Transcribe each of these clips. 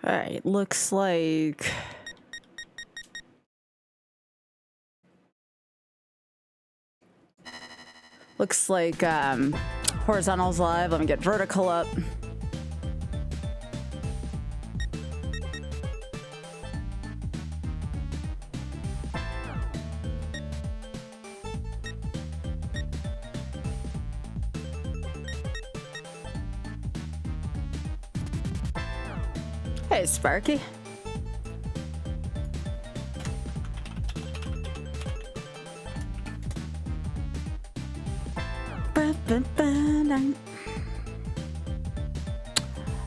Alright, looks like... Looks like horizontal's live. Let me get vertical up. Hey, Sparky.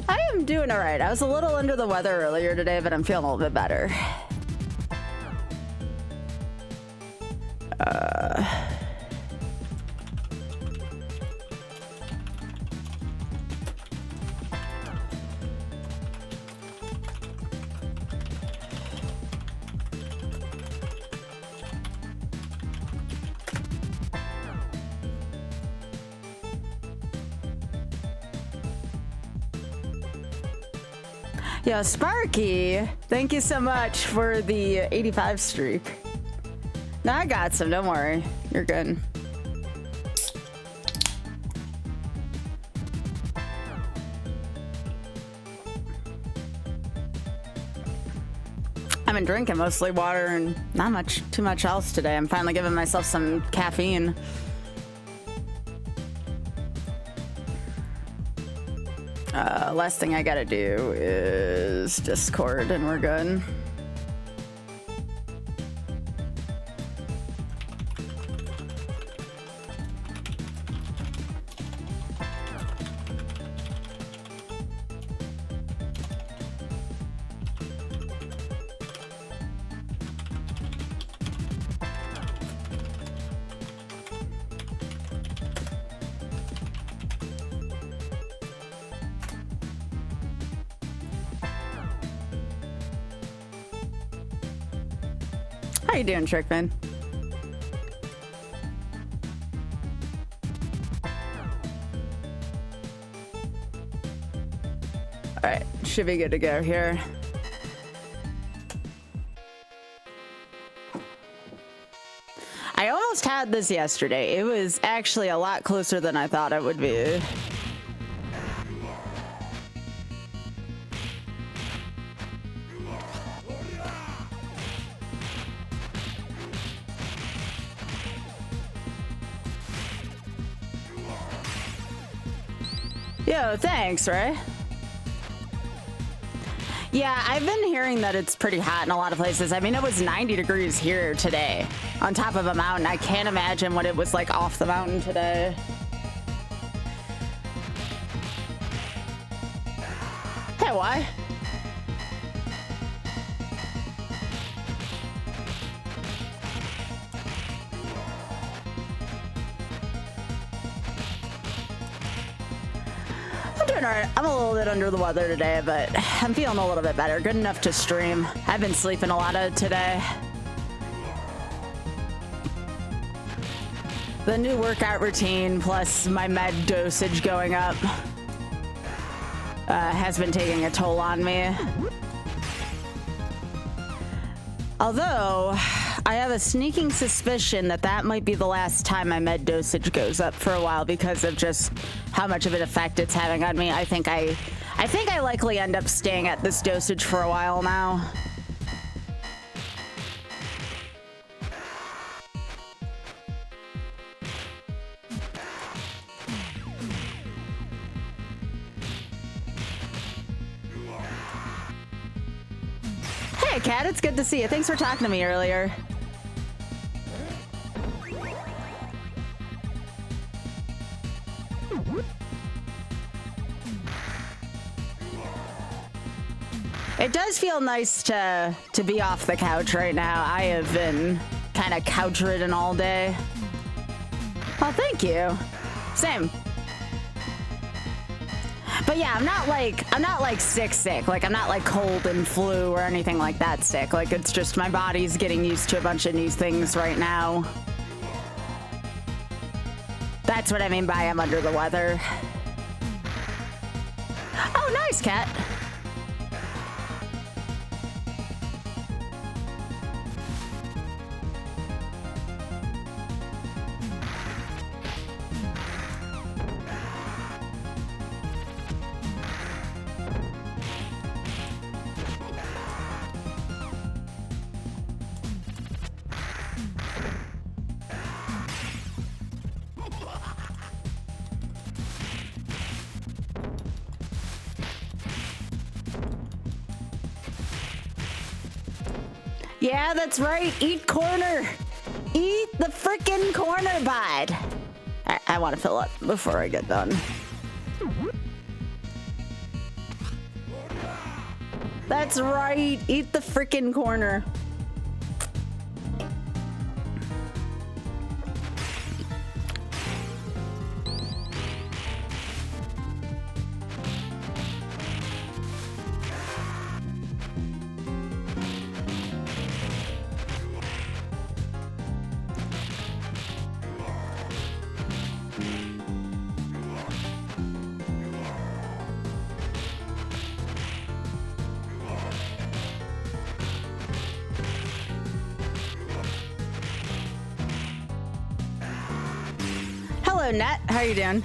I am doing all right. I was a little under the weather earlier today, but I'm feeling a little bit better. Yo, Sparky, thank you so much for the 85 streak. No, I got some, don't worry. You're good. I've been drinking mostly water and not too much else today. I'm finally giving myself some caffeine. Last thing I gotta do is Discord and we're good. How you doing, Trickman? All right, should be good to go here. I almost had this yesterday. It was actually a lot closer than I thought it would be. Yo, thanks, Ray. Yeah, I've been hearing that it's pretty hot in a lot of places. I mean, it was 90 degrees here today on top of a mountain. I can't imagine what it was like off the mountain today. Hey, why? Alright, I'm a little bit under the weather today, but I'm feeling a little bit better. Good enough to stream. I've been sleeping a lot of today. The new workout routine plus my med dosage going up has been taking a toll on me. Although, I have a sneaking suspicion that that might be the last time my med dosage goes up for a while because of just how much of an effect it's having on me. I think I likely end up staying at this dosage for a while now. Hey, Kat, it's good to see you. Thanks for talking to me earlier. It does feel nice to be off the couch right now. I have been kind of couch ridden all day. Well, thank you. Same. But yeah, I'm not like sick. Like, I'm not like cold and flu or anything like that sick. Like, it's just my body's getting used to a bunch of new things right now. That's what I mean by I'm under the weather. Oh, nice, Cat. Yeah, that's right. Eat corner. Eat the frickin' corner, bud. I want to fill up before I get done. That's right. Eat the frickin' corner. Hello, Nat. How are you doing?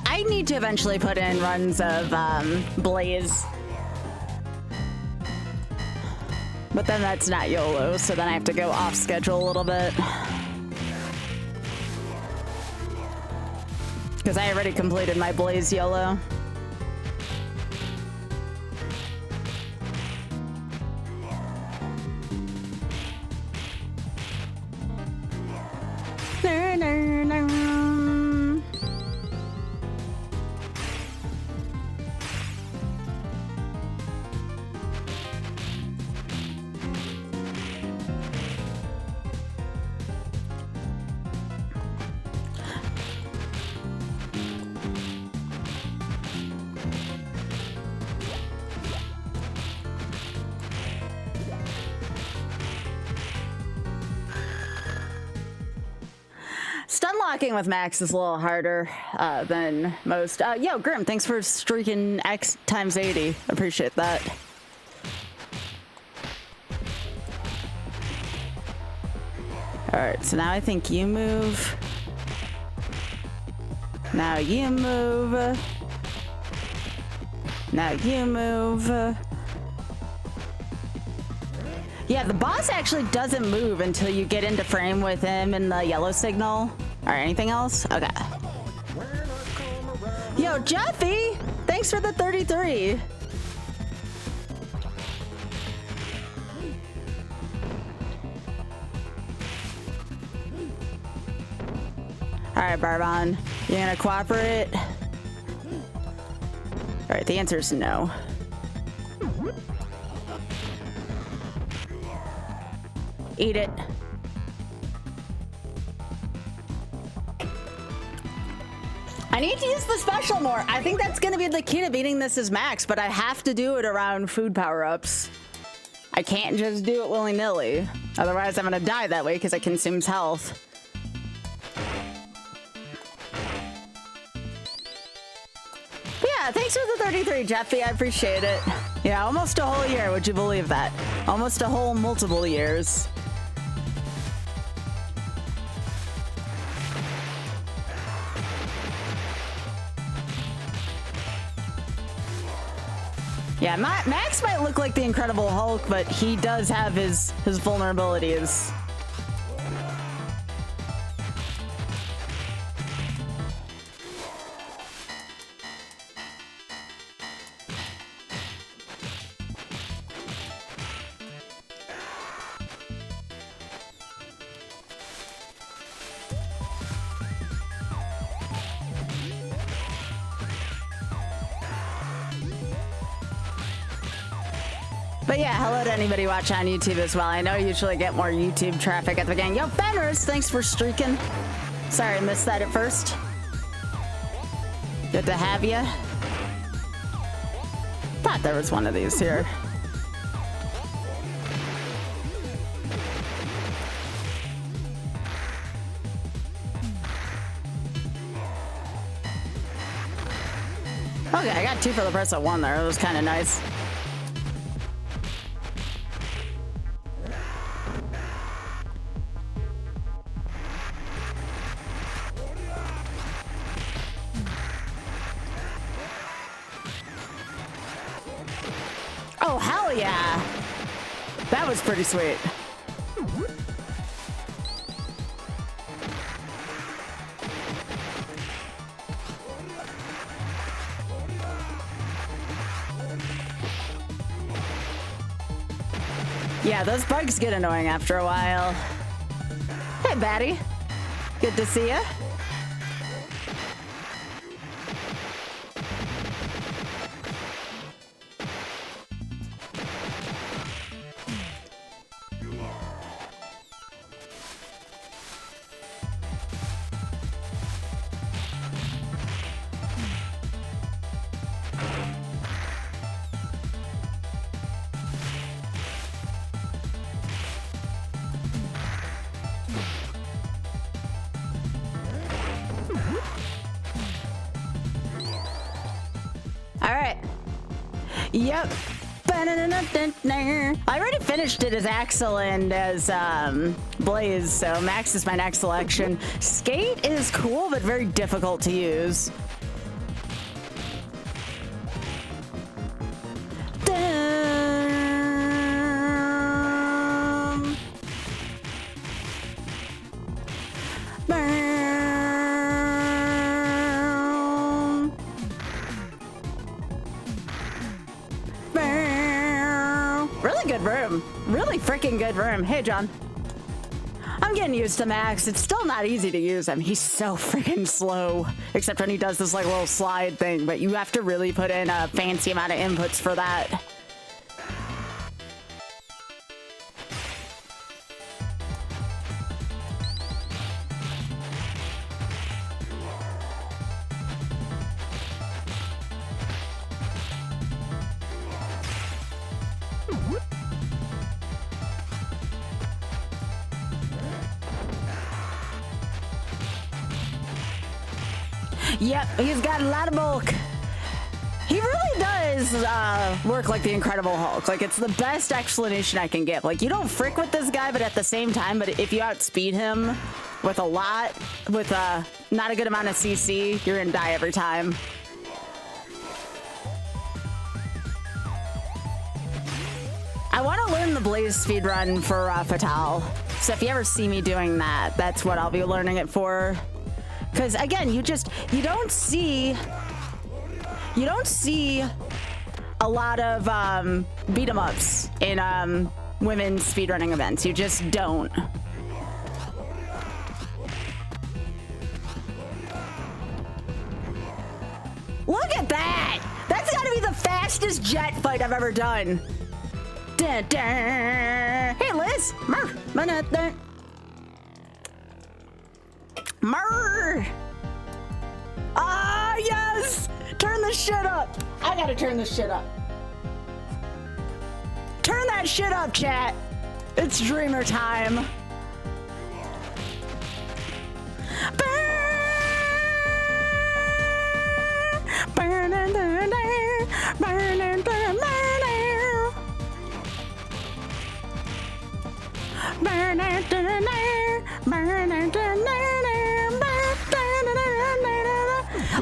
I need to eventually put in runs of Blaze. But then that's not YOLO, so then I have to go off schedule a little bit. Because I already completed my Blaze YOLO. Stun locking with Max is a little harder than most. Yo, Grim, thanks for streaking X times 80. Appreciate that. All right, so now I think you move. Now you move. Now you move. Yeah, the boss actually doesn't move until you get into frame with him in the yellow signal. Or anything else? Okay. Yo, Jeffy! Thanks for the 33. Alright, Barbon. You gonna cooperate? Alright, the answer is no. Eat it. I need to use the special more. I think that's gonna be the key to beating this as Max, but I have to do it around food power-ups. I can't just do it willy-nilly. Otherwise, I'm gonna die that way because it consumes health. But yeah, thanks for the 33, Jeffy. I appreciate it. Yeah, almost a whole year. Would you believe that? Almost a whole multiple years. Yeah, Max might look like the Incredible Hulk, but he does have his vulnerabilities. But yeah, hello to anybody watching on YouTube as well. I know I usually get more YouTube traffic at the beginning. Yo, Fenners, thanks for streaking. Sorry I missed that at first. Good to have you. Thought there was one of these here. Okay, I got 2 for the price of 1 there. It was kind of nice. Oh, hell yeah. That was pretty sweet. Yeah, those bugs get annoying after a while. Hey, Batty. Good to see ya. All right. Yep. I already finished it as Axel and as Blaze, so Max is my next selection. Skate is cool, but very difficult to use. Really good room. Really freaking good room. Hey, John. I'm getting used to Max. It's still not easy to use him. He's so freaking slow, except when he does this like little slide thing, but you have to really put in a fancy amount of inputs for that. Yep, he's got a lot of bulk. He really does work like the Incredible Hulk. Like, it's the best explanation I can give. Like, you don't frick with this guy, but at the same time, but if you outspeed him with a lot, with not a good amount of CC, you're gonna die every time. I want to learn the Blaze speedrun for Fatal. So if you ever see me doing that, that's what I'll be learning it for. Because again, you don't see a lot of beat 'em ups in women's speedrunning events. You just don't. Look at that! That's gotta be the fastest jet fight I've ever done. Dun, dun. Hey, Liz. Murr! Ah, yes! Turn the shit up! I gotta turn this shit up. Turn that shit up, chat! It's dreamer time.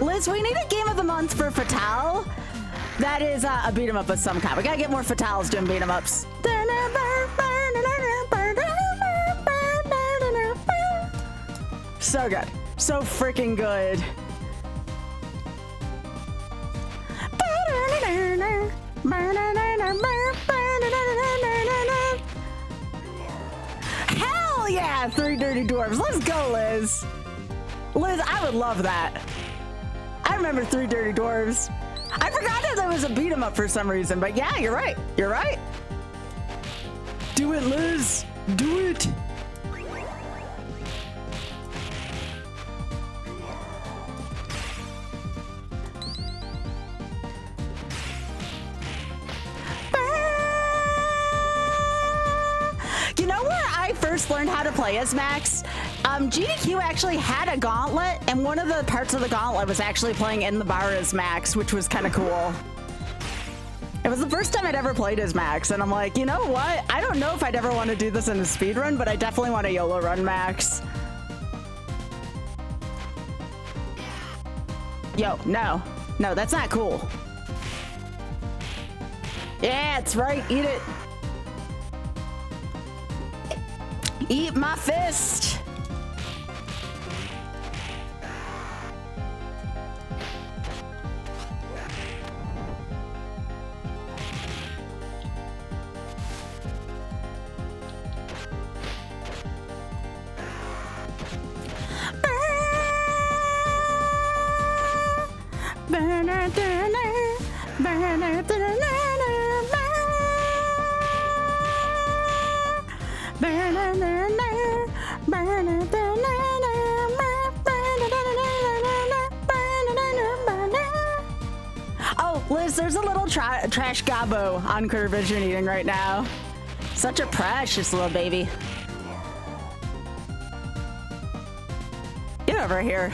Liz, we need a game of the month for Fatal. That is a beat 'em up of some kind. We gotta get more Fatals doing beat 'em ups. So good. So freaking good. Hell yeah, 3 dirty dwarves. Let's go, Liz. Liz, I would love that. I remember 3 dirty dwarves. I forgot that there was a beat 'em up for some reason, but yeah, you're right. You're right. Do it, Liz. Do it. You know where I first learned how to play as Max? GDQ actually had a gauntlet, and one of the parts of the gauntlet was actually playing in the bar as Max, which was kind of cool. It was the first time I'd ever played as Max, and I'm like, you know what? I don't know if I'd ever want to do this in a speedrun, but I definitely want to YOLO run Max. Yo, no. No, that's not cool. Yeah, it's right. Eat it. Eat my fist. Alice, there's a little trash gobbo on Curve Vision eating right now. Such a precious little baby. Get over here.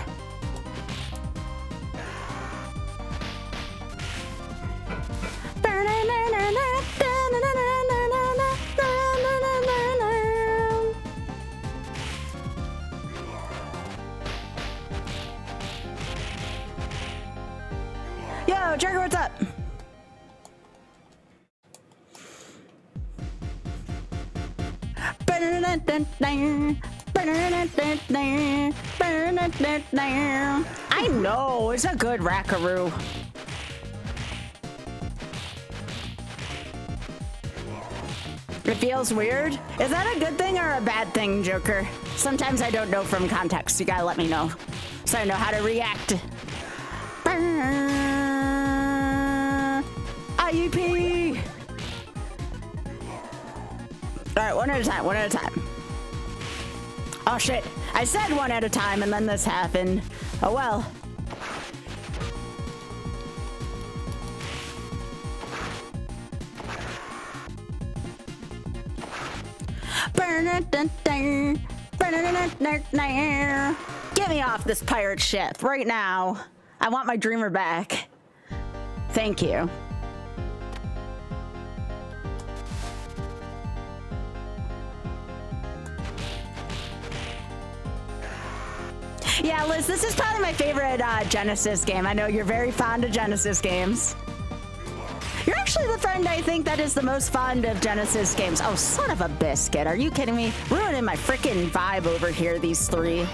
Yo, Trigger, what's up? I know, it's a good rackaroo. It feels weird. Is that a good thing or a bad thing, Joker? Sometimes I don't know from context. You gotta let me know so I know how to react. IUP! Alright, one at a time, one at a time. Oh shit, I said one at a time and then this happened. Oh well. Get me off this pirate ship right now. I want my dreamer back. Thank you. Yeah, Liz, this is probably my favorite Genesis game. I know you're very fond of Genesis games. You're actually the friend I think that is the most fond of Genesis games. Oh, son of a biscuit. Are you kidding me? Ruining my freaking vibe over here, these three.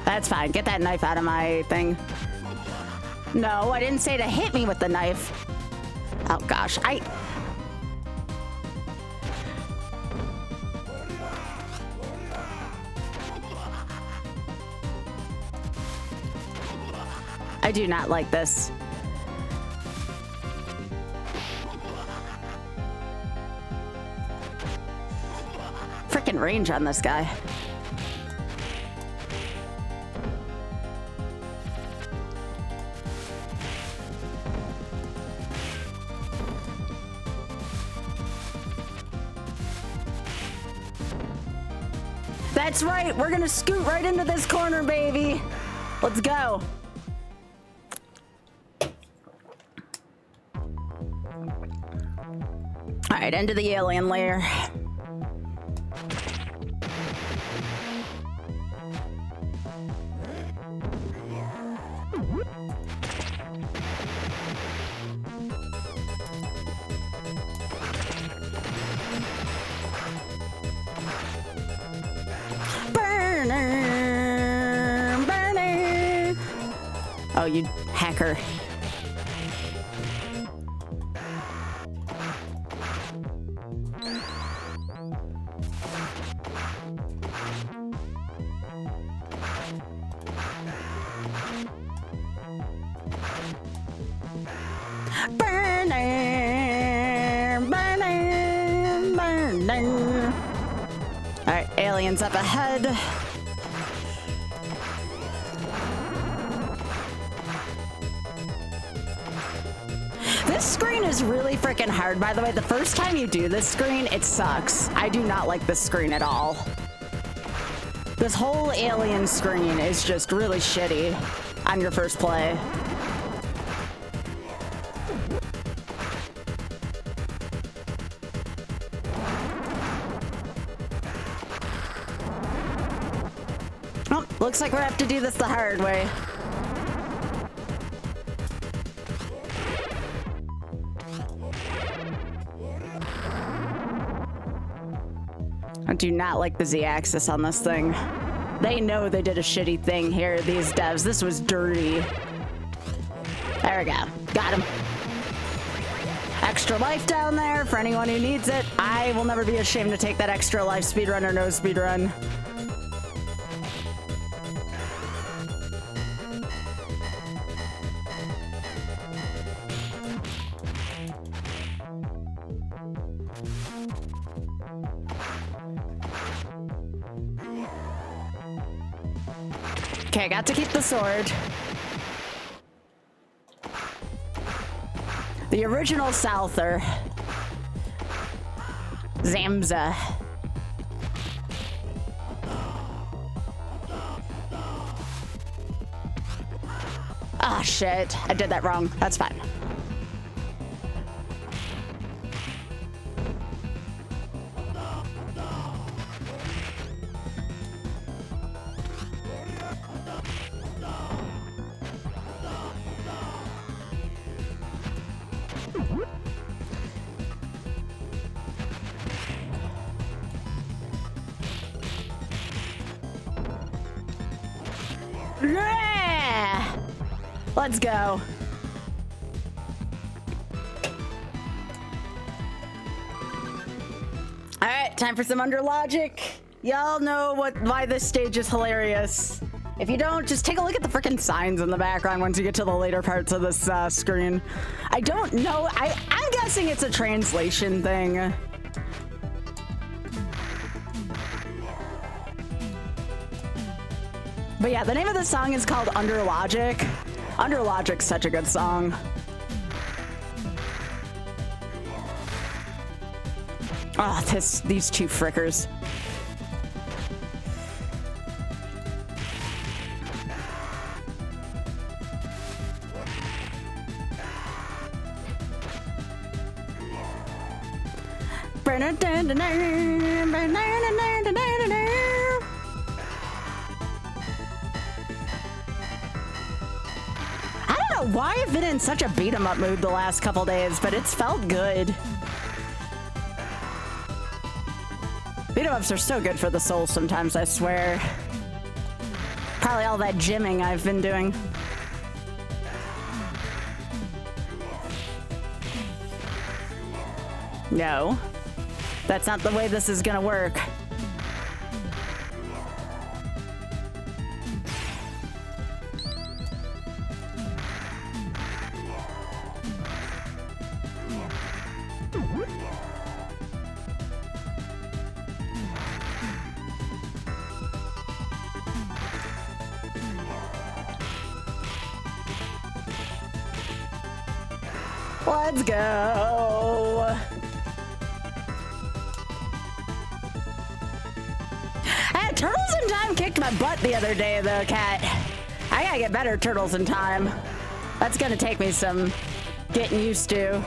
That's fine. Get that knife out of my thing. No, I didn't say to hit me with the knife. Oh, gosh. I do not like this. Frickin' range on this guy. That's right, we're gonna scoot right into this corner, baby. Let's go. All right, into the alien lair. Oh, you hacker. All right, aliens up ahead. This screen is really freaking hard, by the way. The first time you do this screen, it sucks. I do not like this screen at all. This whole alien screen is just really shitty on your first play. Oh, looks like we have to do this the hard way. I do not like the Z-axis on this thing. They know they did a shitty thing here, these devs. This was dirty. There we go. Got him. Extra life down there for anyone who needs it. I will never be ashamed to take that extra life, speedrun or no speedrun. Okay, got to keep the sword. The original Souther. Zamza. Ah, shit. I did that wrong. That's fine. Yeah! Let's go. All right, time for some under logic. Y'all know why this stage is hilarious. If you don't, just take a look at the freaking signs in the background once you get to the later parts of this screen. I don't know. I'm guessing it's a translation thing. But yeah, the name of the song is called Under Logic. Under Logic's such a good song. Oh, these two frickers. I don't know why I've been in such a beat 'em up mood the last couple days, but it's felt good. Beat 'em ups are so good for the soul sometimes, I swear. Probably all that gymming I've been doing. No, that's not the way this is gonna work. Let's go. Hey, Turtles in Time kicked my butt the other day, though, Cat. I gotta get better at Turtles in Time. That's gonna take me some getting used to.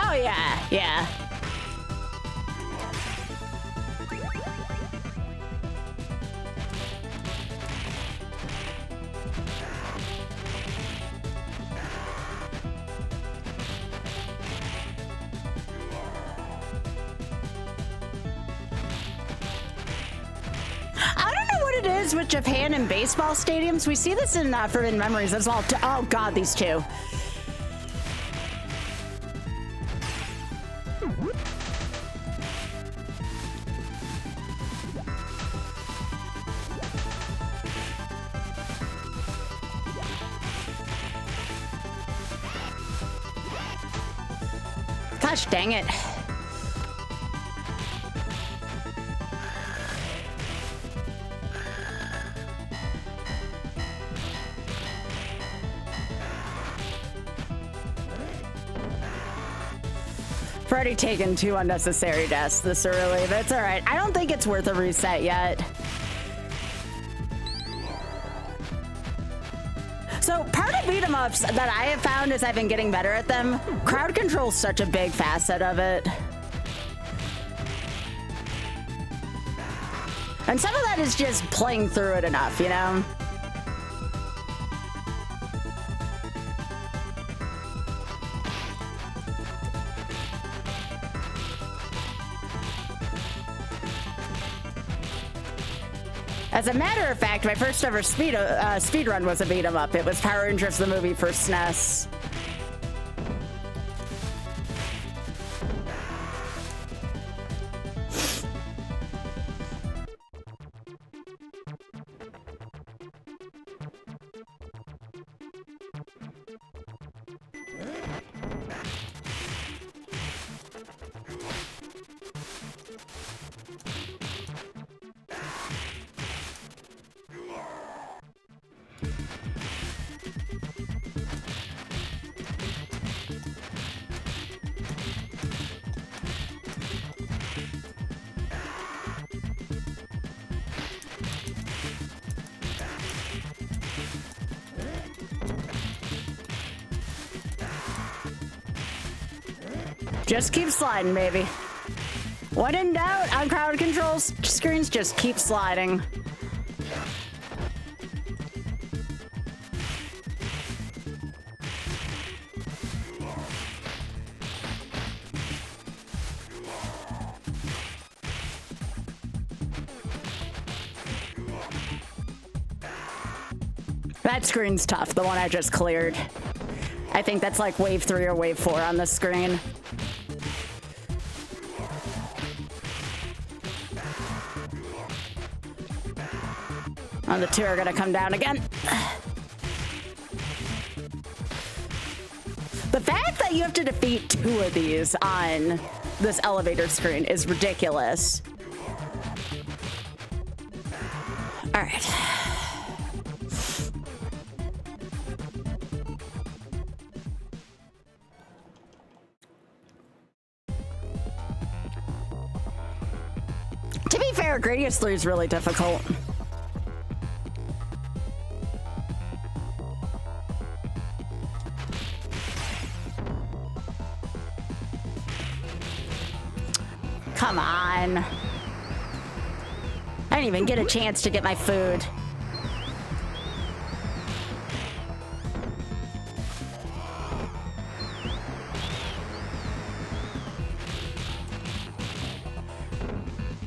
Oh, yeah, yeah. I don't know what it is with Japan and baseball stadiums. We see this in Forbidden Memories as well. Oh, God, these two. Gosh dang it. I've already taken 2 unnecessary deaths this early, but it's alright. I don't think it's worth a reset yet. So part of beat 'em ups that I have found as I've been getting better at them, crowd control is such a big facet of it. And some of that is just playing through it enough, you know? As a matter of fact, my first ever speed run was a beat 'em up. It was Power Rangers the movie for SNES. Just keep sliding, baby. When in doubt, on crowd control screens, just keep sliding. That screen's tough, the one I just cleared. I think that's like wave 3 or wave 4 on the screen. Oh, the 2 are gonna come down again. The fact that you have to defeat 2 of these on this elevator screen is ridiculous. All right. To be fair, Gradius 3 is really difficult. Come on. I didn't even get a chance to get my food.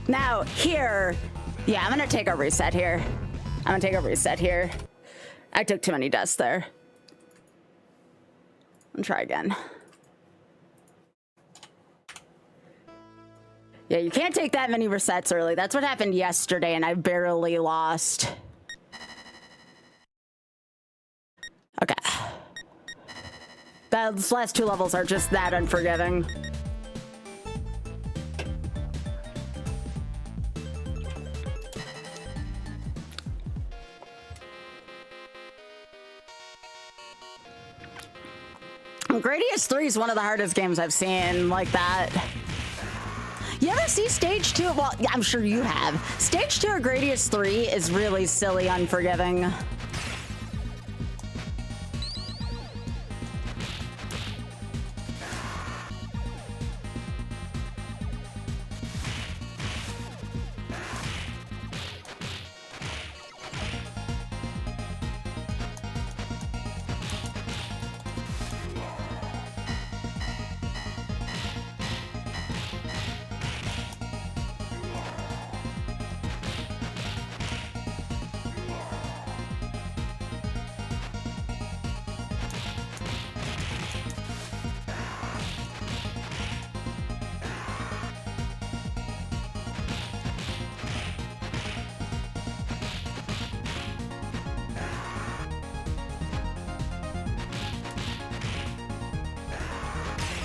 Now, here, yeah, I'm gonna take a reset here. I took too many deaths there. I'll try again. Yeah, you can't take that many resets early. That's what happened yesterday, and I barely lost. Okay. Those last 2 levels are just that unforgiving. Gradius 3 is one of the hardest games I've seen like that. You ever see Stage 2? Well, I'm sure you have. Stage 2 of Gradius 3 is really silly, unforgiving.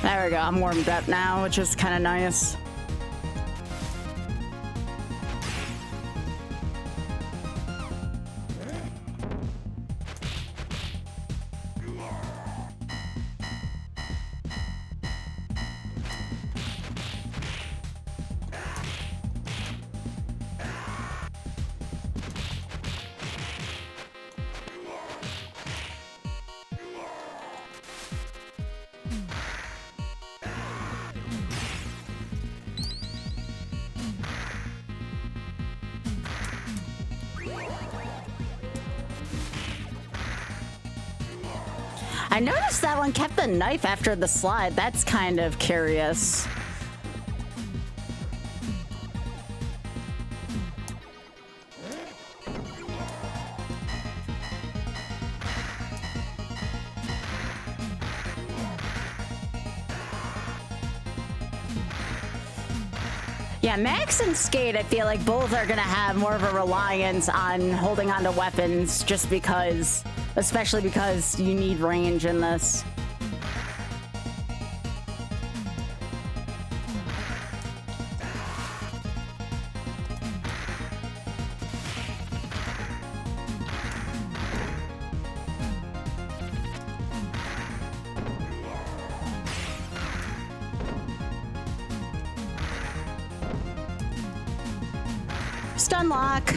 There we go, I'm warmed up now, which is kind of nice. I noticed that one kept the knife after the slide. That's kind of curious. Yeah, Max and Skate, I feel like both are gonna have more of a reliance on holding onto weapons just because, especially because you need range in this. Stun lock.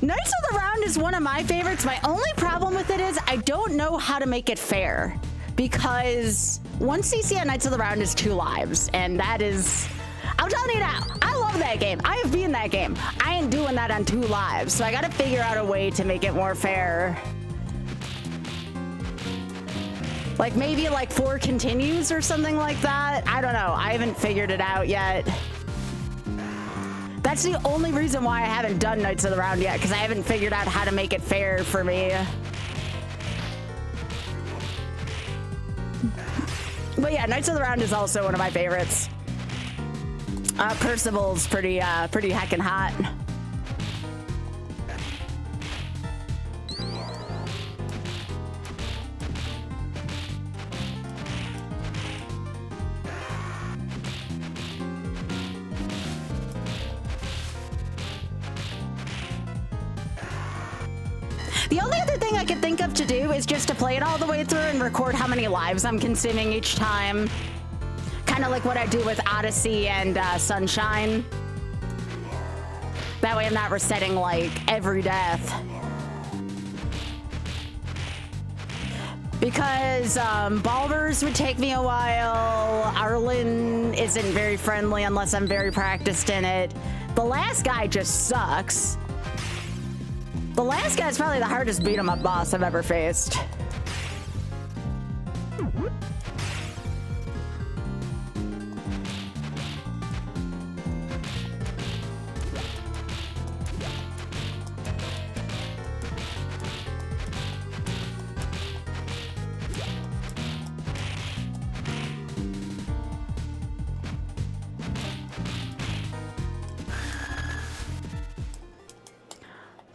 Knights of the Round is one of my favorites. My only problem with it is I don't know how to make it fair, because 1 CC on Knights of the Round is 2 lives, and that is, I'm telling you now, I love that game. I have beaten that game. I ain't doing that on 2 lives, so I gotta figure out a way to make it more fair. Like maybe like 4 continues or something like that. I don't know. I haven't figured it out yet. That's the only reason why I haven't done Knights of the Round yet, because I haven't figured out how to make it fair for me. But yeah, Knights of the Round is also one of my favorites. Percival's pretty heckin' hot. The only other thing I could think of to do is just to play it all the way through and record how many lives I'm consuming each time. Kind of like what I do with Odyssey and Sunshine. That way I'm not resetting like every death. Because Balbers would take me a while. Arlen isn't very friendly unless I'm very practiced in it. The last guy just sucks. The last guy is probably the hardest beat-em-up boss I've ever faced.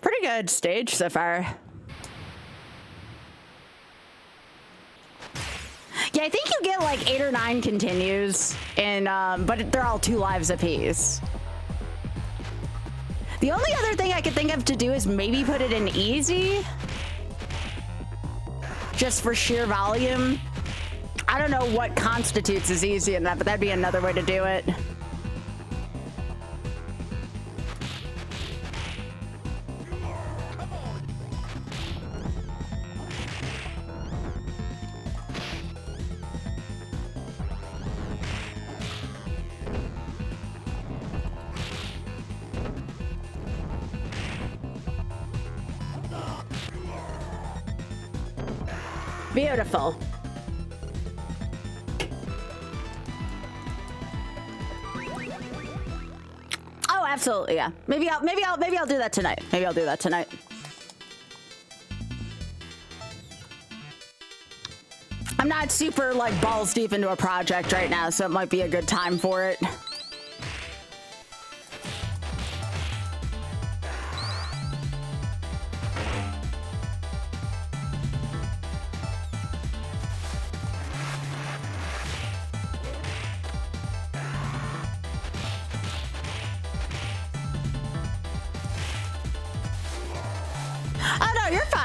Pretty good stage so far. Yeah, I think you get like 8 or 9 continues, and but they're all 2 lives apiece. The only other thing I could think of to do is maybe put it in easy, just for sheer volume. I don't know what constitutes as easy in that, but that'd be another way to do it. Beautiful. Oh, absolutely, yeah. Maybe I'll do that tonight. Maybe I'll do that tonight. I'm not super like balls deep into a project right now, so it might be a good time for it.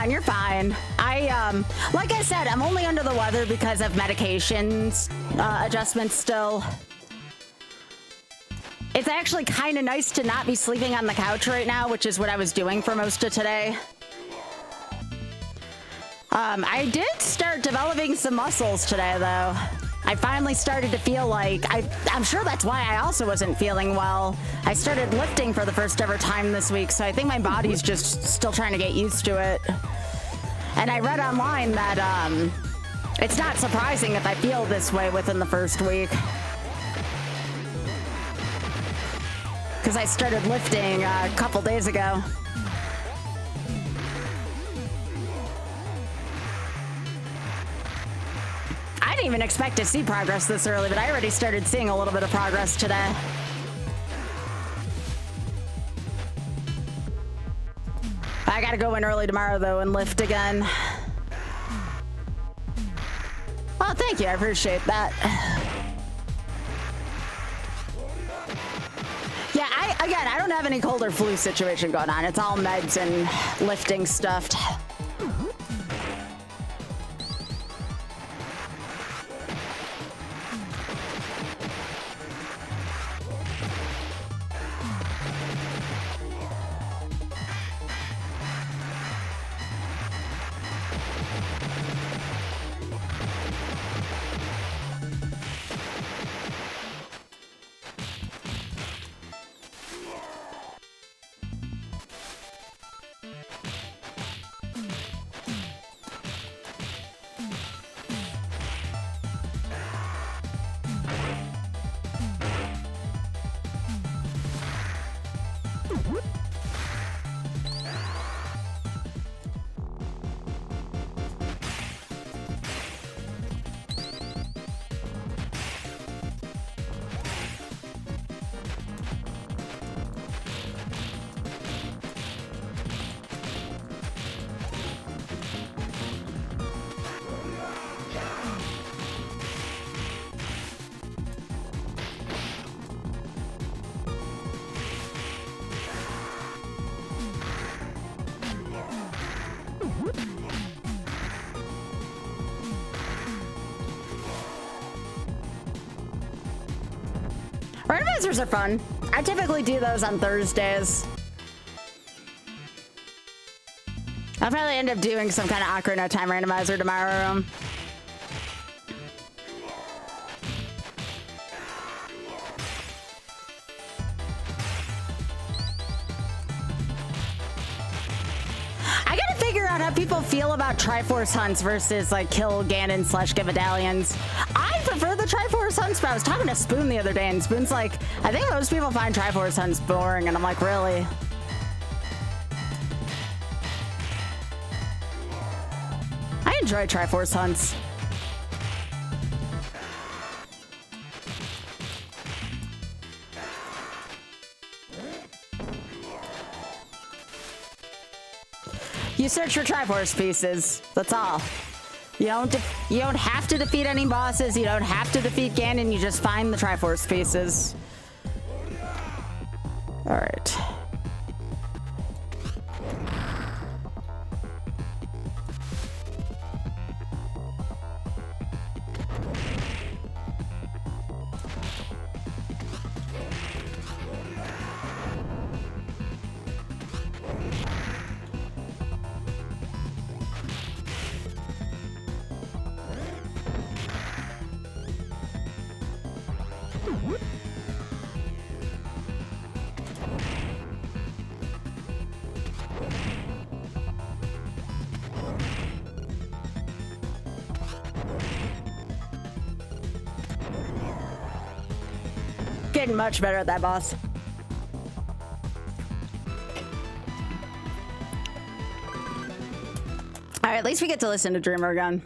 You're fine. Like I said, I'm only under the weather because of medications adjustments still. It's actually kind of nice to not be sleeping on the couch right now, which is what I was doing for most of today. I did start developing some muscles today, though. I finally started to feel like, I'm sure that's why I also wasn't feeling well. I started lifting for the first ever time this week, so I think my body's just still trying to get used to it. And I read online that it's not surprising if I feel this way within the first week. Because I started lifting a couple days ago. didn't even expect to see progress this early, but I already started seeing a little bit of progress today. I gotta go in early tomorrow, though, and lift again. Oh, thank you. I appreciate that. Yeah, I don't have any cold or flu situation going on. It's all meds and lifting stuff. Randomizers are fun. I typically do those on Thursdays. I'll probably end up doing some kind of Ocarina of Time randomizer tomorrow. I gotta figure out how people feel about Triforce hunts versus like kill Ganon / get medallions. I prefer the Triforce hunts, but I was talking to Spoon the other day, and Spoon's like, I think most people find Triforce hunts boring, and I'm like, really? I enjoy Triforce hunts. You search for Triforce pieces. That's all. You don't have to defeat any bosses. You don't have to defeat Ganon. You just find the Triforce pieces. All right. Getting much better at that, boss. All right, at least we get to listen to Dreamer again.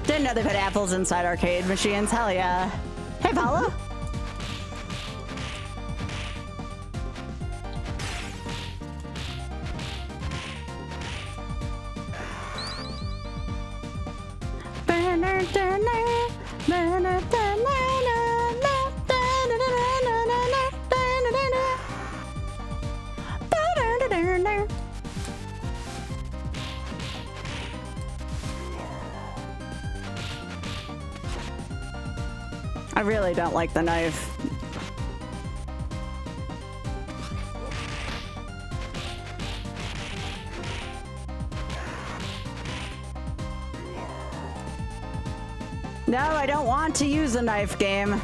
Didn't know they put apples inside arcade machines. Hell yeah. Hey, Paulo. I really don't like the knife. No, I don't want to use a knife game.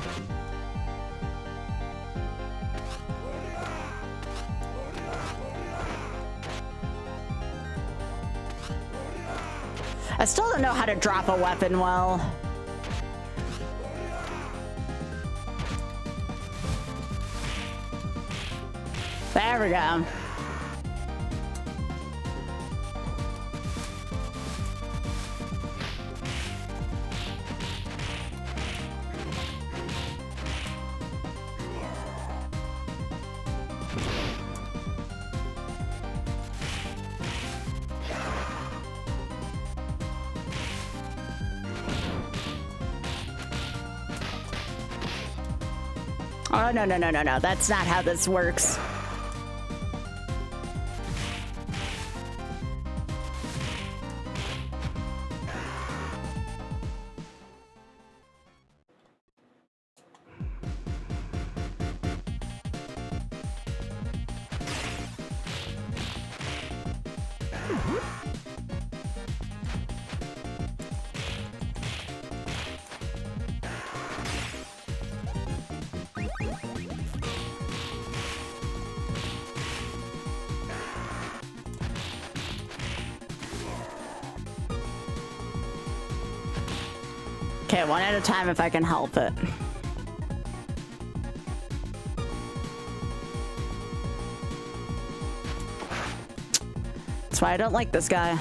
I still don't know how to drop a weapon well. There we go. Oh, no, no, no, no, no. That's not how this works. Okay, one at a time if I can help it. That's why I don't like this guy.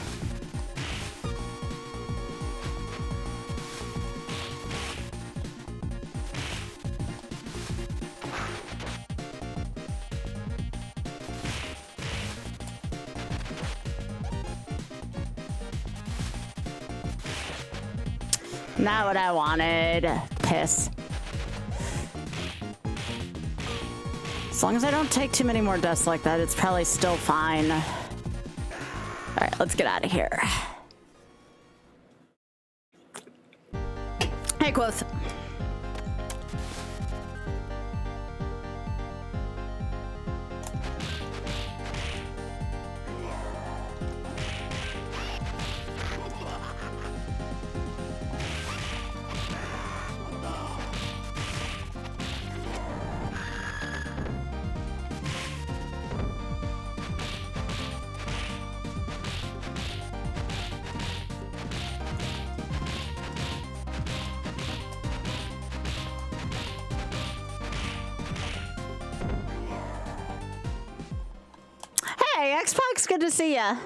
Not what I wanted. Piss. As long as I don't take too many more deaths like that, it's probably still fine. All right, let's get out of here. Hey, Quoth. Hey, Xbox, good to see ya.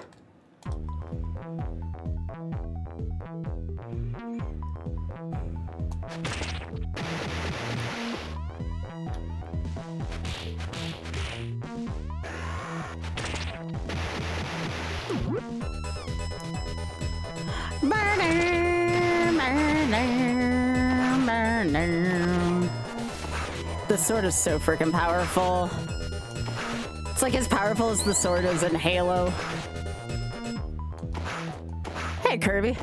This sword is so freaking powerful. It's like as powerful as the sword is in Halo. Hey, Kirby.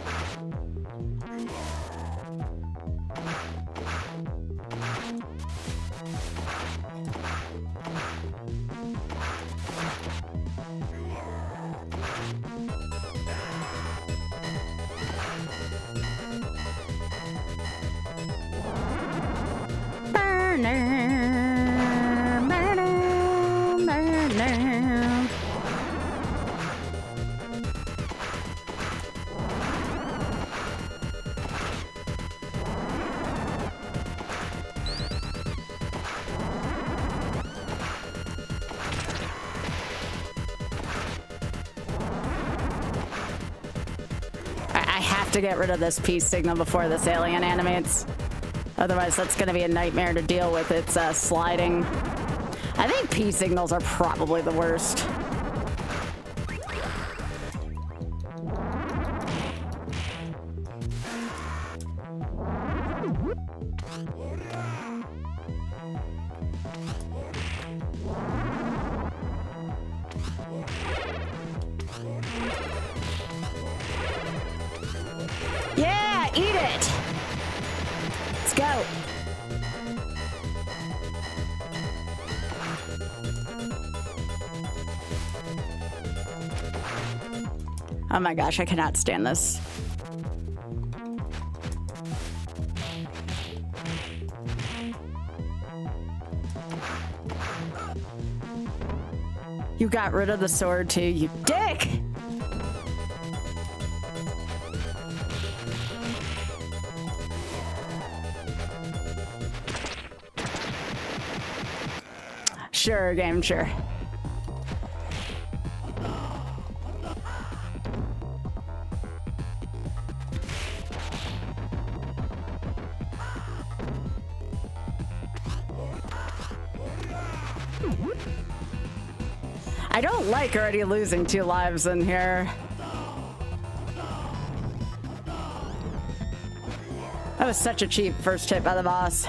To get rid of this peace signal before this alien animates. Otherwise, that's going to be a nightmare to deal with. It's sliding. I think peace signals are probably the worst. Yeah, eat it. Let's go. Oh my gosh, I cannot stand this. You got rid of the sword too, you dick! Sure, game, sure. I don't like already losing 2 lives in here. That was such a cheap first hit by the boss.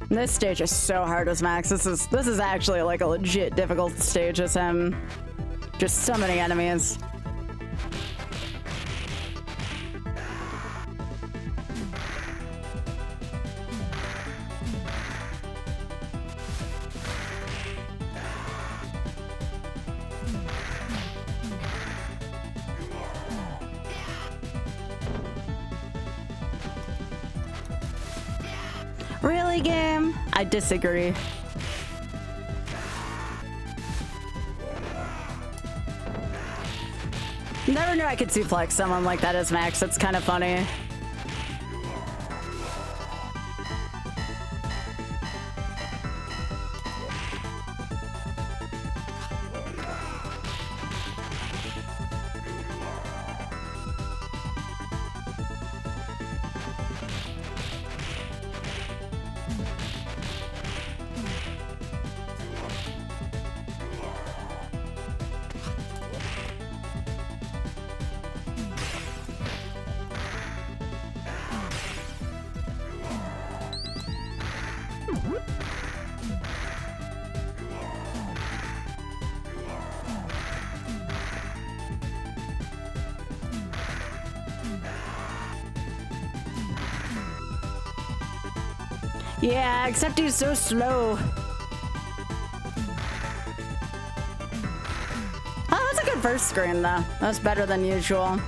This stage is so hard as Max. This is actually like a legit difficult stage as him. Just so many enemies. Really, game? I disagree. Never knew I could suplex someone like that as Max. That's kind of funny. Yeah, except he's so slow. Oh, that's a good first screen, though. That's better than usual.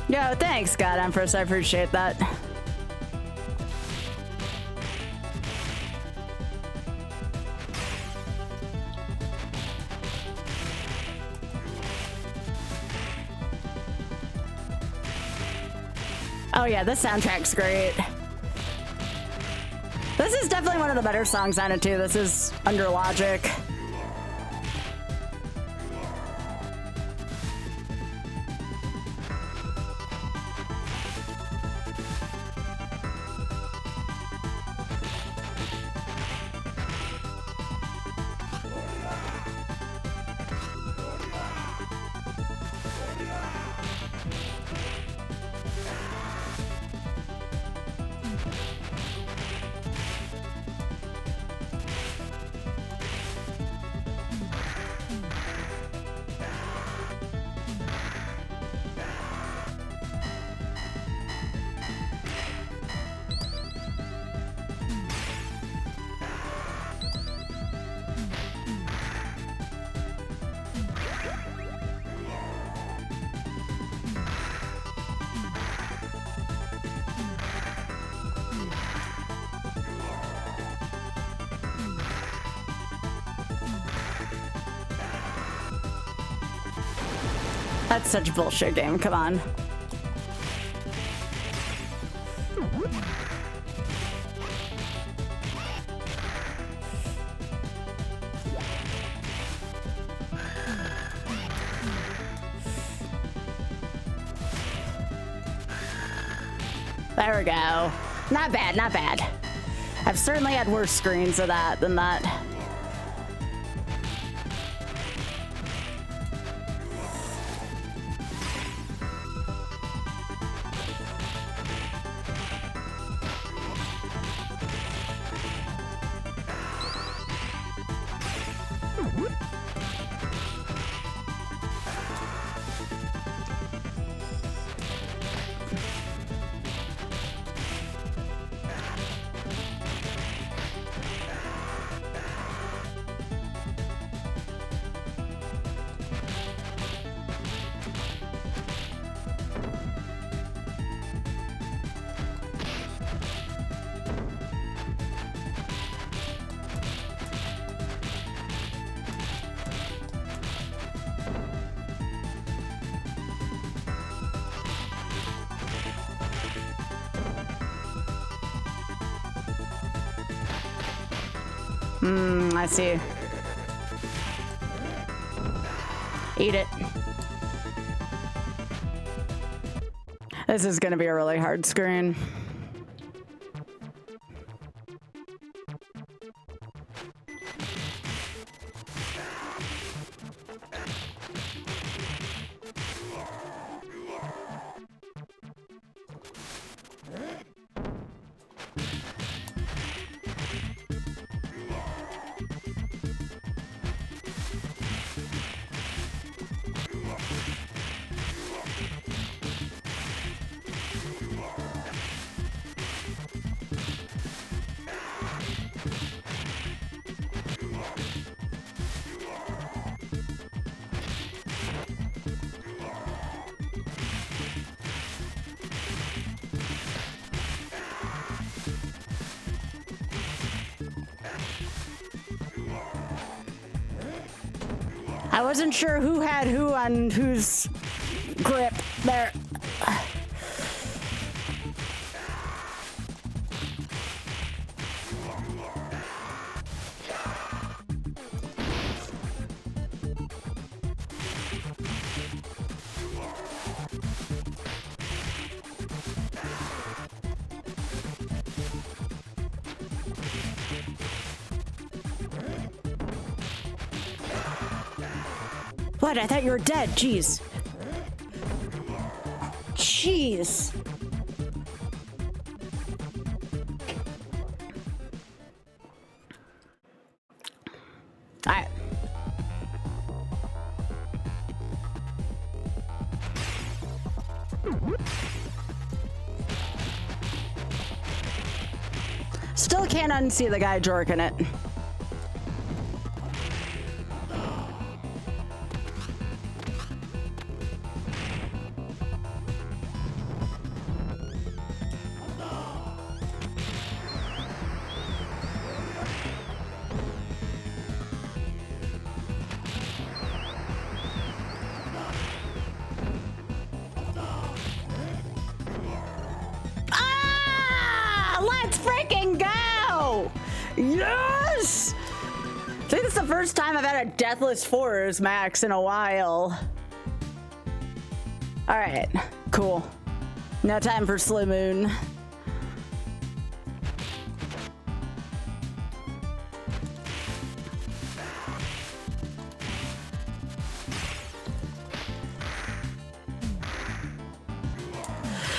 Yo, thanks, God Empress. I appreciate that. Oh yeah, this soundtrack's great. This is definitely one of the better songs on it too. This is Under Logic. That's such bullshit game, come on. There we go. Not bad, not bad. I've certainly had worse screens of that than that. I see. Eat it. This is gonna be a really hard screen. I wasn't sure who had who on whose grip there. What? I thought you were dead. Jeez. Jeez. All right. Still can't unsee the guy jorking it. Yes! I think it's the first time I've had a Deathless 4's max in a while. Alright, cool. Now time for Slow Moon.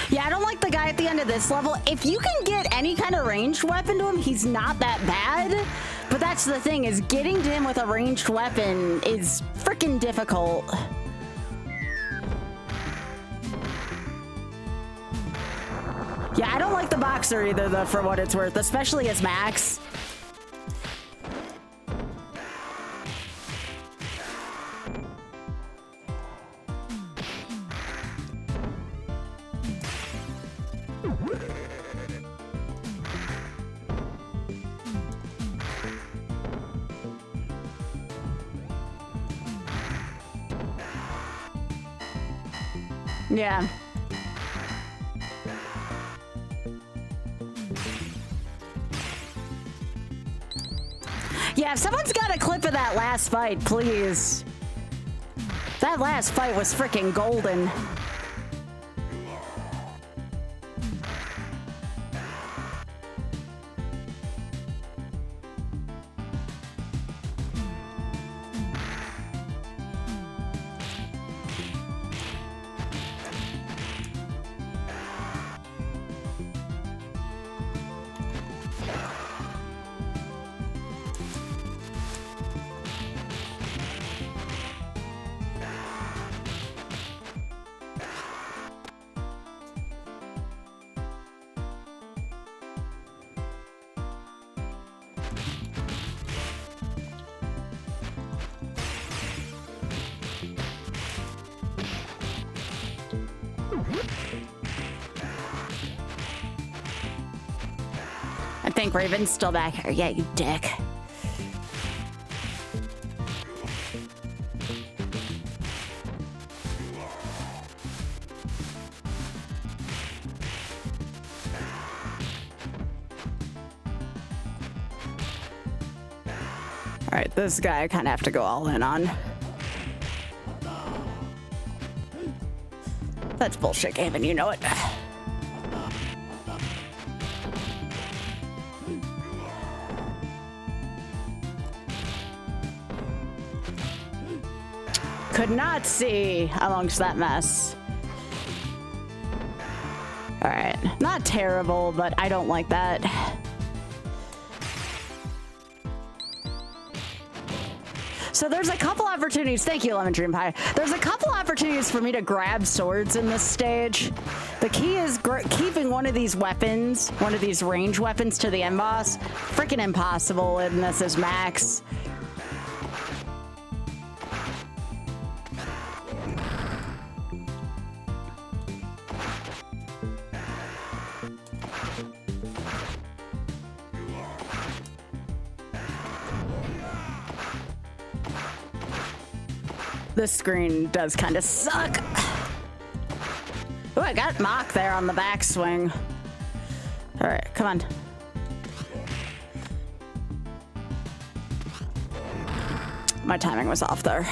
Yeah, I don't like the guy at the end of this level. If you can get any kind of ranged weapon to him, he's not that bad. But that's the thing, is getting to him with a ranged weapon is freaking difficult. Yeah, I don't like the boxer either, though, for what it's worth, especially as max. Yeah. Yeah, if someone's got a clip of that last fight, please. That last fight was freaking golden. think Raven's still back here. Yeah, you dick. All right, this guy I kind of have to go all in on. That's bullshit gaming, you know it. Could not see amongst that mess. All right, not terrible, but I don't like that. So there's a couple opportunities. Thank you, Lemon Dream Pie. There's a couple opportunities for me to grab swords in this stage. The key is keeping one of these weapons, one of these range weapons to the end boss. Freaking impossible, and this is max. This screen does kind of suck. Oh, I got Mach there on the backswing. All right, come on. My timing was off there.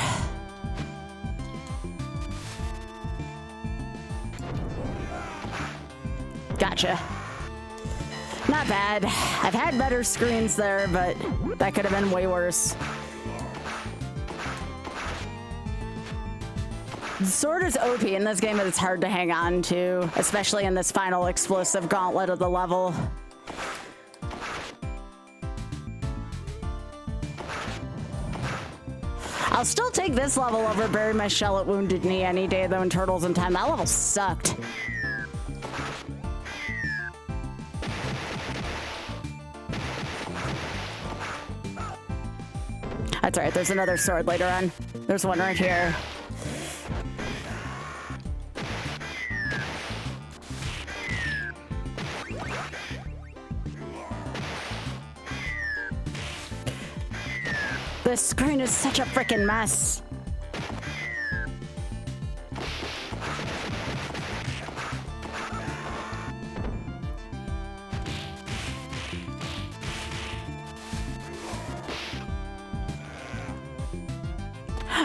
Gotcha. Not bad. I've had better screens there, but that could have been way worse. The sword is OP in this game, but it's hard to hang on to, especially in this final explosive gauntlet of the level. I'll still take this level over Bury My Shell at Wounded Knee any day, though, in Turtles in Time. That level sucked. That's all right, there's another sword later on. There's one right here. This screen is such a freaking mess.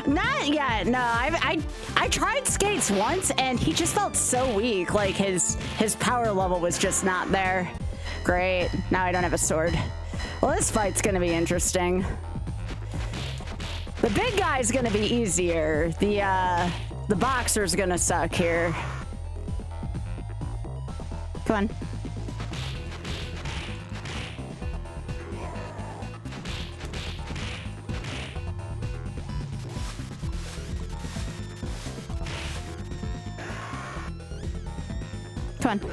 Not yet. No, I tried skates once and he just felt so weak. Like his power level was just not there. Great. Now I don't have a sword. Well, this fight's gonna be interesting. The big guy's gonna be easier. The boxer's gonna suck here. Come on. Come on.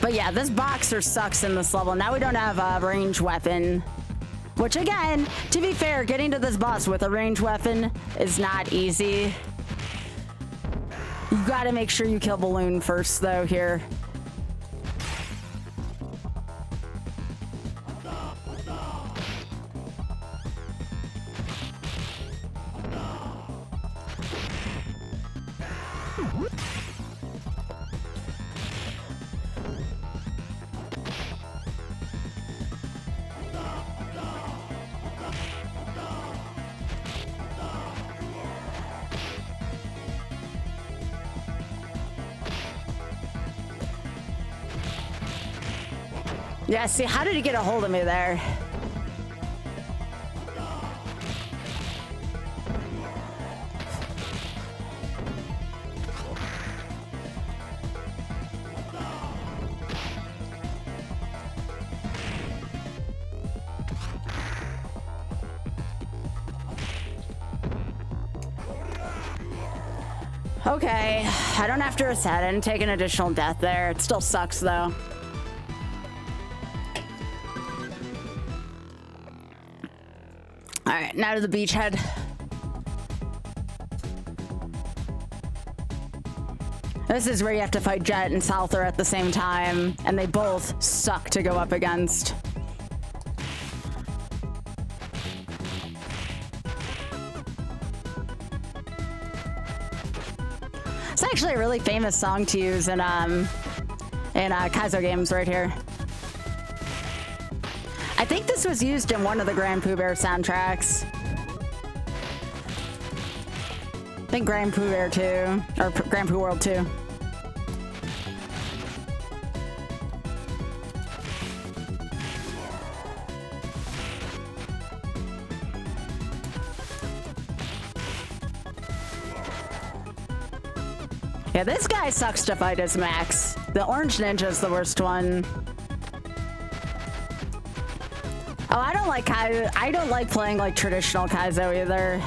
But yeah, this boxer sucks in this level. Now we don't have a range weapon. Which again, to be fair, getting to this boss with a range weapon is not easy. You gotta make sure you kill Balloon first though here. Yeah, see, how did he get a hold of me there? Okay, I don't have to reset. I didn't take an additional death there. It still sucks though. All right, now to the beachhead. This is where you have to fight Jet and Souther at the same time, and they both suck to go up against. It's actually a really famous song to use in Kaizo games right here. I think this was used in one of the Grand Pooh Bear soundtracks. I think Grand Pooh Bear 2, or Grand Pooh World 2. Yeah, this guy sucks to fight as Max. The Orange Ninja's the worst one. Oh, I don't like playing like traditional Kaizo either.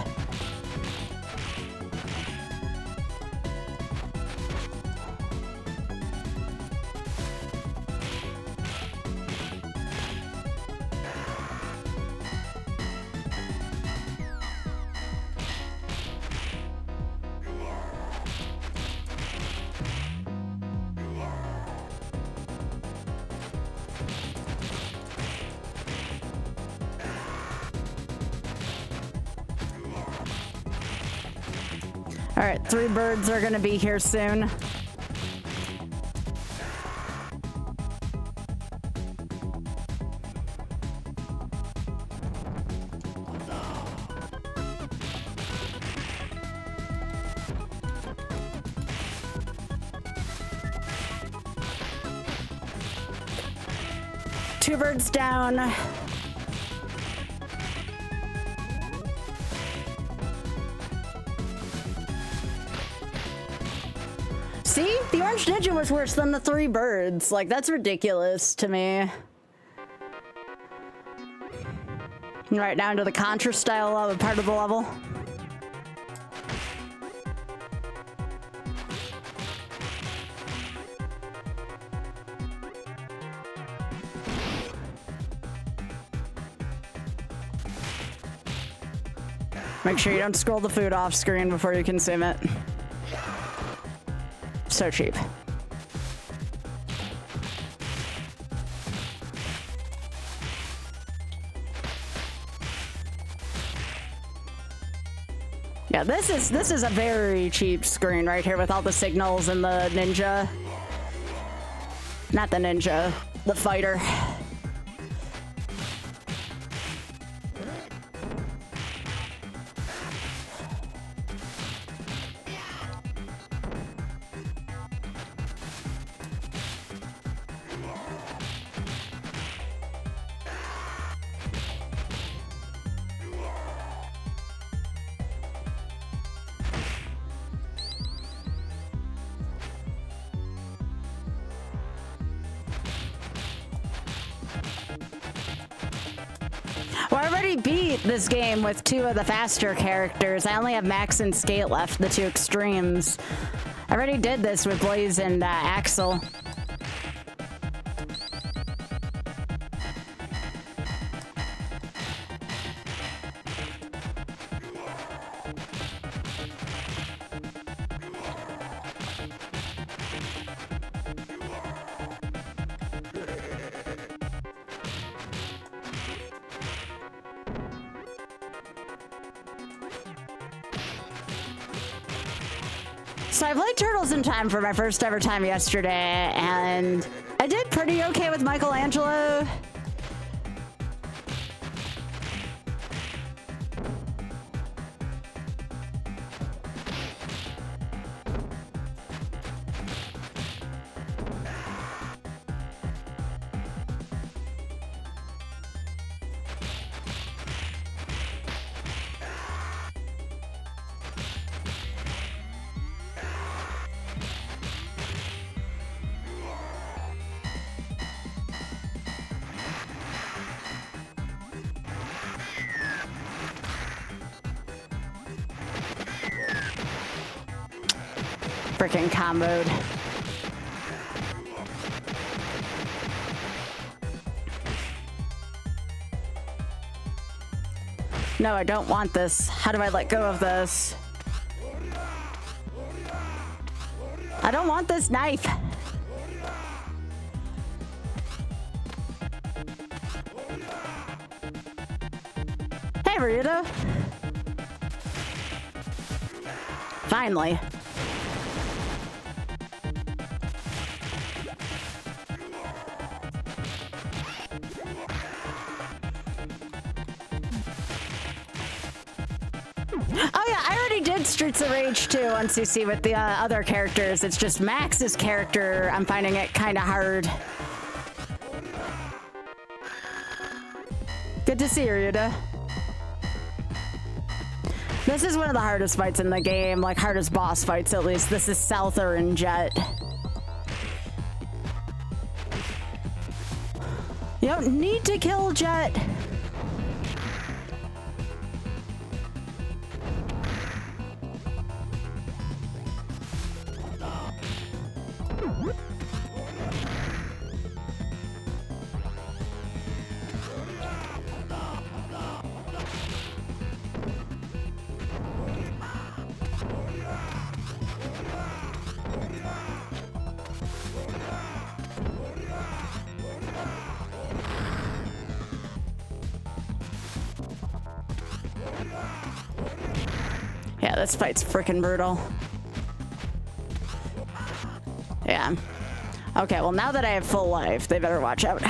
All right, 3 birds are gonna be here soon. Two birds down. See? The Orange Ninja was worse than the 3 birds. Like, that's ridiculous to me. Right down to the Contra style of part of the level. Make sure you don't scroll the food off screen before you consume it. So cheap. Yeah, this is a very cheap screen right here with all the signals and the ninja. Not the ninja, the fighter. Well, I already beat this game with 2 of the faster characters. I only have Max and Skate left, the 2 extremes. I already did this with Blaze and Axel. So I played Turtles in Time for my first ever time yesterday, and I did pretty okay with Michelangelo. Freaking comboed. No, I don't want this. How do I let go of this? I don't want this knife. Hey, Ryuta. Finally. Oh yeah, I already did Streets of Rage 2 on CC with the other characters. It's just Max's character, I'm finding it kind of hard. Good to see you, Ryuta. This is one of the hardest fights in the game, like hardest boss fights at least. This is Souther and Jet. You don't need to kill Jet. Yeah, this fight's freaking brutal. Yeah. Okay, well now that I have full life, they better watch out.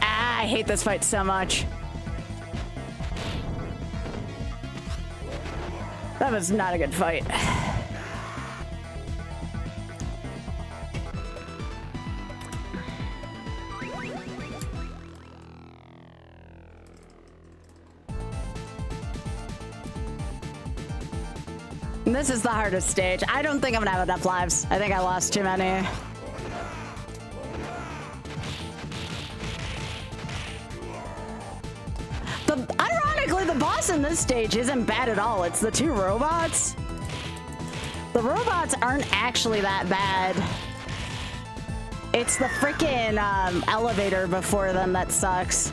I hate this fight so much. That was not a good fight. And this is the hardest stage. I don't think I'm gonna have enough lives. I think I lost too many. Ironically, the boss in this stage isn't bad at all. It's the two robots. The robots aren't actually that bad. It's the freaking elevator before them that sucks.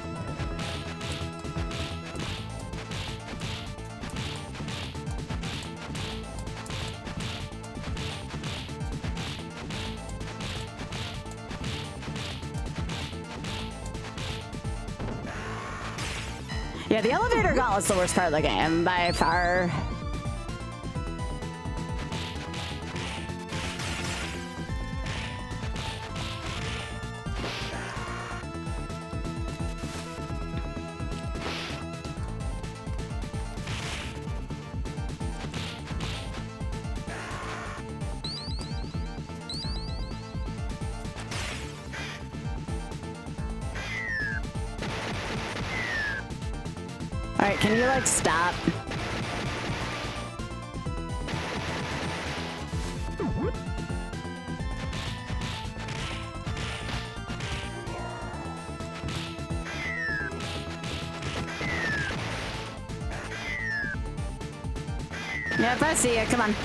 Yeah, the elevator gauntlet's the worst part of the game by far. All right, can you like stop? Yep, I see you. Come on.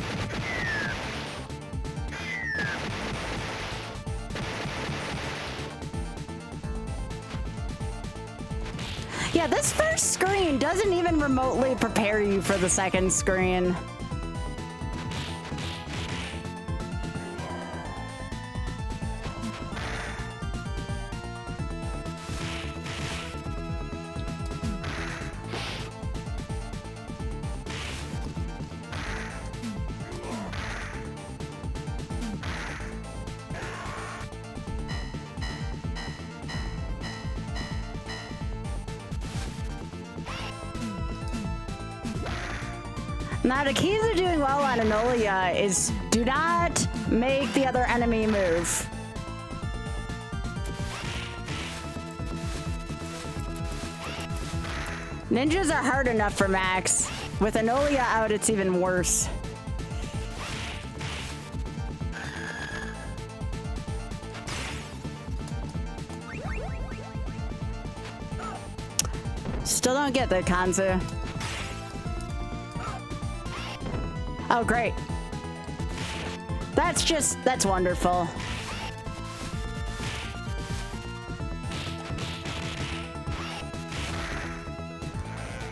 Yeah, this first screen doesn't even remotely prepare you for the second screen. Now, the keys to doing well on Enolia is do not make the other enemy move. Ninjas are hard enough for Max. With Enolia out, it's even worse. Still don't get the Kanzu. Oh, great. That's wonderful.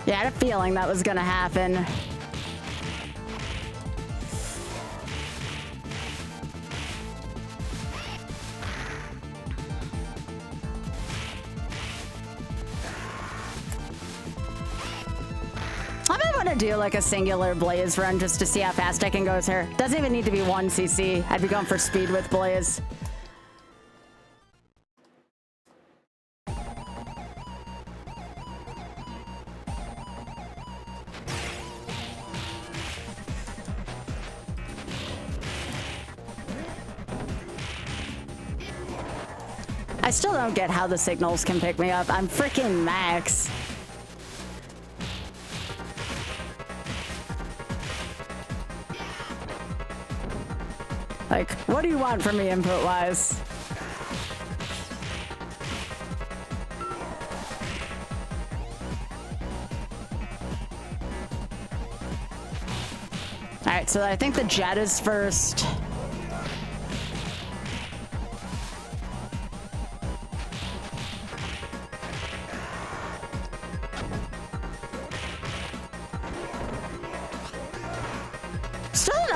Yeah, I had a feeling that was gonna happen. I might want to do like a singular Blaze run just to see how fast I can go with her. Doesn't even need to be 1cc. I'd be going for speed with Blaze. I still don't get how the signals can pick me up. I'm freaking max. Like, what do you want from me input-wise? All right, so I think the jet is first.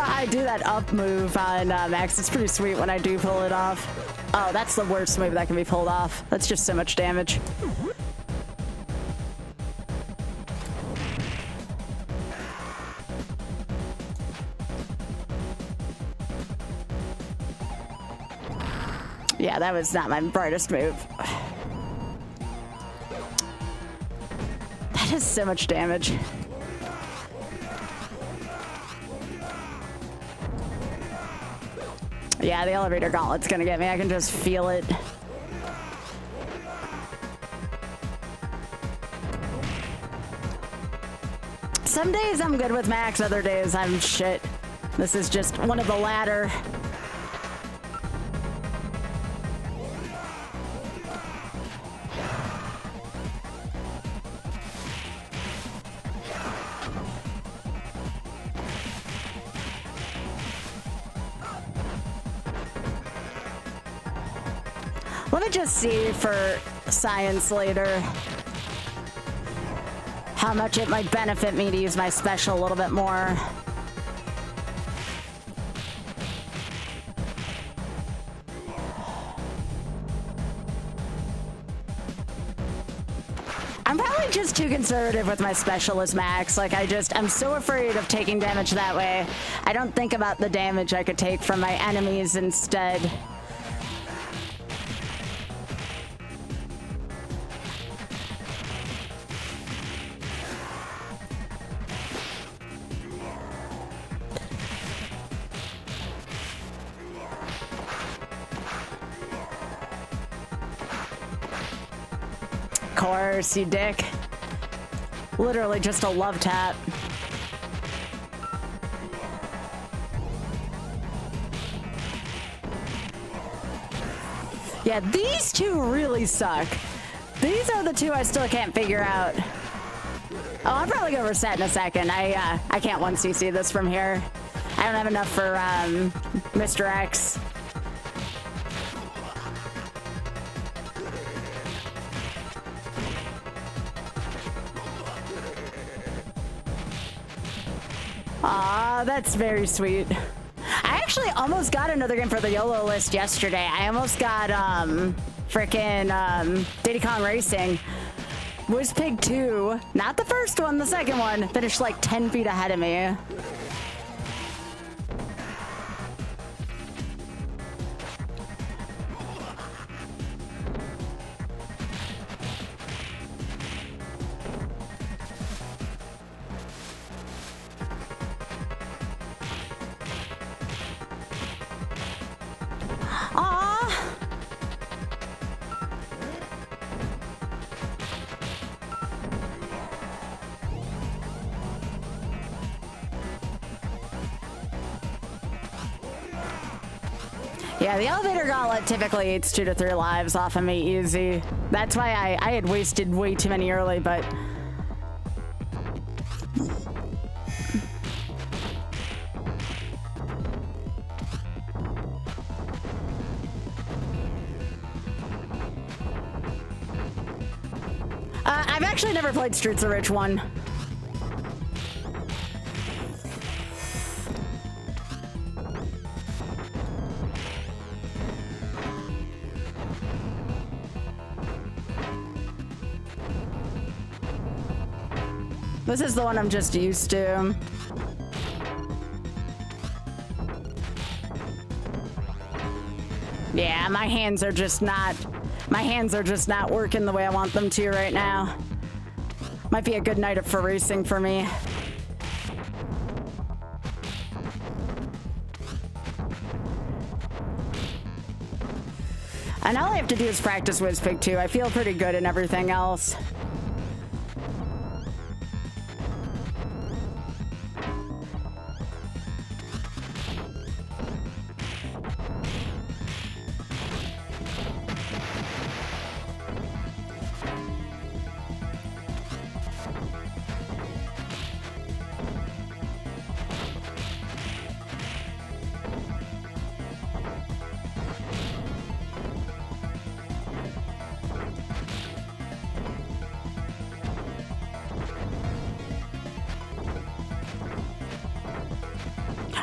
I do that up move on Max. It's pretty sweet when I do pull it off. Oh, that's the worst move that can be pulled off. That's just so much damage. Yeah, that was not my brightest move. That is so much damage. Yeah, the elevator gauntlet's gonna get me. I can just feel it. Some days I'm good with Max, other days I'm shit. This is just one of the latter. Let me just see for science later how much it might benefit me to use my special a little bit more. I'm probably just too conservative with my special as Max. Like, I'm so afraid of taking damage that way. I don't think about the damage I could take from my enemies instead. Course, you dick. Literally just a love tap. Yeah, these two really suck. These are the two I still can't figure out. Oh, I'm probably gonna reset in a second. I can't 1cc this from here. I don't have enough for Mr. X. Aw, that's very sweet. I actually almost got another game for the YOLO list yesterday. I almost got frickin' Diddy Kong Racing. Was Pig 2, not the first one, the second one, finished like 10 feet ahead of me. Yeah, the elevator gauntlet typically eats 2 to 3 lives off of me easy. That's why I had wasted way too many early, but actually never played Streets of Rage 1. This is the one I'm just used to. Yeah, my hands are just not working the way I want them to right now. Might be a good night for racing for me. And all I have to do is practice WizPig 2. I feel pretty good in everything else.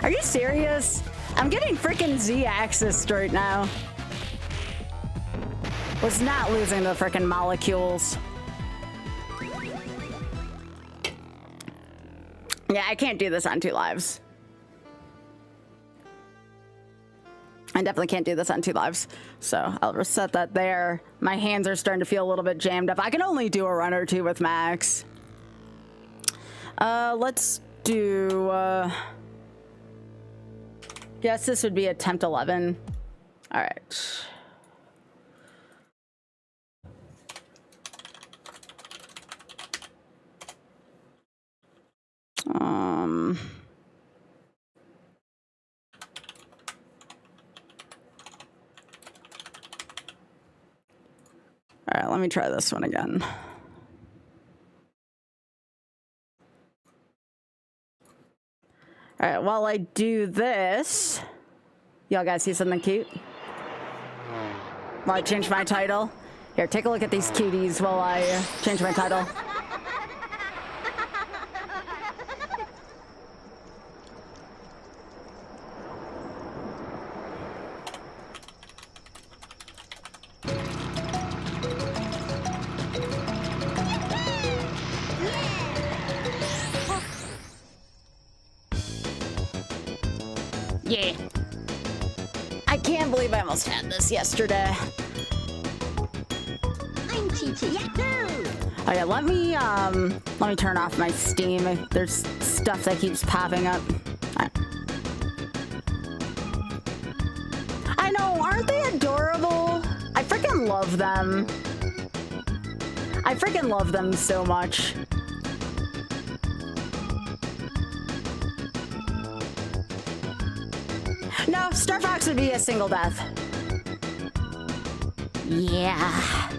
Are you serious? I'm getting freaking Z-axis right now. Was not losing the freaking molecules. Yeah, I can't do this on 2 lives. I definitely can't do this on 2 lives. So I'll reset that there. My hands are starting to feel a little bit jammed up. I can only do a run or 2 with Max. Let's do... Guess this would be attempt 11. All right. All right, let me try this one again. All right, while I do this, y'all guys see something cute? While I change my title? Here, take a look at these cuties while I change my title. Yeah. I can't believe I almost had this yesterday. I'm Chi-Chi. Yahoo! Okay, let me turn off my Steam. There's stuff that keeps popping up. I know, aren't they adorable? I freaking love them. I freaking love them so much. No, Star Fox would be a single death. Yeah.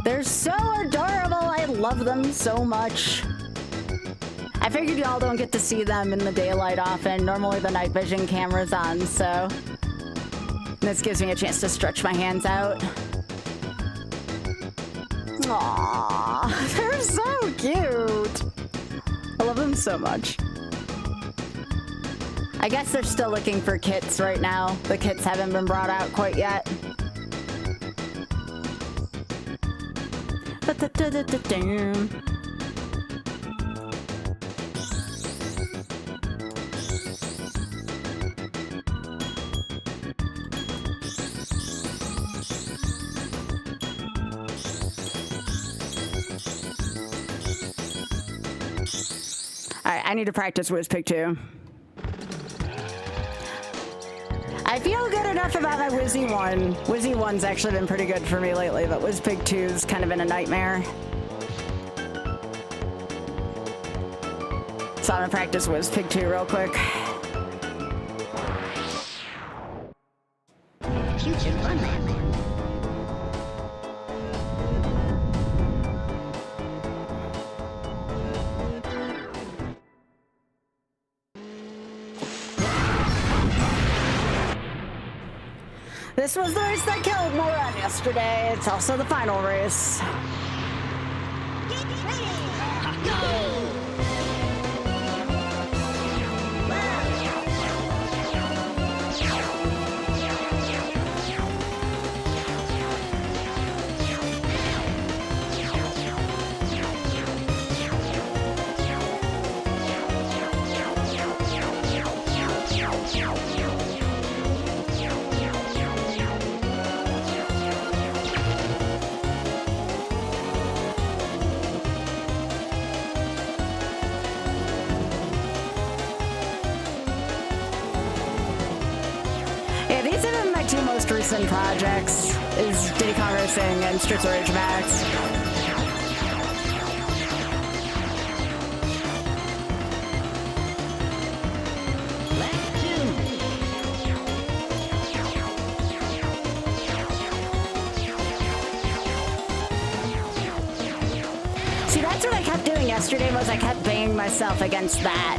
They're so adorable. I love them so much. I figured y'all don't get to see them in the daylight often. Normally the night vision camera's on, so this gives me a chance to stretch my hands out. Aww, they're so cute. I love them so much. I guess they're still looking for kits right now. The kits haven't been brought out quite yet. Alright, I need to practice WizPig 2. I feel good enough about my Wizzy 1. Wizzy 1's actually been pretty good for me lately, but WizPig 2's kind of been a nightmare. So I'm gonna practice WizPig 2 real quick. Future Funland. This was the race that killed Moran yesterday. It's also the final race. Yeah, these have been my two most recent projects, is Diddy Kong Racing and Streets of Rage Max. See, that's what I kept doing yesterday, was I kept banging myself against that.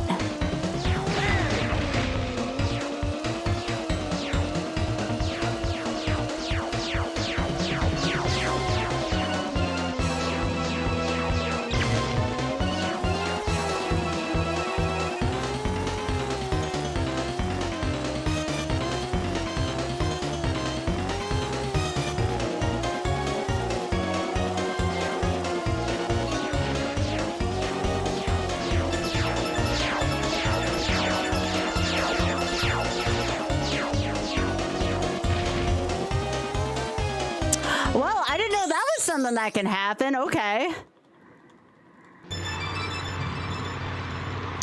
Something that can happen. Okay.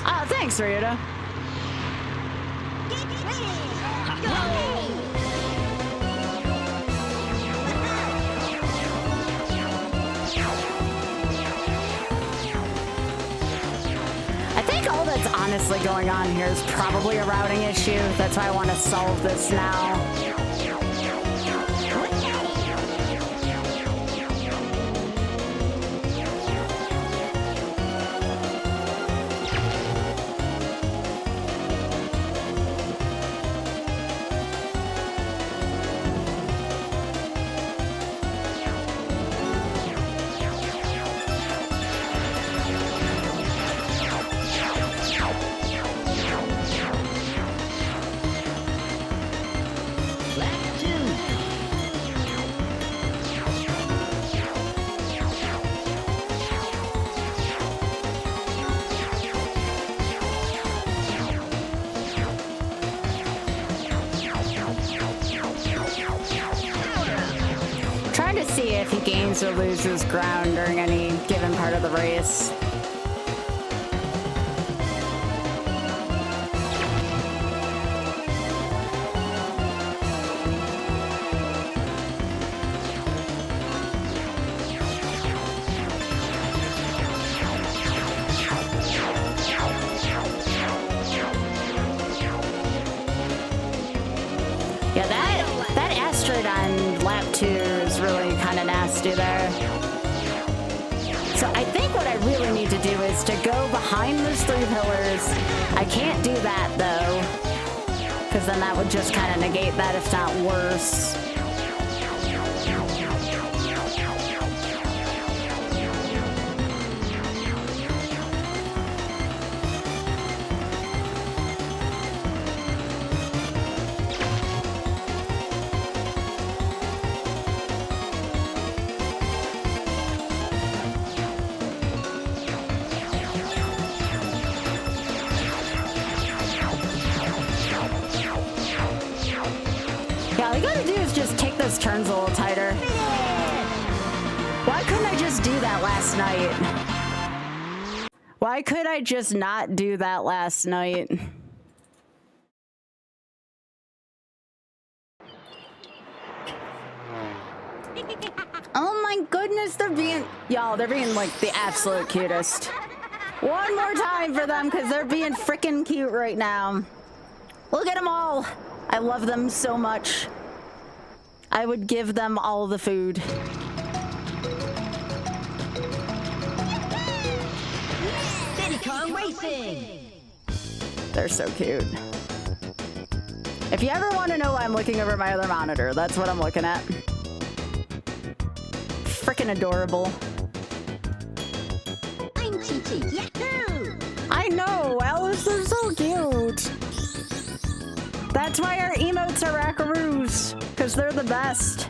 Oh, thanks, Ryuta. I think all that's honestly going on here is probably a routing issue. That's why I want to solve this now. See if he gains or loses ground during any given part of the race. Yeah, that asteroid on lap 2 is really kind of nasty there. So I think what I really need to do is to go behind those 3 pillars. I can't do that though, because then that would just kind of negate that, if not worse. All you gotta do is just take those turns a little tighter. Why couldn't I just do that last night? Why could I just not do that last night? Oh my goodness, they're being like the absolute cutest. One more time for them, because they're being freaking cute right now. Look at them all. I love them so much. I would give them all the food. Diddy Kong Racing! They're so cute. If you ever want to know why I'm looking over my other monitor, that's what I'm looking at. Frickin' adorable. I'm Chi-Chi, yahoo! I know, Alice is so cute. That's why our emotes are rackaroos, because they're the best.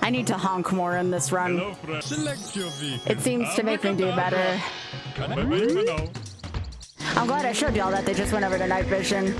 I need to honk more in this run. It seems to make me do better. I'm glad I showed y'all that they just went over to night vision.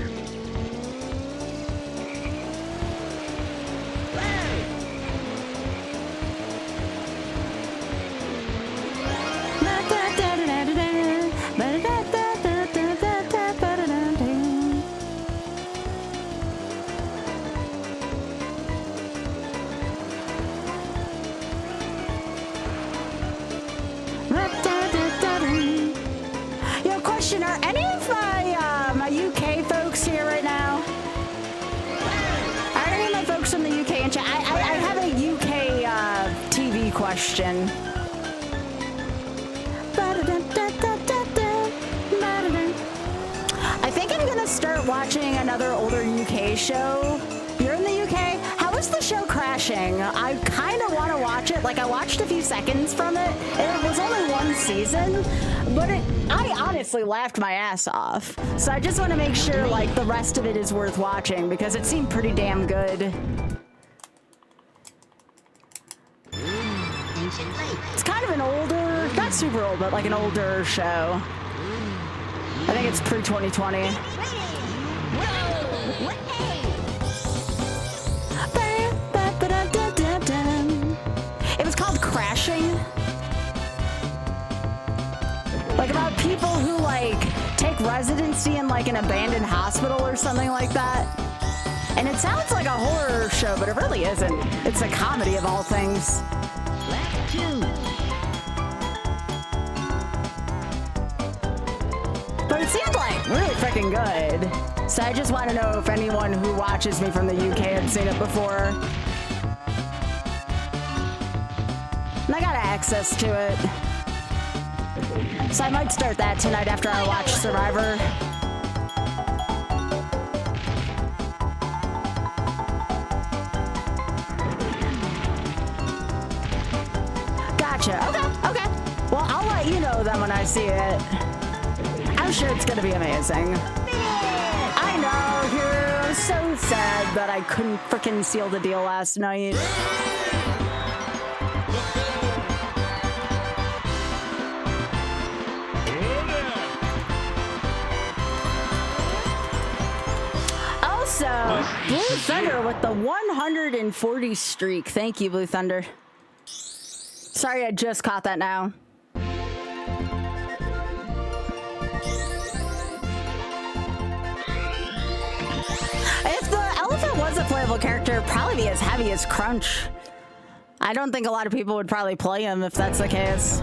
question. I think I'm gonna start watching another older UK show. You're in the UK? How is the show Crashing? I kind of want to watch it. Like, I watched a few seconds from it, and it was only one season, but I honestly laughed my ass off. So I just want to make sure, like, the rest of it is worth watching, because it seemed pretty damn good. It's kind of an older, not super old, but like an older show. I think it's pre-2020. It was called Crashing. Like about people who like take residency in like an abandoned hospital or something like that. And it sounds like a horror show, but it really isn't. It's a comedy of all things. Left 2. But it seemed like really freaking good. So I just want to know if anyone who watches me from the UK had seen it before. And I got access to it. So I might start that tonight after I watch Survivor. Gotcha. Okay. Well, I'll let you know then when I see it. I'm sure it's gonna be amazing. I know, Hero. I'm so sad that I couldn't frickin' seal the deal last night. Also, Blue Thunder with the 140 streak. Thank you, Blue Thunder. Sorry, I just caught that now. If the elephant was a playable character, it'd probably be as heavy as Crunch. I don't think a lot of people would probably play him if that's the case.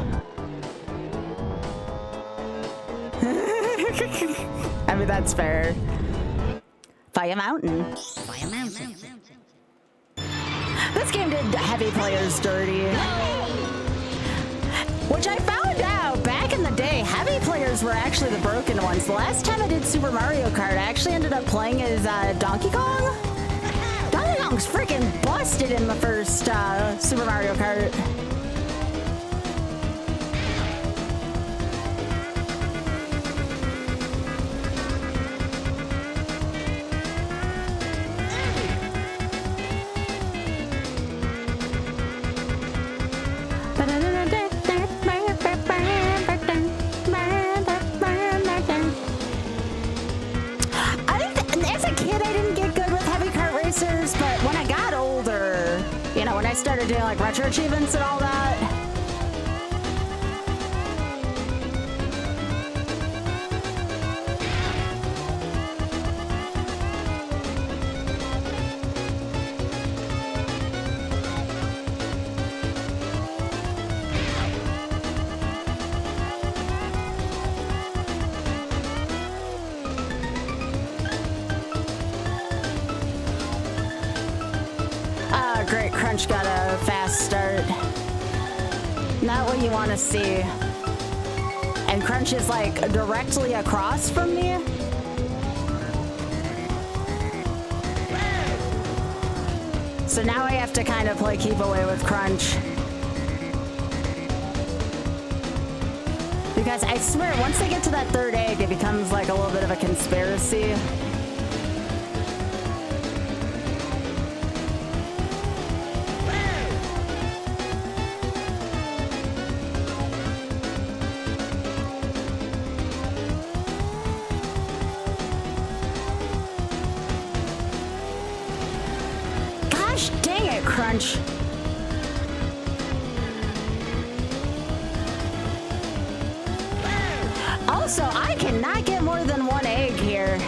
I mean, that's fair. Fire Mountain. Fire Mountain. This game did heavy players dirty. Which I found out back in the day, heavy players were actually the broken ones. The last time I did Super Mario Kart, I actually ended up playing as Donkey Kong. Donkey Kong's freaking busted in the first Super Mario Kart. But when I got older, you know, when I started doing like retro achievements and all that, great, Crunch got a fast start. Not what you want to see. And Crunch is like directly across from me. So now I have to kind of play keep away with Crunch. Because I swear, once they get to that third egg, it becomes like a little bit of a conspiracy. Crunch. Also, I cannot get more than one egg here.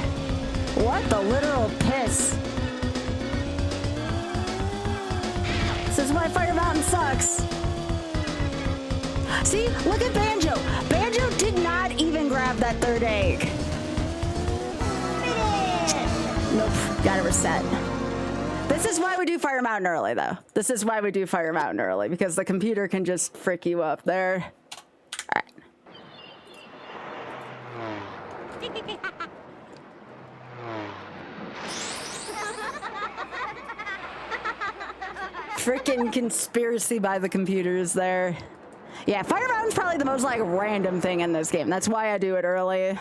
What the literal piss. This is why Fire Mountain sucks. See, look at Banjo. Banjo did not even grab that third egg. Nope, gotta reset. This is why we do Fire Mountain early, though. This is why we do Fire Mountain early, because the computer can just frick you up there. All right. Freaking conspiracy by the computers there. Yeah, Fire Mountain's probably the most like random thing in this game. That's why I do it early.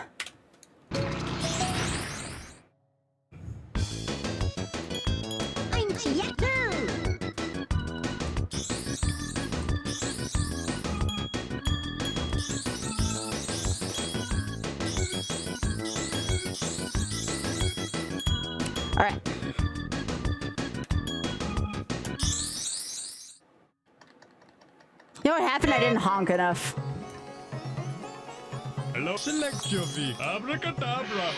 All right. You know what happened? I didn't honk enough. Hello, select your V. Abracadabra.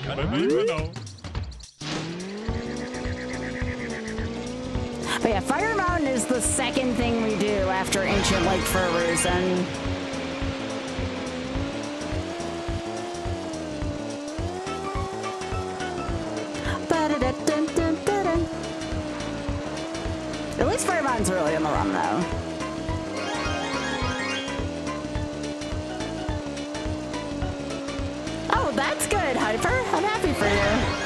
Can But yeah, Fire Mountain is the second thing we do after Ancient Lake for a reason. At least Fire Mountain's early in the run, though. Oh, that's good, Hyper. I'm happy for you.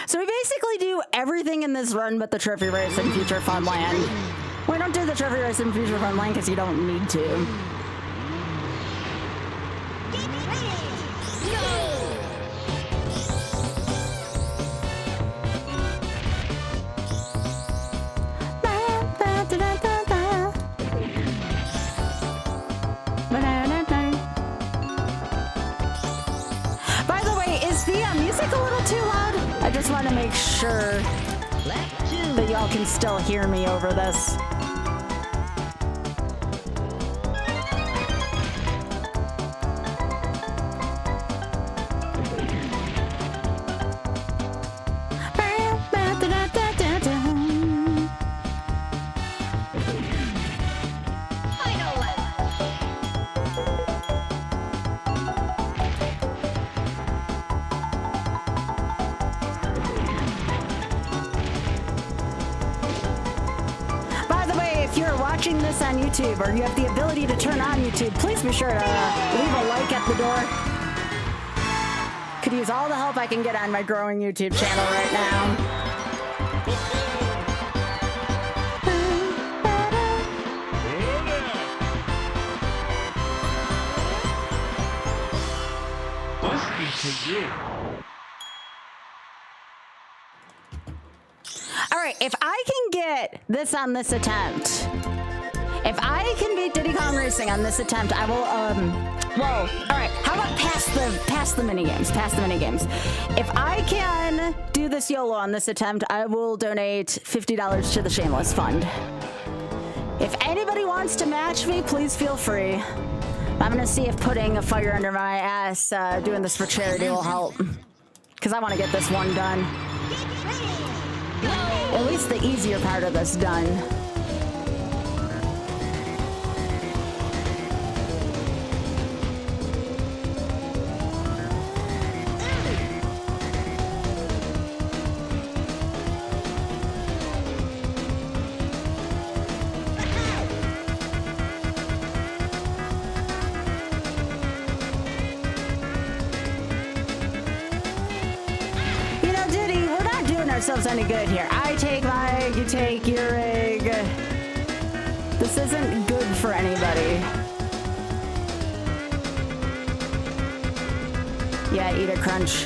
So we basically do everything in this run but the trophy race and Future Funland. We don't do the trophy race in Future Funland because you don't need to. By the way, is the music a little too loud? I just want to make sure that y'all can still hear me over this. Watching this on YouTube, or you have the ability to turn on YouTube, please be sure to leave a like at the door. Could use all the help I can get on my growing YouTube channel right now. All right, if I can get this on this attempt, if I can beat Diddy Kong Racing on this attempt, I will, well, all right, how about past the minigames, If I can do this YOLO on this attempt, I will donate $50 to the Shameless Fund. If anybody wants to match me, please feel free. I'm gonna see if putting a fire under my ass, doing this for charity will help. Because I want to get this one done. At least the easier part of this done. Ourselves any good here. I take my egg, you take your egg. This isn't good for anybody. Yeah, eat a crunch.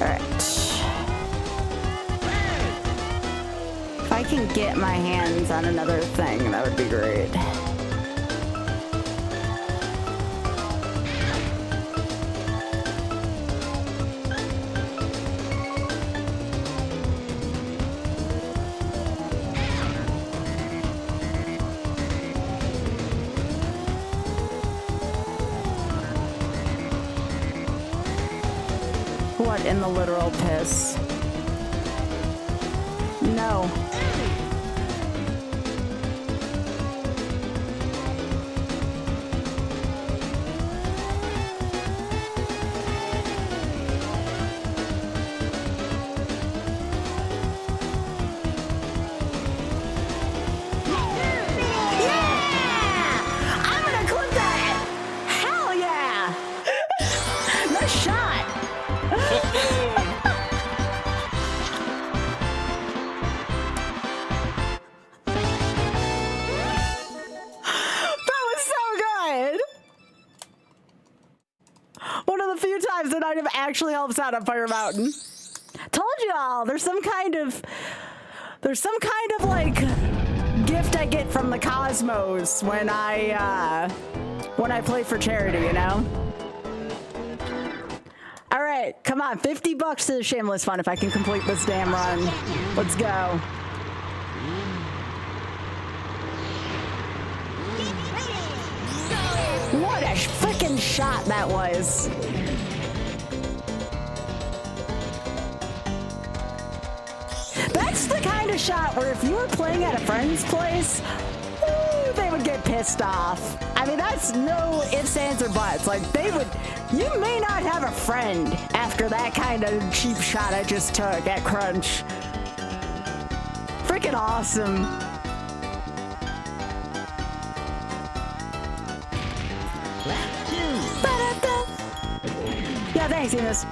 Alright. If I can get my hands on another thing, that would be great. What in the literal piss? No. That item actually helps out on Fire Mountain. Told y'all, there's some kind of like gift I get from the cosmos when I play for charity, you know? All right, come on, 50 bucks to the Shameless Fun if I can complete this damn run. Let's go. What a freaking shot that was. That's the kind of shot where if you were playing at a friend's place, ooh, they would get pissed off. I mean, that's no ifs, ands, or buts. Like, you may not have a friend after that kind of cheap shot I just took at Crunch. Freaking awesome. Yeah, thanks, Enos.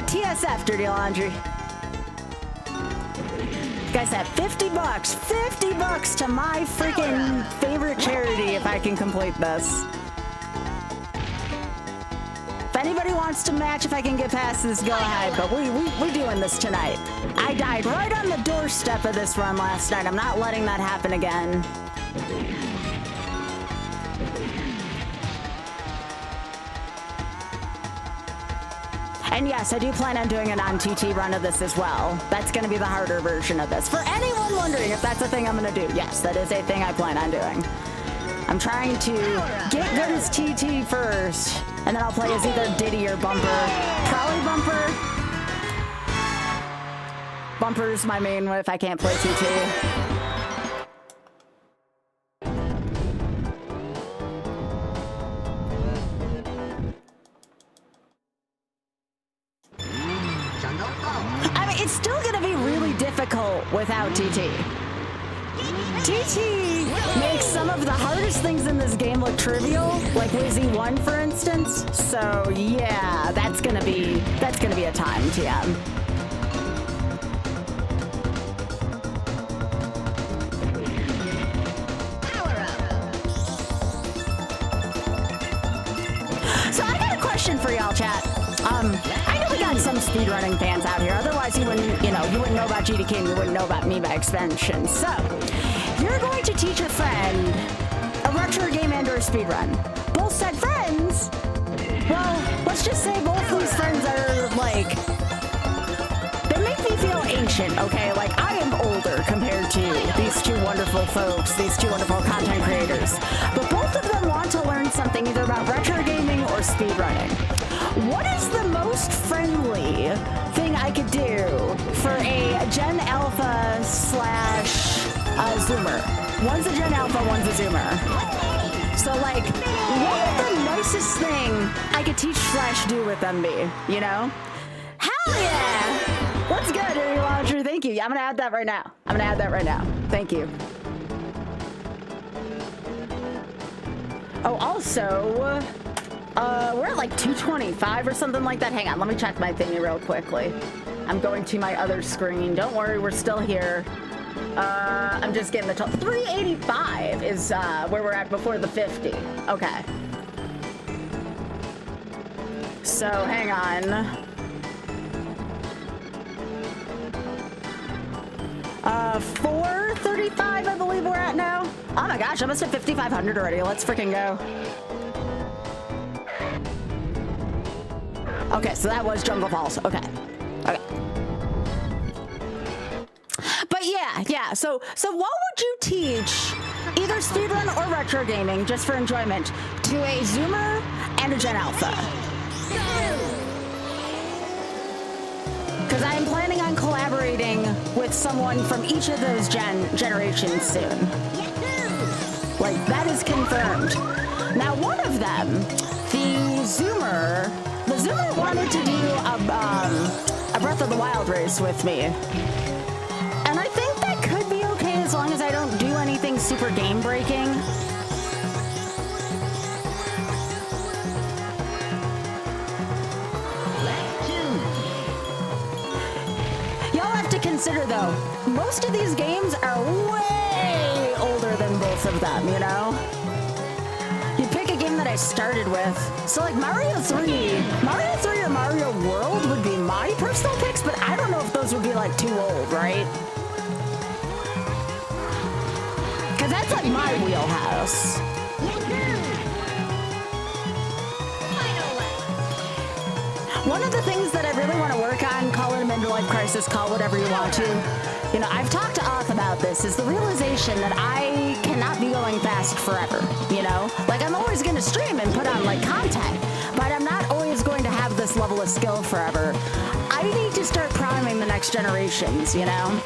TSF, Dirty Laundry. You guys have 50 bucks. 50 bucks to my freaking favorite charity if I can complete this. If anybody wants to match, if I can get past this, go ahead. But we're doing this tonight. I died right on the doorstep of this run last night. I'm not letting that happen again. And yes, I do plan on doing a non-TT run of this as well. That's going to be the harder version of this. For anyone wondering if that's a thing I'm going to do, yes, that is a thing I plan on doing. I'm trying to get good as TT first, and then I'll play as either Diddy or Bumper. Probably Bumper. Bumper's my main one if I can't play TT. It's still going to be really difficult without TT. TT makes some of the hardest things in this game look trivial, like Wizzy 1, for instance. So yeah, that's gonna be a time, TM. So I got a question for y'all, chat. I know we got some speedrunning fans out here. Otherwise, you wouldn't know about GD King. You wouldn't know about me by extension. So, you're going to teach a friend a retro game and/or speedrun. Both said friends. Well, let's just say both these friends are like, they make me feel ancient. Okay, like I am older compared to these two wonderful folks, these two wonderful content creators. But both of them want to learn something either about retro gaming or speedrunning. What is the most friendly thing I could do for a Gen Alpha / Zoomer? One's a Gen Alpha, one's a Zoomer. So, like, what would the nicest thing I could teach / do with them be, you know? Hell yeah! What's good, Dirty Laundry? Thank you. Yeah, I'm gonna add that right now. Thank you. Oh, also... we're at like 225 or something like that. Hang on, let me check my thingy real quickly. I'm going to my other screen. Don't worry, we're still here. I'm just getting the total. 385 is where we're at before the 50. Okay. So hang on. 435, I believe we're at now. Oh my gosh, I must have 5,500 already. Let's freaking go. Okay, so that was Jungle Falls. Okay. Okay. But yeah. So what would you teach either speedrun or retro gaming just for enjoyment to a Zoomer and a Gen Alpha? Because I am planning on collaborating with someone from each of those generations soon. Like, that is confirmed. Now, one of them, the Zoomer wanted to do a Breath of the Wild race with me. And I think that could be okay as long as I don't do anything super game-breaking. Y'all have to consider, though, most of these games are way older than both of them, you know? You pick a game that I started with. So like Mario 3 or Mario World would be my personal picks, but I don't know if those would be like too old, right? Because that's like my wheelhouse. One of the things that I really want to work on, call it a midlife crisis, call whatever you want to, you know, I've talked to Oth about this, is the realization that I cannot be going fast forever, you know? Like, I'm always going to stream and put on, like, content, but I'm not always going to have this level of skill forever. I need to start priming the next generations, you know?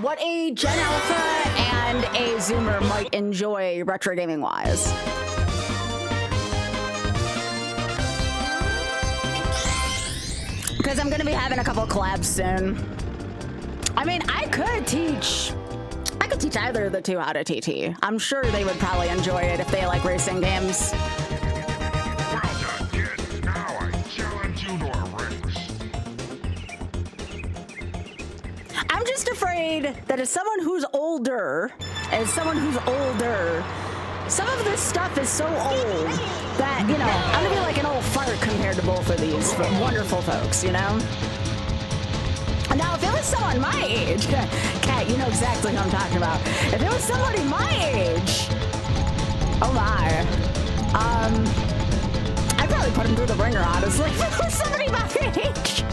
What a Gen Alpha and a Zoomer might enjoy retro gaming wise. Because I'm going to be having a couple collabs soon. I mean, I could teach either of the two how to TT. I'm sure they would probably enjoy it if they like racing games. I'm just afraid that as someone who's older, some of this stuff is so old that, you know, I'm gonna be like an old fart compared to both of these wonderful folks, you know? Now, if it was someone my age, Kat, you know exactly who I'm talking about. If it was somebody my age, oh my, I'd probably put him through the ringer, honestly. If it was somebody my age.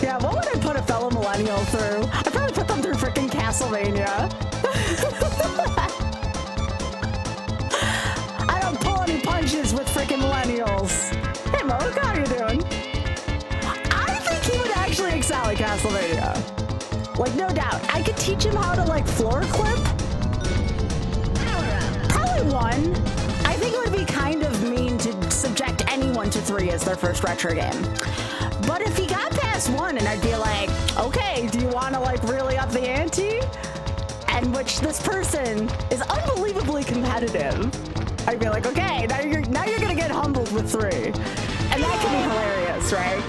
Yeah, what would I put a fellow millennial through? I'd probably put them through frickin' Castlevania. I don't pull any punches with frickin' millennials. Hey, Mo, how you doing? I think he would actually excel at Castlevania. Like, no doubt. I could teach him how to, like, floor clip. Probably one. I think it would be kind of mean to subject anyone to 3 as their first retro game. But if he got past 1, and I'd be like, okay, do you want to like really up the ante? And which this person is unbelievably competitive. I'd be like, okay, now you're gonna get humbled with 3, and that could be hilarious, right?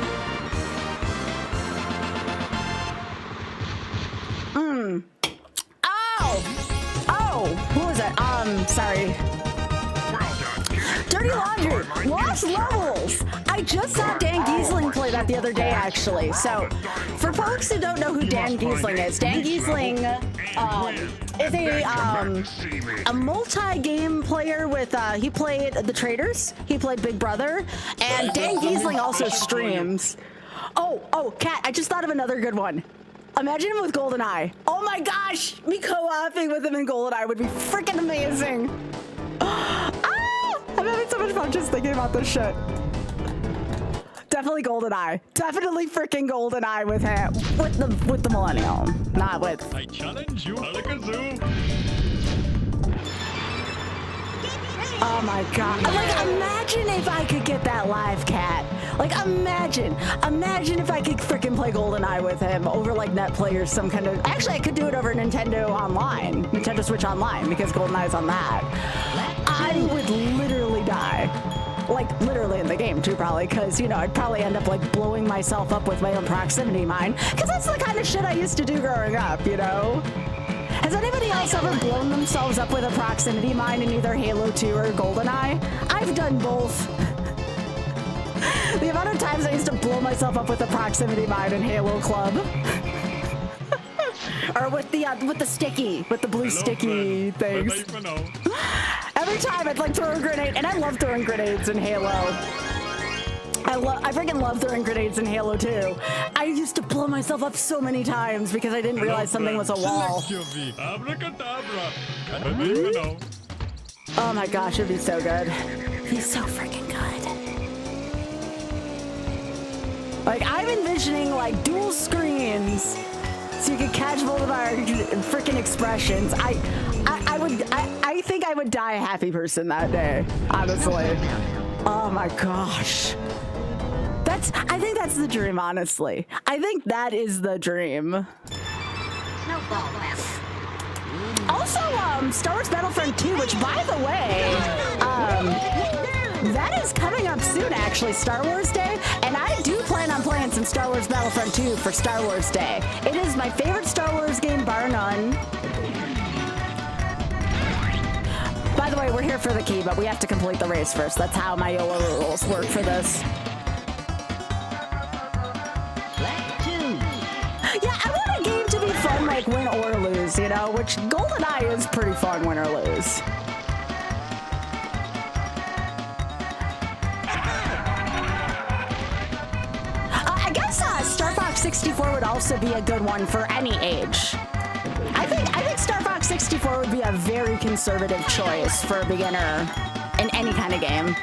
Oh, who was it? Sorry. Dirty Laundry, Lost Levels. I just saw Dan Giesling play that the other day, actually. So, for folks who don't know who Dan Giesling is, Dan Giesling is a multi-game player with, he played The Traders, he played Big Brother, and Dan Giesling also streams. Oh, Kat, I just thought of another good one. Imagine him with GoldenEye. Oh my gosh, me co-oping with him in GoldenEye would be freaking amazing. I'm having so much fun just thinking about this shit. Definitely GoldenEye. Definitely freaking GoldenEye with him. With the millennial. Not with. I challenge you, Alakazoo. Oh my god. Like, imagine if I could get that live, Cat. Like, imagine if I could freaking play GoldenEye with him over like NetPlay or some kind of. Actually, I could do it over Nintendo Online, Nintendo Switch Online, because GoldenEye's on that. I would literally die. Like, literally in the game too, probably, because, you know, I'd probably end up like blowing myself up with my own proximity mine, because that's the kind of shit I used to do growing up, you know? Has anybody else ever blown themselves up with a proximity mine in either Halo 2 or GoldenEye? I've done both. The amount of times I used to blow myself up with a proximity mine in Halo Club. Or with the sticky, with the blue sticky things. Every time I'd like throw a grenade, and I love throwing grenades in Halo. I freaking love throwing grenades in Halo 2. I used to blow myself up so many times because I didn't realize something was a wall. Oh my gosh, it'd be so good. He's so freaking good. Like, I'm envisioning like dual screens so you can catch both of our freaking expressions. I think I would die a happy person that day, honestly. Oh my gosh. I think that's the dream, honestly. I think that is the dream. Also, Star Wars Battlefront 2, which, by the way, that is coming up soon, actually, Star Wars Day, and I do plan on playing some Star Wars Battlefront 2 for Star Wars Day. It is my favorite Star Wars game, bar none. By the way, we're here for the key, but we have to complete the race first. That's how my YOLO rules work for this. Yeah, I want a game to be fun, like win or lose, you know, which GoldenEye is pretty fun, win or lose. I guess Star Fox 64 would also be a good one for any age. I think Star Fox 64 would be a very conservative choice for a beginner in any kind of game.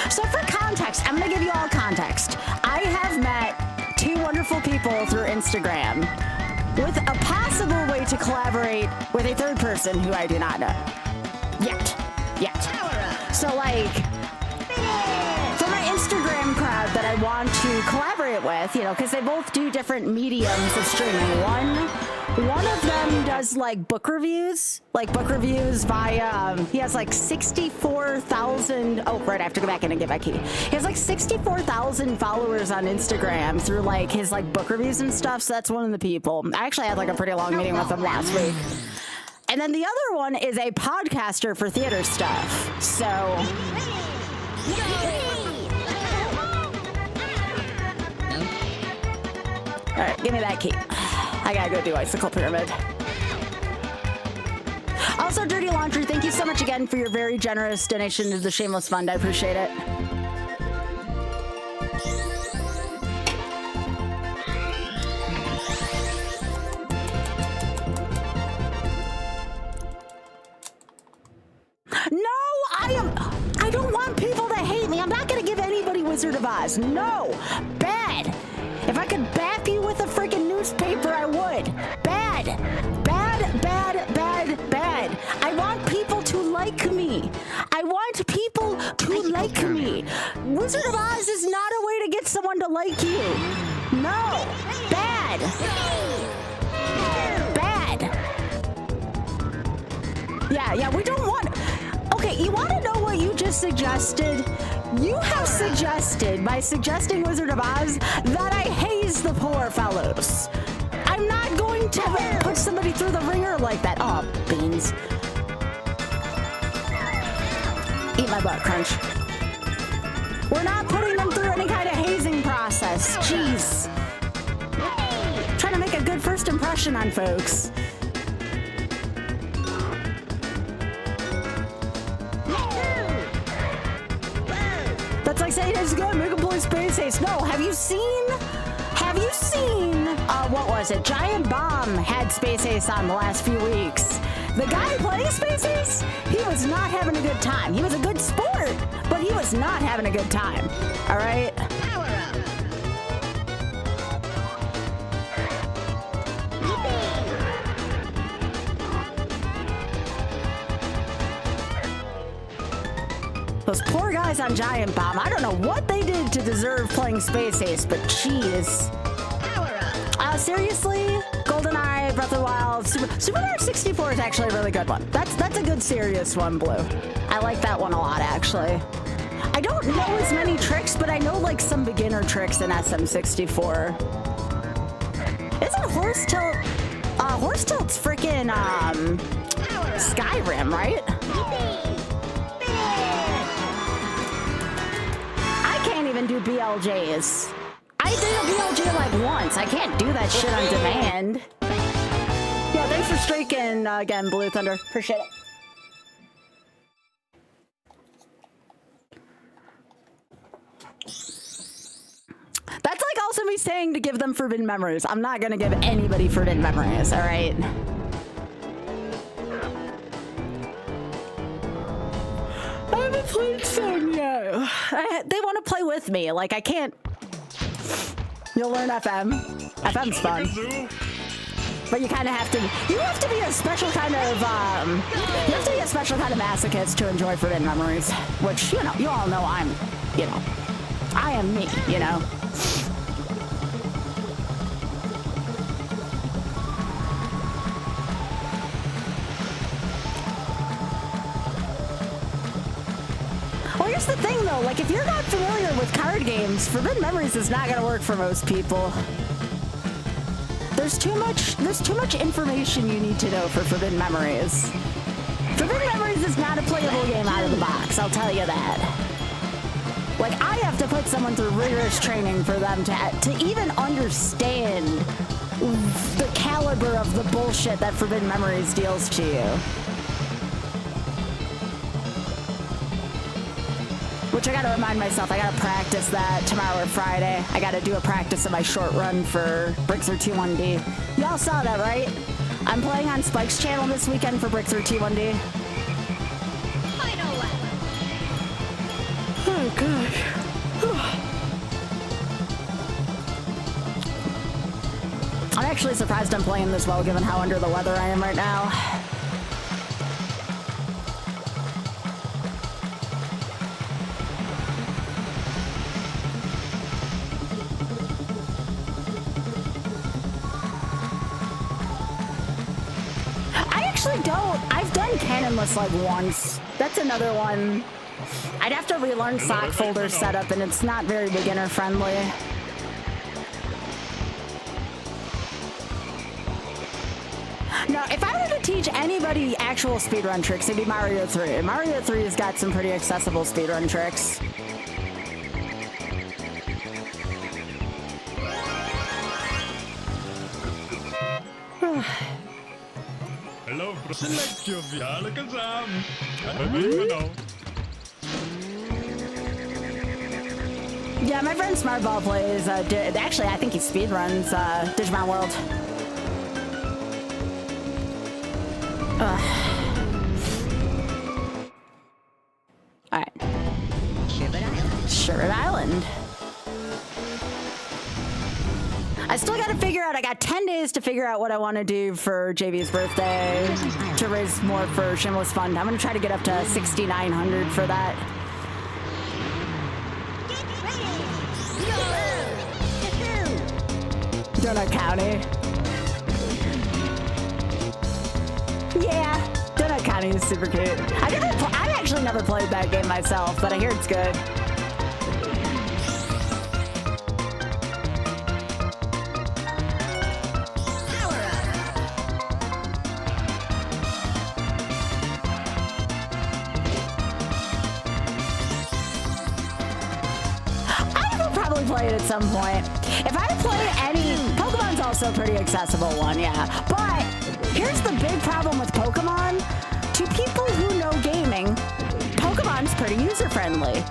So for context, I'm gonna give you all context. I have met two wonderful people through Instagram with a possible way to collaborate with a third person who I do not know. Yet. So like, for my Instagram crowd that I want to collaborate with, you know, because they both do different mediums of streaming. One of them does like book reviews via, he has like 64,000, oh, right, I have to go back in and get my key. He has like 64,000 followers on Instagram through like his like book reviews and stuff, so that's one of the people. I actually had like a pretty long meeting with him last week. And then the other one is a podcaster for theater stuff, so. All right, give me that key. I gotta go do Icicle Pyramid. Also, Dirty Laundry, thank you so much again for your very generous donation to the Shameless Fund. I appreciate it. I don't want people to hate me. I'm not gonna give anybody Wizard of Oz. No, bad. If I could bap you with a freaking newspaper, I would. Bad. I want people to like me. Wizard of Oz is not a way to get someone to like you. No. Bad. Yeah, we don't want. Okay, you want to know what you just suggested? You have suggested, by suggesting Wizard of Oz, that I haze the poor fellows. I'm not going to put somebody through the ringer like that. Oh, beans. Eat my butt, Crunch. We're not putting them through any kind of hazing process. Jeez. Trying to make a good first impression on folks. That's like saying it's good, make a play Space Ace. No, have you seen, what was it? Giant Bomb had Space Ace on the last few weeks. The guy playing Space Ace, he was not having a good time. He was a good sport, but he was not having a good time. All right? Those poor guys on Giant Bomb. I don't know what they did to deserve playing Space Ace, but jeez. Seriously? GoldenEye, Breath of the Wild, Super Mario 64 is actually a really good one. That's a good serious one, Blue. I like that one a lot, actually. I don't know as many tricks, but I know like some beginner tricks in SM64. Isn't Horse Tilt? Horse Tilt's freaking Skyrim, right? I can't even do BLJs. I did a BLJ like once. I can't do that shit on demand. Yeah, thanks for streaking again, Blue Thunder. Appreciate it. That's like also me saying to give them forbidden memories. I'm not gonna give anybody forbidden memories, all right? I haven't played some yet. They want to play with me. Like, I can't. You'll learn FM. FM's fun. But you kind of have to. You have to be a special kind of. You have to be a special kind of masochist to enjoy forbidden memories. Which, you know, you all know I'm. You know, I am me. You know. Well, here's the thing, though. Like, if you're not familiar with card games, Forbidden Memories is not going to work for most people. There's too much information you need to know for Forbidden Memories. Forbidden Memories is not a playable game out of the box, I'll tell you that. Like, I have to put someone through rigorous training for them to even understand the caliber of the bullshit that Forbidden Memories deals to you. Which I gotta remind myself, I gotta practice that tomorrow or Friday. I gotta do a practice of my short run for Breakthrough T1D. Y'all saw that, right? I'm playing on Spike's channel this weekend for Breakthrough T1D. Oh, gosh. I'm actually surprised I'm playing this well given how under the weather I am right now. I've done Cannonless like once. That's another one. I'd have to relearn sock folder setup, and it's not very beginner friendly. No, if I were to teach anybody actual speedrun tricks, it'd be Mario 3. Mario 3 has got some pretty accessible speedrun tricks. Hello, select wiele kazam. Yeah, my friend Smartball plays, actually, I think he speedruns Digimon World. Alright. Sherbet Island. I still gotta figure out, I got 10 days to figure out what I want to do for JV's birthday to raise more for Shameless Fund. I'm gonna try to get up to 6,900 for that. Donut County. Yeah, Donut County is super cute. I've actually never played that game myself, but I hear it's good. Play it at some point. If I play any Pokemon's also a pretty accessible one, yeah. But here's the big problem with Pokemon. To people who know gaming, Pokemon's pretty user-friendly.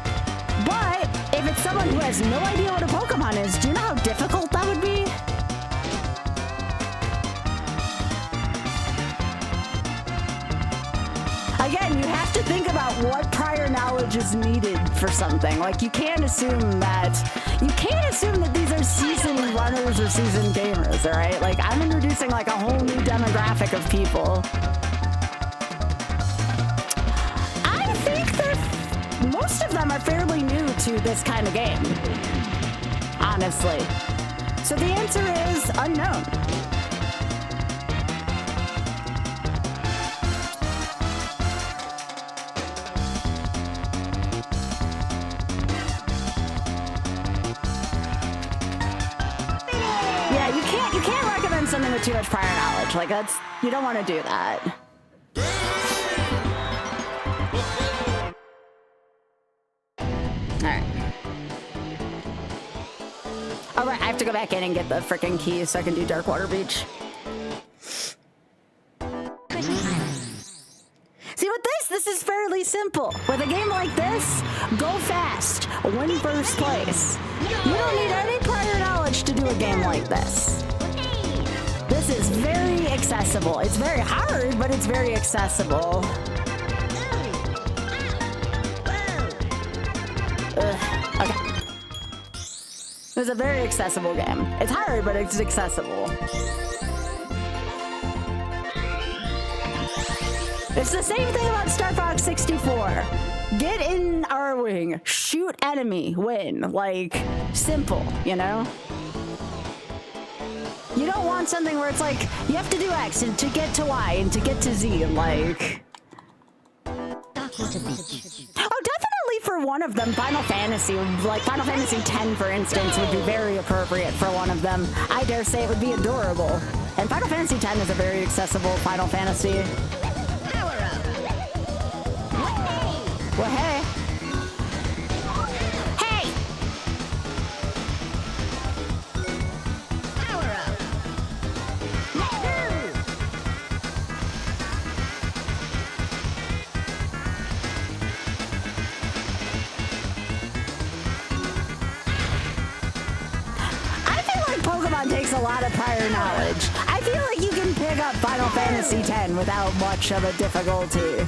But if it's someone who has no idea what a Pokemon is, do you know how difficult that would be? Again, you have to think about what prior knowledge is needed for something. Like, you can't assume that these are seasoned runners or seasoned gamers, all right? Like, I'm introducing like a whole new demographic of people. I think that most to this kind of game, honestly. So the answer is unknown. Yeah, you can't recommend something with too much prior knowledge. Like you don't want to do that. Alright, I have to go back in and get the freaking keys so I can do Darkwater Beach. See, with this is fairly simple. With a game like this, go fast, win first place. You don't need any prior knowledge to do a game like this. This is very accessible. It's very hard, but it's very accessible. Okay. It's a very accessible game. It's hard, but it's accessible. It's the same thing about Star Fox 64. Get in our wing, shoot enemy, win. Like, simple, you know? You don't want something where it's like, you have to do X and to get to Y and to get to Z, like... Oh, definitely for one of them, Final Fantasy, like Final Fantasy X, for instance, would be very appropriate for one of them. I dare say it would be adorable. And Final Fantasy X is a very accessible Final Fantasy. Well, hey. Hey! Pokemon takes a lot of prior knowledge. I feel like you can pick up Final Fantasy X without much of a difficulty.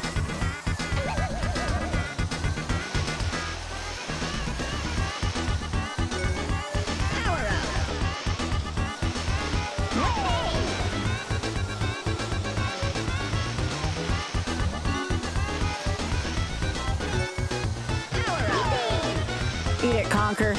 Eat it, Conquer.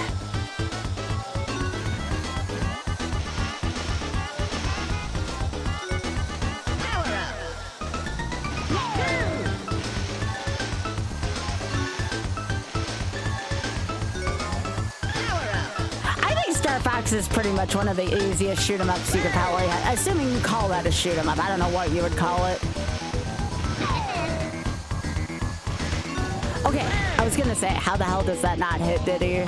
Fox is pretty much one of the easiest shoot 'em ups you could probably have. Assuming you call that a shoot 'em up. I don't know what you would call it. Okay, I was gonna say, how the hell does that not hit, did he?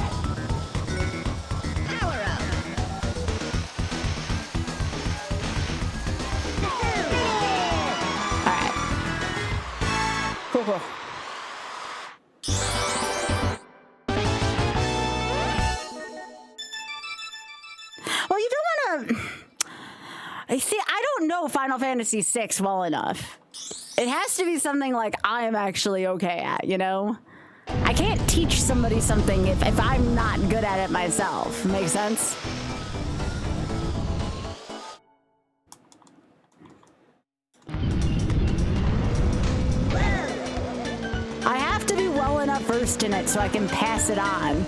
Alright. Cool. See, I don't know Final Fantasy VI well enough. It has to be something like I'm actually okay at, you know? I can't teach somebody something if I'm not good at it myself. Make sense? I have to be well enough versed in it so I can pass it on.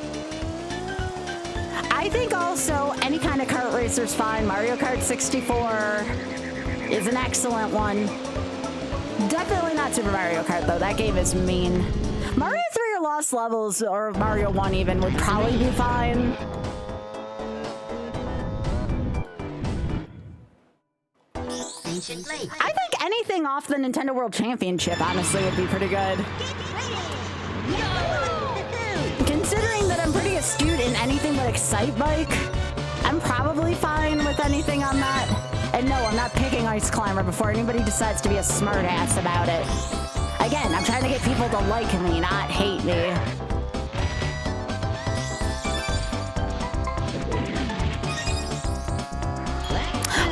I think also any kind of kart racer is fine. Mario Kart 64 is an excellent one. Definitely not Super Mario Kart, though. That game is mean. Mario 3 or Lost Levels, or Mario 1 even, would probably be fine. I think anything off the Nintendo World Championship, honestly, would be pretty good. Considering that I'm pretty astute in anything but Excite Bike, I'm probably fine with anything on that. And no, I'm not picking Ice Climber before anybody decides to be a smartass about it. Again, I'm trying to get people to like me, not hate me.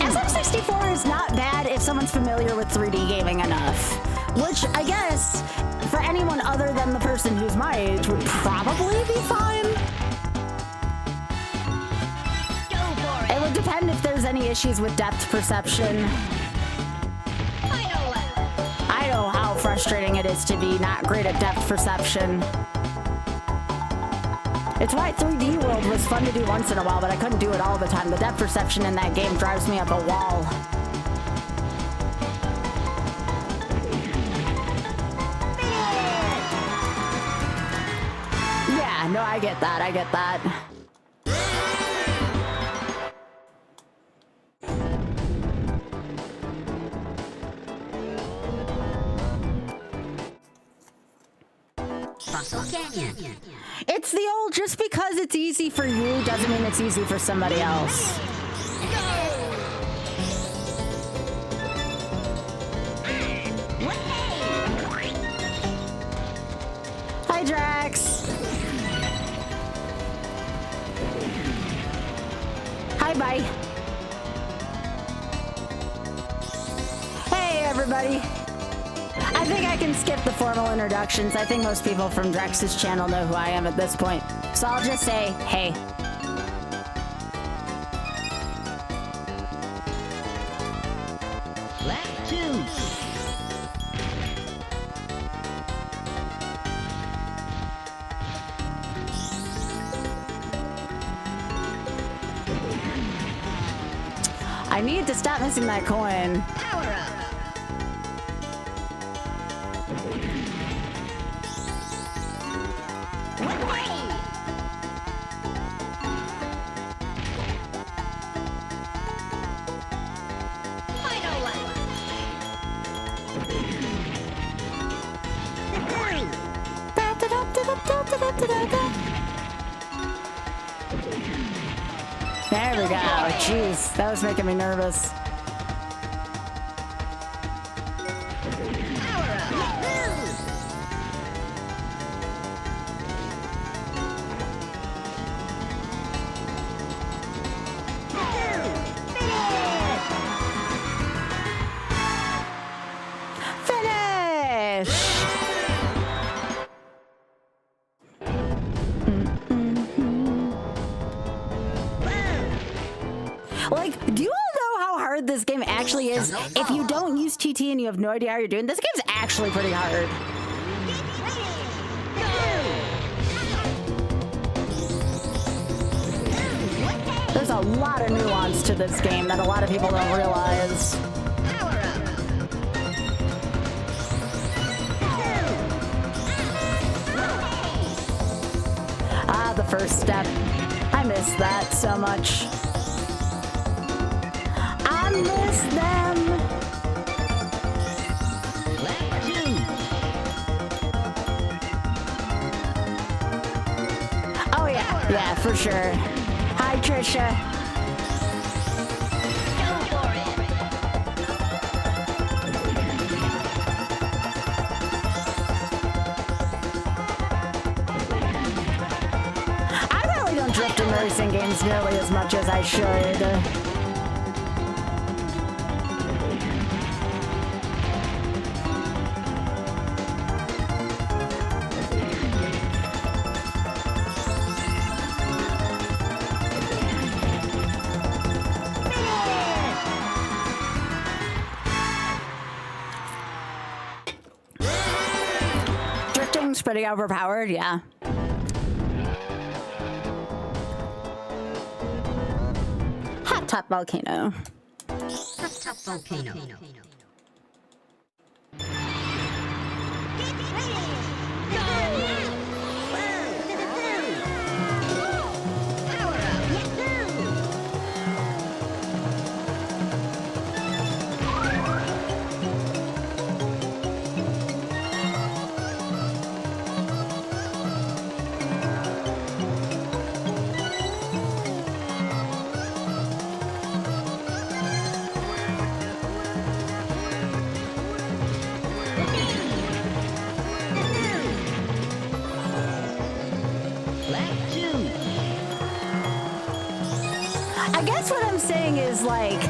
SM64 is not bad if someone's familiar with 3D gaming enough. Which, I guess, for anyone other than the person who's my age, would probably be fine. It would depend if there's any issues with depth perception. I know how frustrating it is to be not great at depth perception. It's why 3D World was fun to do once in a while, but I couldn't do it all the time. The depth perception in that game drives me up a wall. Yeah, no, I get that. I get that. Fossil Canyon. It's the old, just because it's easy for you doesn't mean it's easy for somebody else. Hi, Drax. Hi, bye. Hey, everybody. I think I can skip the formal introductions. I think most people from Drex's channel know who I am at this point. So I'll just say, hey. Lap 2. I need to stop missing that coin. Power up. Final lap. There we go. Jeez, that was making me nervous. Power up. Finish! Like, do you all know how hard this game actually is? If you don't use TT and you have no idea how you're doing, this game's actually pretty hard. There's a lot of nuance to this game that a lot of people don't realize. Power up. Ah, the first step. I miss that so much. I miss them. Lap 2. Oh yeah, yeah, for sure. Hi, Trisha. Go for it. I really don't drift in racing games nearly as much as I should. Drifting's pretty overpowered, yeah. Hot Top Volcano. Hot Top Volcano. Power up. Lap 2. I guess what I'm saying is, like,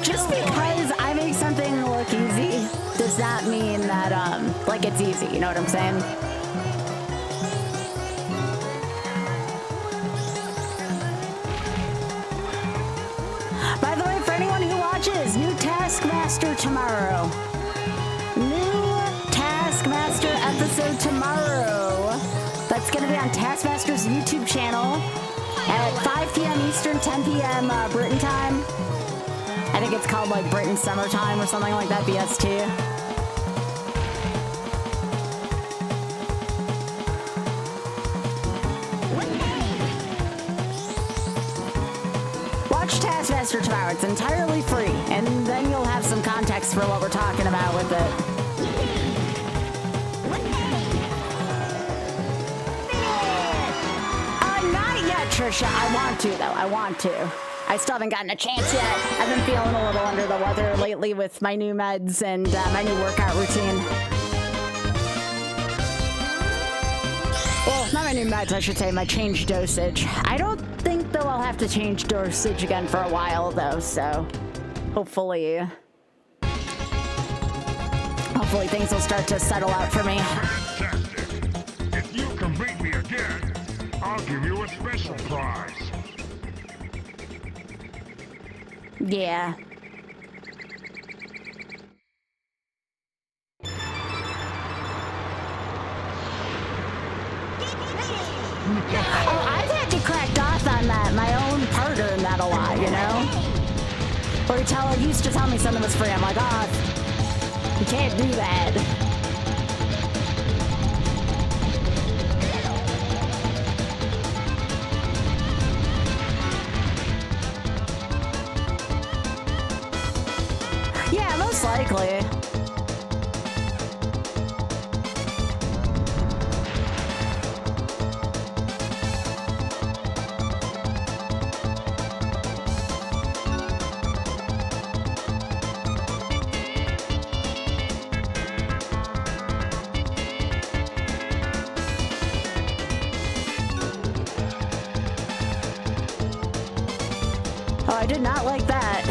just because I make something look easy does not mean that, like, it's easy. You know what I'm saying? By the way, for anyone who watches, new Taskmaster tomorrow. New Taskmaster episode tomorrow. That's It's going to be on Taskmaster's YouTube channel at 5 p.m. Eastern, 10 p.m. Britain time. I think it's called like Britain Summertime or something like that, BST. Watch Taskmaster tomorrow. It's entirely free, and then you'll have some context for what we're talking about with it. Not yet, Trisha. I want to, though. I want to. I still haven't gotten a chance yet. I've been feeling a little under the weather lately with my new meds and my new workout routine. Well, not my new meds, I should say, my changed dosage. I don't think, though, I'll have to change dosage again for a while, though, so hopefully things will start to settle out for me. Fantastic. If you can beat me again, I'll give you a special prize. Yeah. Oh, I've had to crack off on that, my own partner in that a lot, you know? Where he used to tell me something was free. I'm like, oh, you can't do that. Yeah, most likely. Oh, I did not like that.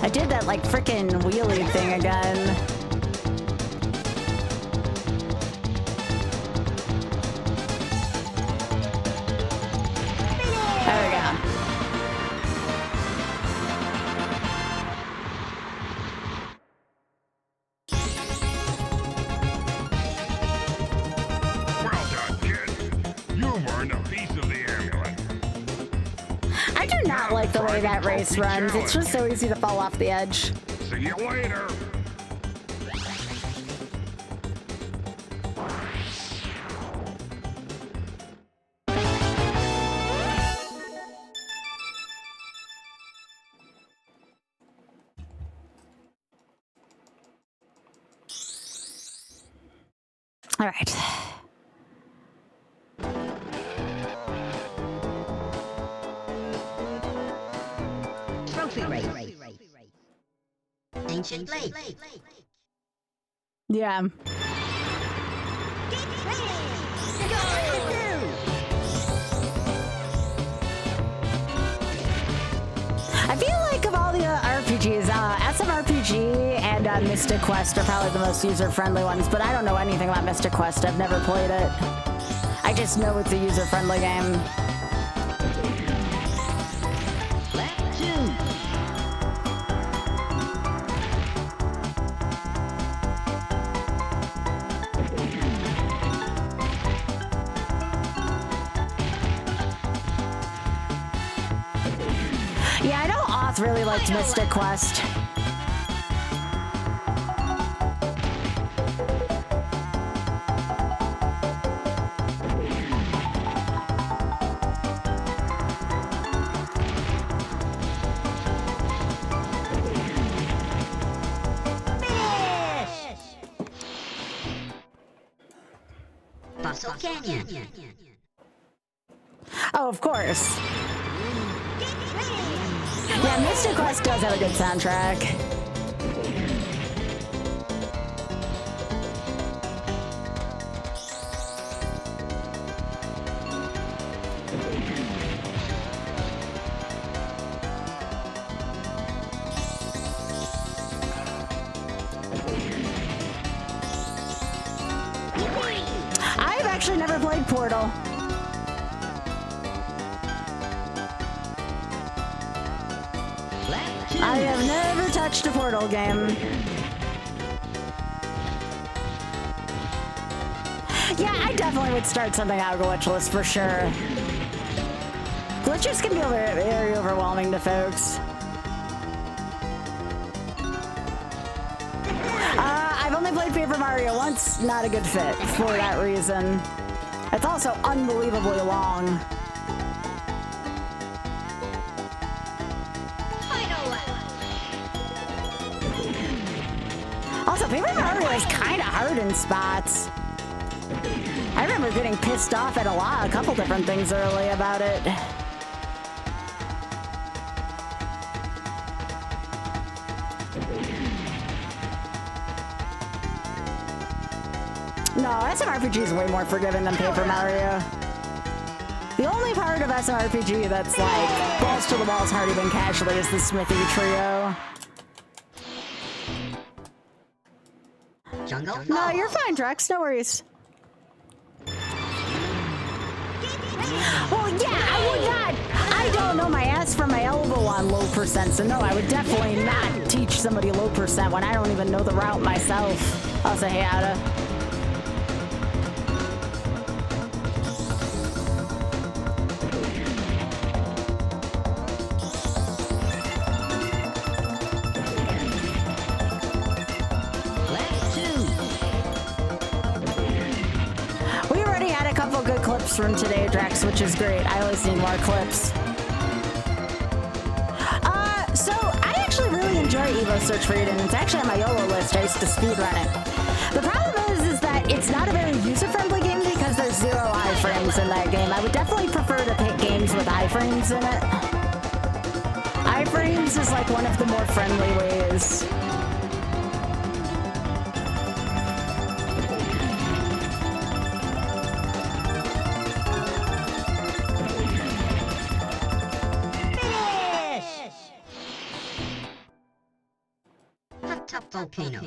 I did that like frickin' wheelie thing again. There we go. Well done, kid. You've earned a piece of the amulet. I do not like the way that race runs. It's just so easy to fall off the edge. See you later. All right. Trophy race. Ancient Lake. Yeah. I feel like of all the RPGs, SMRPG and Mystic Quest are probably the most user-friendly ones, but I don't know anything about Mystic Quest. I've never played it. I just know it's a user-friendly game. Lap 2. Yeah, I know Oth really liked Mystic Quest. Fossil Canyon. Oh, of course. Yeah, Mystic Quest does have a good soundtrack. I've actually never played Portal. Lap 2. I have never touched a Portal game. Yeah, I definitely would start something out of glitchless for sure. Glitches can be very overwhelming to folks. I've only played Paper Mario once, not a good fit for that reason. It's also unbelievably long. Final lap. Also, Paper Mario is kind of hard in spots. I remember getting pissed off at a couple different things early about it. No, SMRPG is way more forgiving than Paper Mario. The only part of SMRPG that's like balls to the walls harder than casually is the Smithy Trio. Jungle. No, you're fine, Drex. No worries. Well, yeah, I would not. I don't know my ass from my elbow on low percent, so no, I would definitely not teach somebody low percent when I don't even know the route myself. I'll say, hey, Ada. From today, Drax, which is great. I always need more clips. So I actually really enjoy Evo Search for Eden. It's actually on my YOLO list. I used to speedrun it. The problem is that it's not a very user-friendly game because there's 0 iframes in that game. I would definitely prefer to pick games with iframes in it. Iframes is like one of the more friendly ways. Volcano.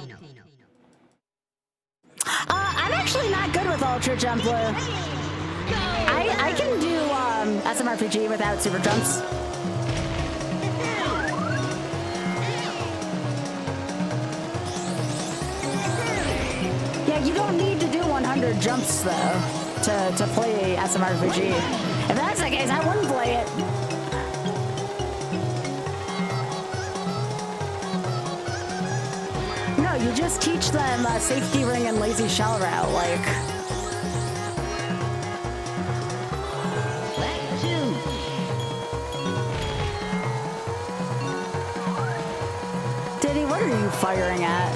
I'm actually not good with Ultra Jump Blue. I can do SMRPG without super jumps. Yeah, you don't need to do 100 jumps though to play SMRPG. If that's the case, I wouldn't play it. No, you just teach them safety ring and lazy shell route, like. Lap 2. Diddy, what are you firing at?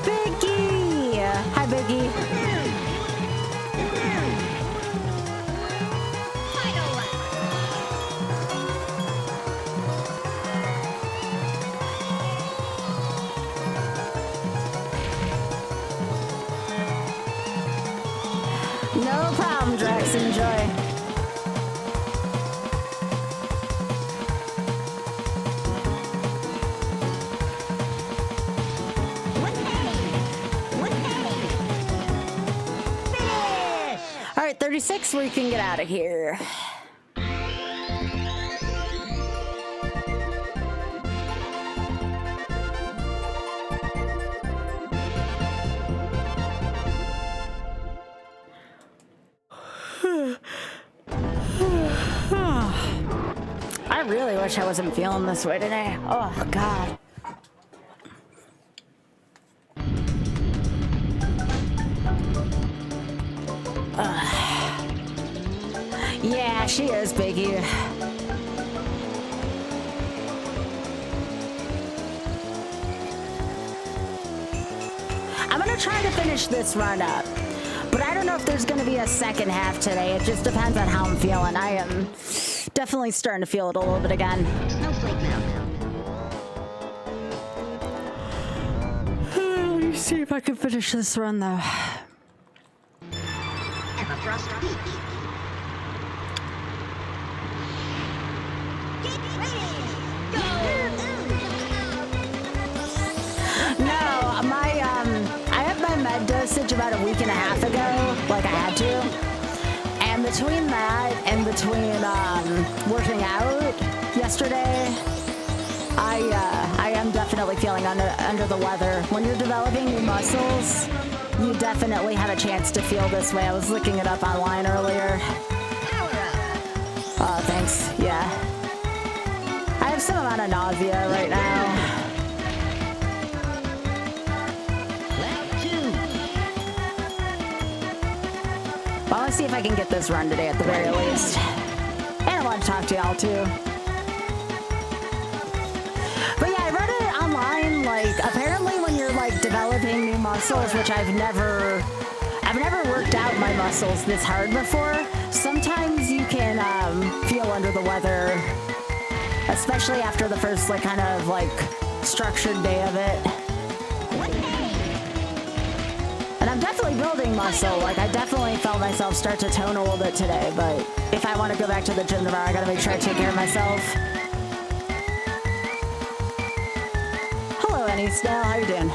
Biggie! Hi, Biggie. No problem, Drax. Enjoy. All right, 36, we can get out of here. I really wish I wasn't feeling this way today. Oh, God. Yeah, she is, Biggie. I'm gonna try to finish this run up. But I don't know if there's going to be a second half today. It just depends on how I'm feeling. I am definitely starting to feel it a little bit again. Snowflake Mountain. Let me see if I can finish this run, though. Everfrost Peak. between working out yesterday. I am definitely feeling under the weather. When you're developing new muscles, you definitely have a chance to feel this way. I was looking it up online earlier. Oh, thanks. Yeah. I have some amount of nausea right now. Well, let's see if I can get this run today at the very least. And I want to talk to y'all too. But yeah, I read it online, like, apparently when you're, like, developing new muscles, which I've never worked out my muscles this hard before, sometimes you can feel under the weather, especially after the first, like, kind of, like, structured day of it. And I'm definitely building muscle. Like, I definitely felt myself start to tone a little bit today, but if I want to go back to the gym tomorrow, I gotta make sure I take care of myself. Hello, Annie Snell. How you doing?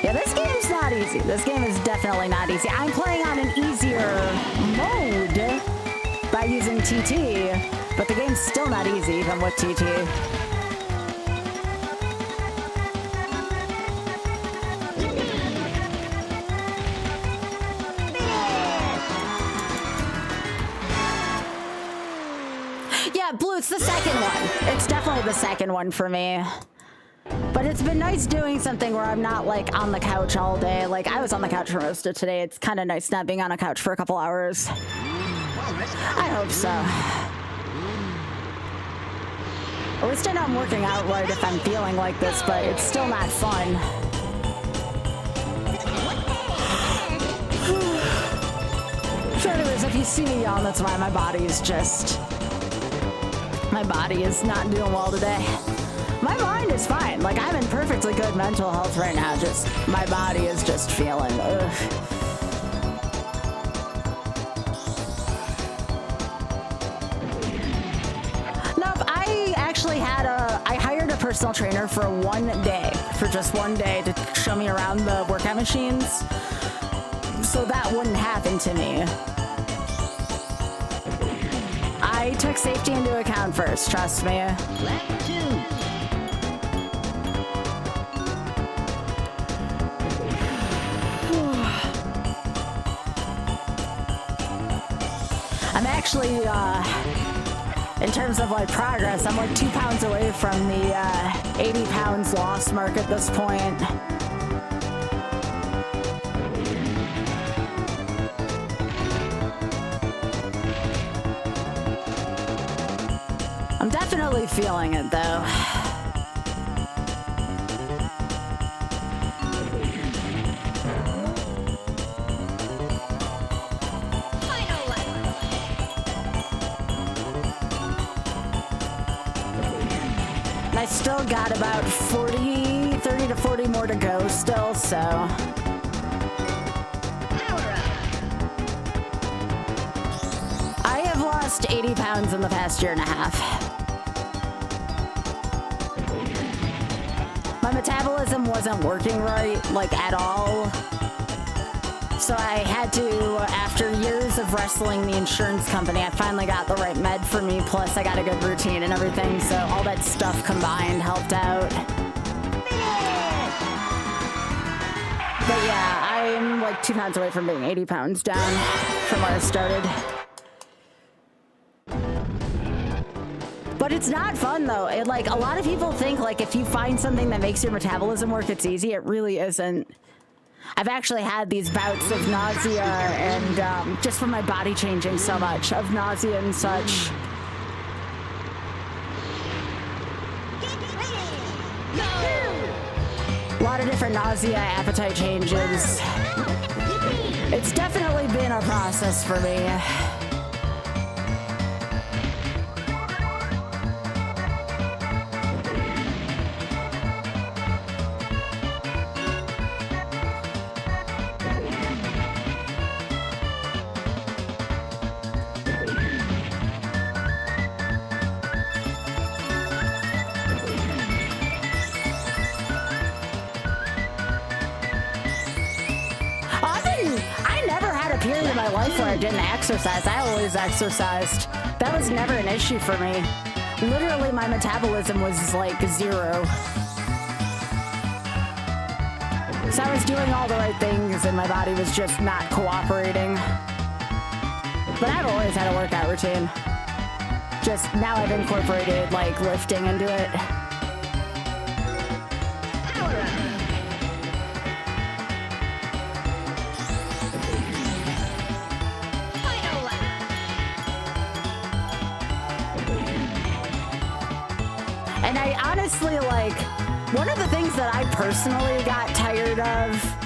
Yeah, this game's not easy. This game is definitely not easy. I'm playing on an easier mode by using TT, but the game's still not easy, even with TT. Yeah, Blue, it's the second one. It's definitely the second one for me. But it's been nice doing something where I'm not, like, on the couch all day. Like, I was on the couch for most of today. It's kind of nice not being on a couch for a couple hours. I hope so. At least I know I'm working out right if I'm feeling like this, but it's still not fun. So anyways, if you see me yawn, that's why my body is just... My body is not doing well today. My mind is fine. Like, I'm in perfectly good mental health right now. Just, my body is just feeling, ugh. Nope, I actually I hired a personal trainer for just one day to show me around the workout machines. So that wouldn't happen to me. I took safety into account first, trust me. I'm actually, in terms of, like, progress, I'm like 2 pounds away from the 80 pounds lost mark at this point. I'm definitely feeling it, though. I still got about 30 to 40 more to go still, so. I have lost 80 pounds in the past year and a half. My metabolism wasn't working right, like, at all. So I had to, after years of wrestling the insurance company, I finally got the right med for me, plus I got a good routine and everything, so all that stuff combined helped out. But yeah, I'm like 2 pounds away from being 80 pounds down from where I started. But it's not fun, though. Like, a lot of people think, like, if you find something that makes your metabolism work, it's easy. It really isn't. I've actually had these bouts of nausea and just from my body changing so much, of nausea and such. A lot of different nausea, appetite changes. It's definitely been a process for me. my life where I didn't exercise. I always exercised. That was never an issue for me. Literally, my metabolism was like 0. So I was doing all the right things and my body was just not cooperating. But I've always had a workout routine. Just now I've incorporated like lifting into it. Final lap. And I honestly, like, one of the things that I personally got tired of,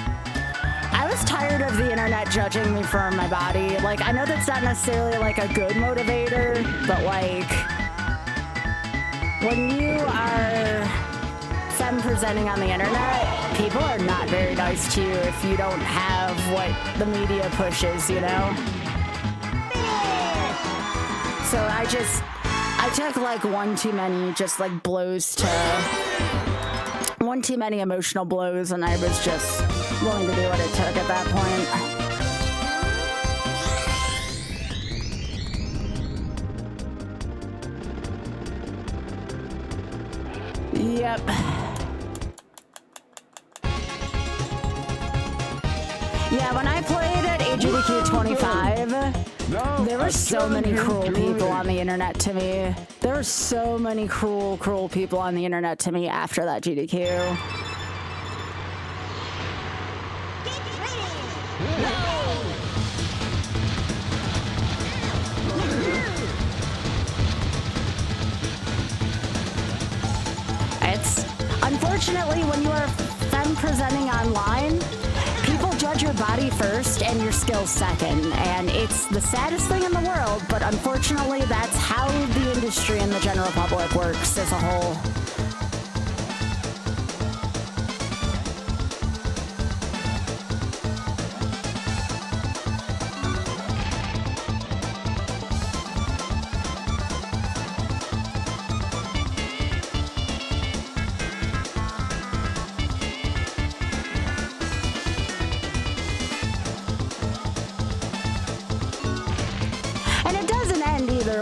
I was tired of the internet judging me for my body. Like, I know that's not necessarily like a good motivator, but like, when you are femme presenting on the internet, people are not very nice to you if you don't have what the media pushes, you know? So I took like one too many emotional blows, and I was just willing to do what it took at that point. Yep. Yeah, when I played at AGDQ 25, there were so many cruel people on the internet to me. There were so many cruel people on the internet to me after that GDQ. It's unfortunately when you are femme presenting online, people judge your body first and your skills second, and it's the saddest thing in the world, but unfortunately that's how the industry and the general public works as a whole.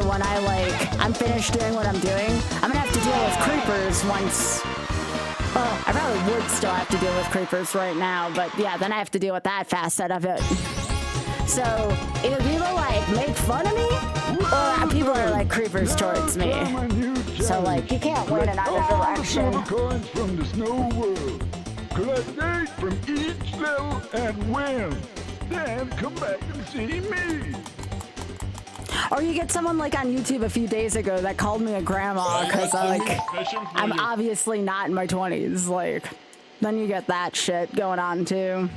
When I'm finished doing what I'm doing, I'm gonna have to deal with creepers once. Well, I probably would still have to deal with creepers right now, but yeah, then I have to deal with that facet of it. So either people like make fun of me, or people are like creepers towards me. So like you can't win in either direction. Coins from the snow world. Collect 8 from each level and win. Then come back and see me. Or you get someone like on YouTube a few days ago that called me a grandma because I'm obviously not in my 20s. Like, then you get that shit going on too.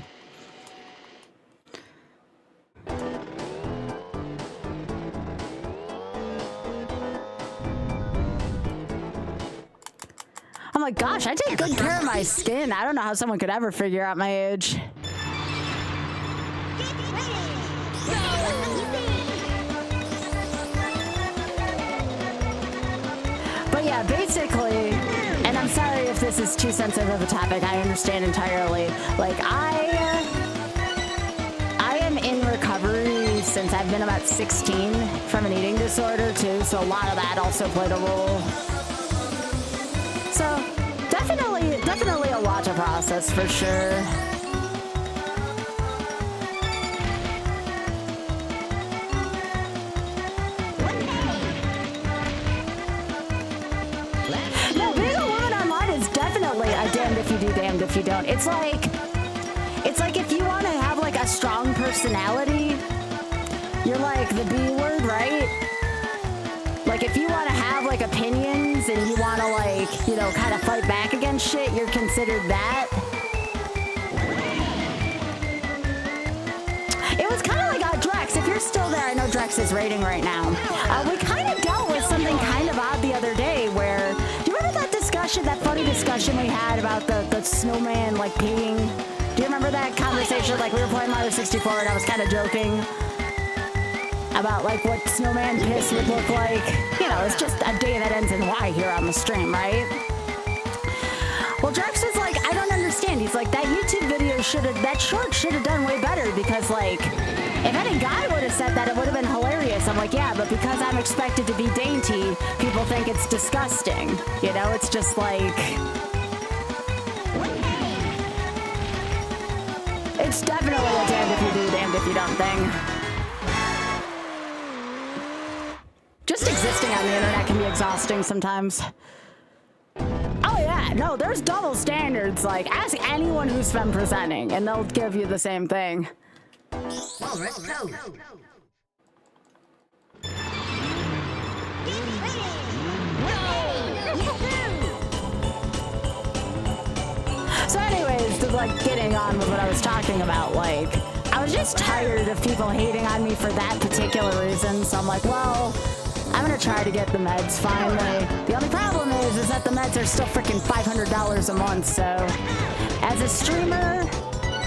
I'm like, gosh, I take good care of my skin. I don't know how someone could ever figure out my age. But yeah, basically, and I'm sorry if this is too sensitive of a topic, I understand entirely. Like, I am in recovery since I've been about 16 from an eating disorder too, so a lot of that also played a role. So, definitely a lot to process for sure. Damned if you do, damned if you don't. It's like if you want to have like a strong personality, you're like the B word, right? Like if you want to have like opinions and you want to like, you know, kind of fight back against shit, you're considered that. It was kind of like Drex. If you're still there, I know Drex is raiding right now. We kind of dealt with something kind of odd the other day where, do you remember that discussion, that funny discussion we had about the snowman like peeing? Do you remember that conversation? Like we were playing Mario 64 and I was kind of joking about like what snowman piss would look like. You know, it's just a day that ends in Y here on the stream, right? Well, Drex was like, I don't understand. He's like, that YouTube video that short should have done way better because like If any guy would have said that, it would have been hilarious. I'm like, yeah, but because I'm expected to be dainty, people think it's disgusting. You know, it's just like... It's definitely a damned if you do, damned if you don't thing. Just existing on the internet can be exhausting sometimes. Oh yeah, no, there's double standards. Like, ask anyone who's femme presenting, and they'll give you the same thing. So anyways, to like getting on with what I was talking about, like, I was just tired of people hating on me for that particular reason, so I'm like, well, I'm gonna try to get the meds finally. The only problem is that the meds are still freaking $500 a month, so as a streamer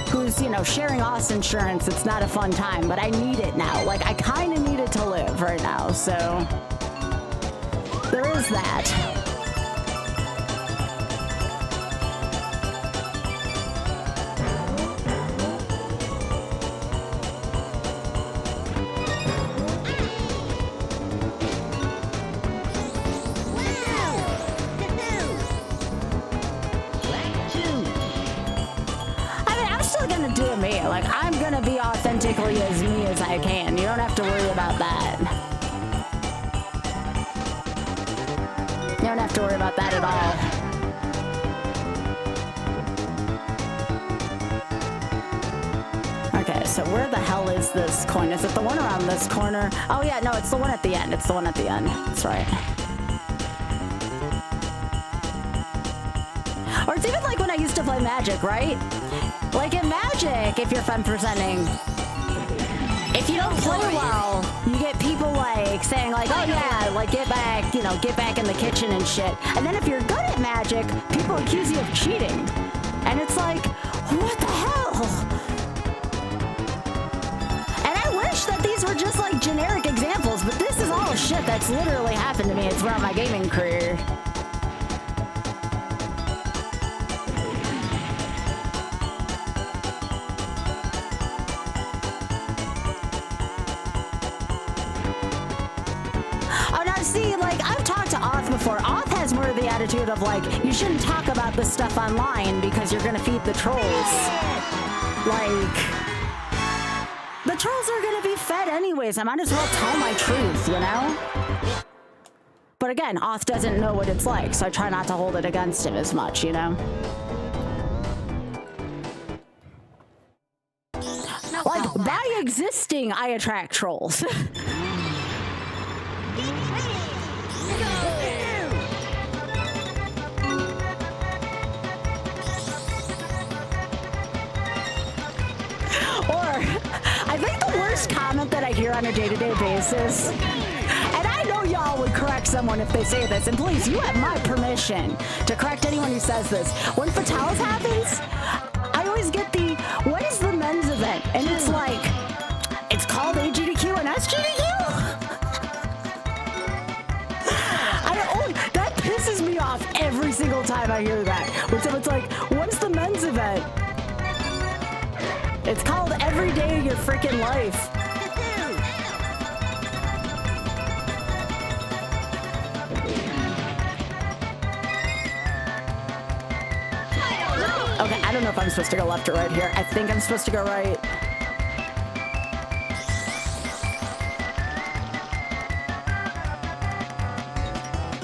who's, you know, sharing Austin insurance, it's not a fun time, but I need it now. Like, I kind of need it to live right now, so there is that. Do me. Like, I'm gonna be authentically as me as I can. You don't have to worry about that. You don't have to worry about that at all. Okay, so where the hell is this coin? Is it the one around this corner? Oh yeah, no, it's the one at the end. It's the one at the end. That's right. Or it's even like when I used to play Magic, right? Like in Magic, if you're femme presenting, if you don't play well, you get people like saying like, oh yeah, like get back, you know, get back in the kitchen and shit. And then if you're good at Magic, people accuse you of cheating. And it's like, what the hell? And I wish that these were just like generic examples, but this is all shit that's literally happened to me throughout my gaming career. Before. Oth has more of the attitude of like, you shouldn't talk about this stuff online because you're gonna feed the trolls. Like, the trolls are gonna be fed anyways. I might as well tell my truth, you know? But again, Oth doesn't know what it's like, so I try not to hold it against him as much, you know? Like, by existing, I attract trolls. I think the worst comment that I hear on a day-to-day basis, and I know y'all would correct someone if they say this, and please, you have my permission to correct anyone who says this. When Fatales happens, I always get the, what is the men's event? And it's like, it's called AGDQ and SGDQ? That pisses me off every single time I hear that. When someone's like, what's the men's event? It's called Every Day of Your Freaking Life. Okay, I don't know if I'm supposed to go left or right here. I think I'm supposed to go right.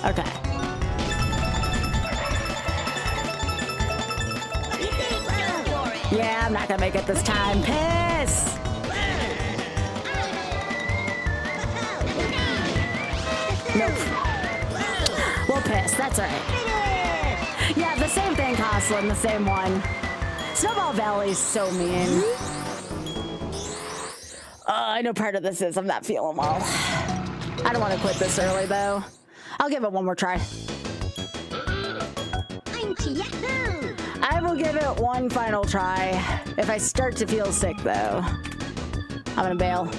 Okay. Yeah, I'm not gonna make it this time. Piss! Nope. We'll piss, that's alright. Yeah, the same thing, Coslin, the same one. Snowball Valley's so mean. I know part of this is I'm not feeling well. I don't want to quit this early, though. I'll give it one more try. I will give it one final try. If I start to feel sick, though, I'm gonna bail.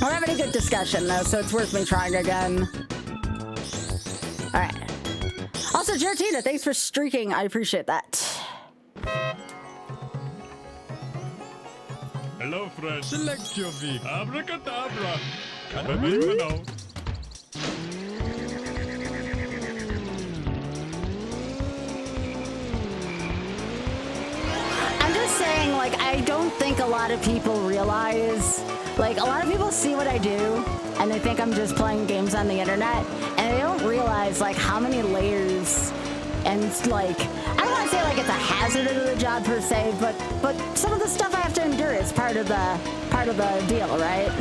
We're having a good discussion, though, so it's worth me trying again. All right. Also, Also, Gertina, thanks for streaking. I appreciate that. Hello, friend. Select your V. Abracadabra. Kan bij mij maar nou. I'm just saying, like, I don't think a lot of people realize, like, a lot of people see what I do and they think I'm just playing games on the internet, and they don't realize, like, how many layers and, like, I don't want to say, like, it's a hazard of the job per se, but some of the stuff I have to endure is part of the deal, right?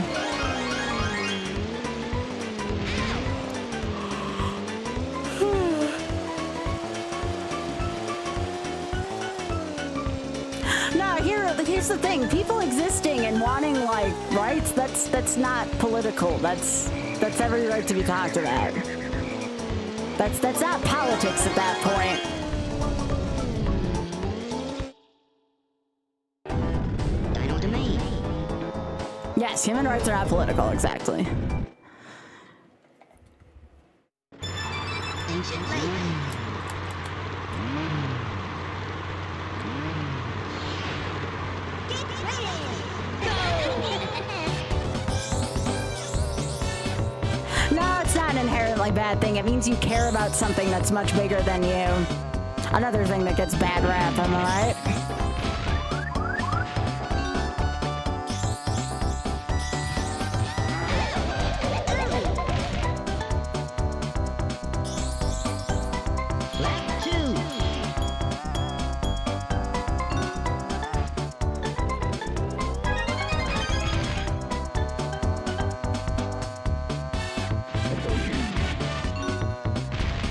No, here's the thing. People existing and wanting, like, rights, that's not political. That's every right to be talked about. That's not politics at that point. Yes, human rights are not political, exactly. Ancient lake. Get ready. No, it's not an inherently bad thing. It means you care about something that's much bigger than you. Another thing that gets bad rap, am I right?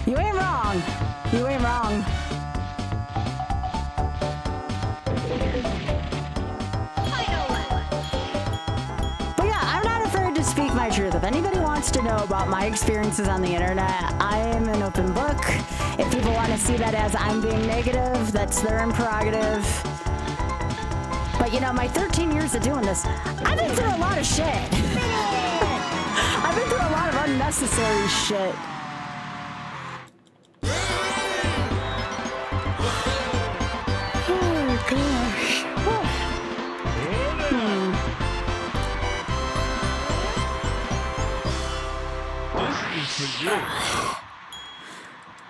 You ain't wrong. You ain't wrong. But yeah, I'm not afraid to speak my truth. If anybody wants to know about my experiences on the internet, I am an open book. If people want to see that as I'm being negative, that's their own prerogative. But you know, my 13 years of doing this, I've been through a lot of shit. I've been through a lot of unnecessary shit.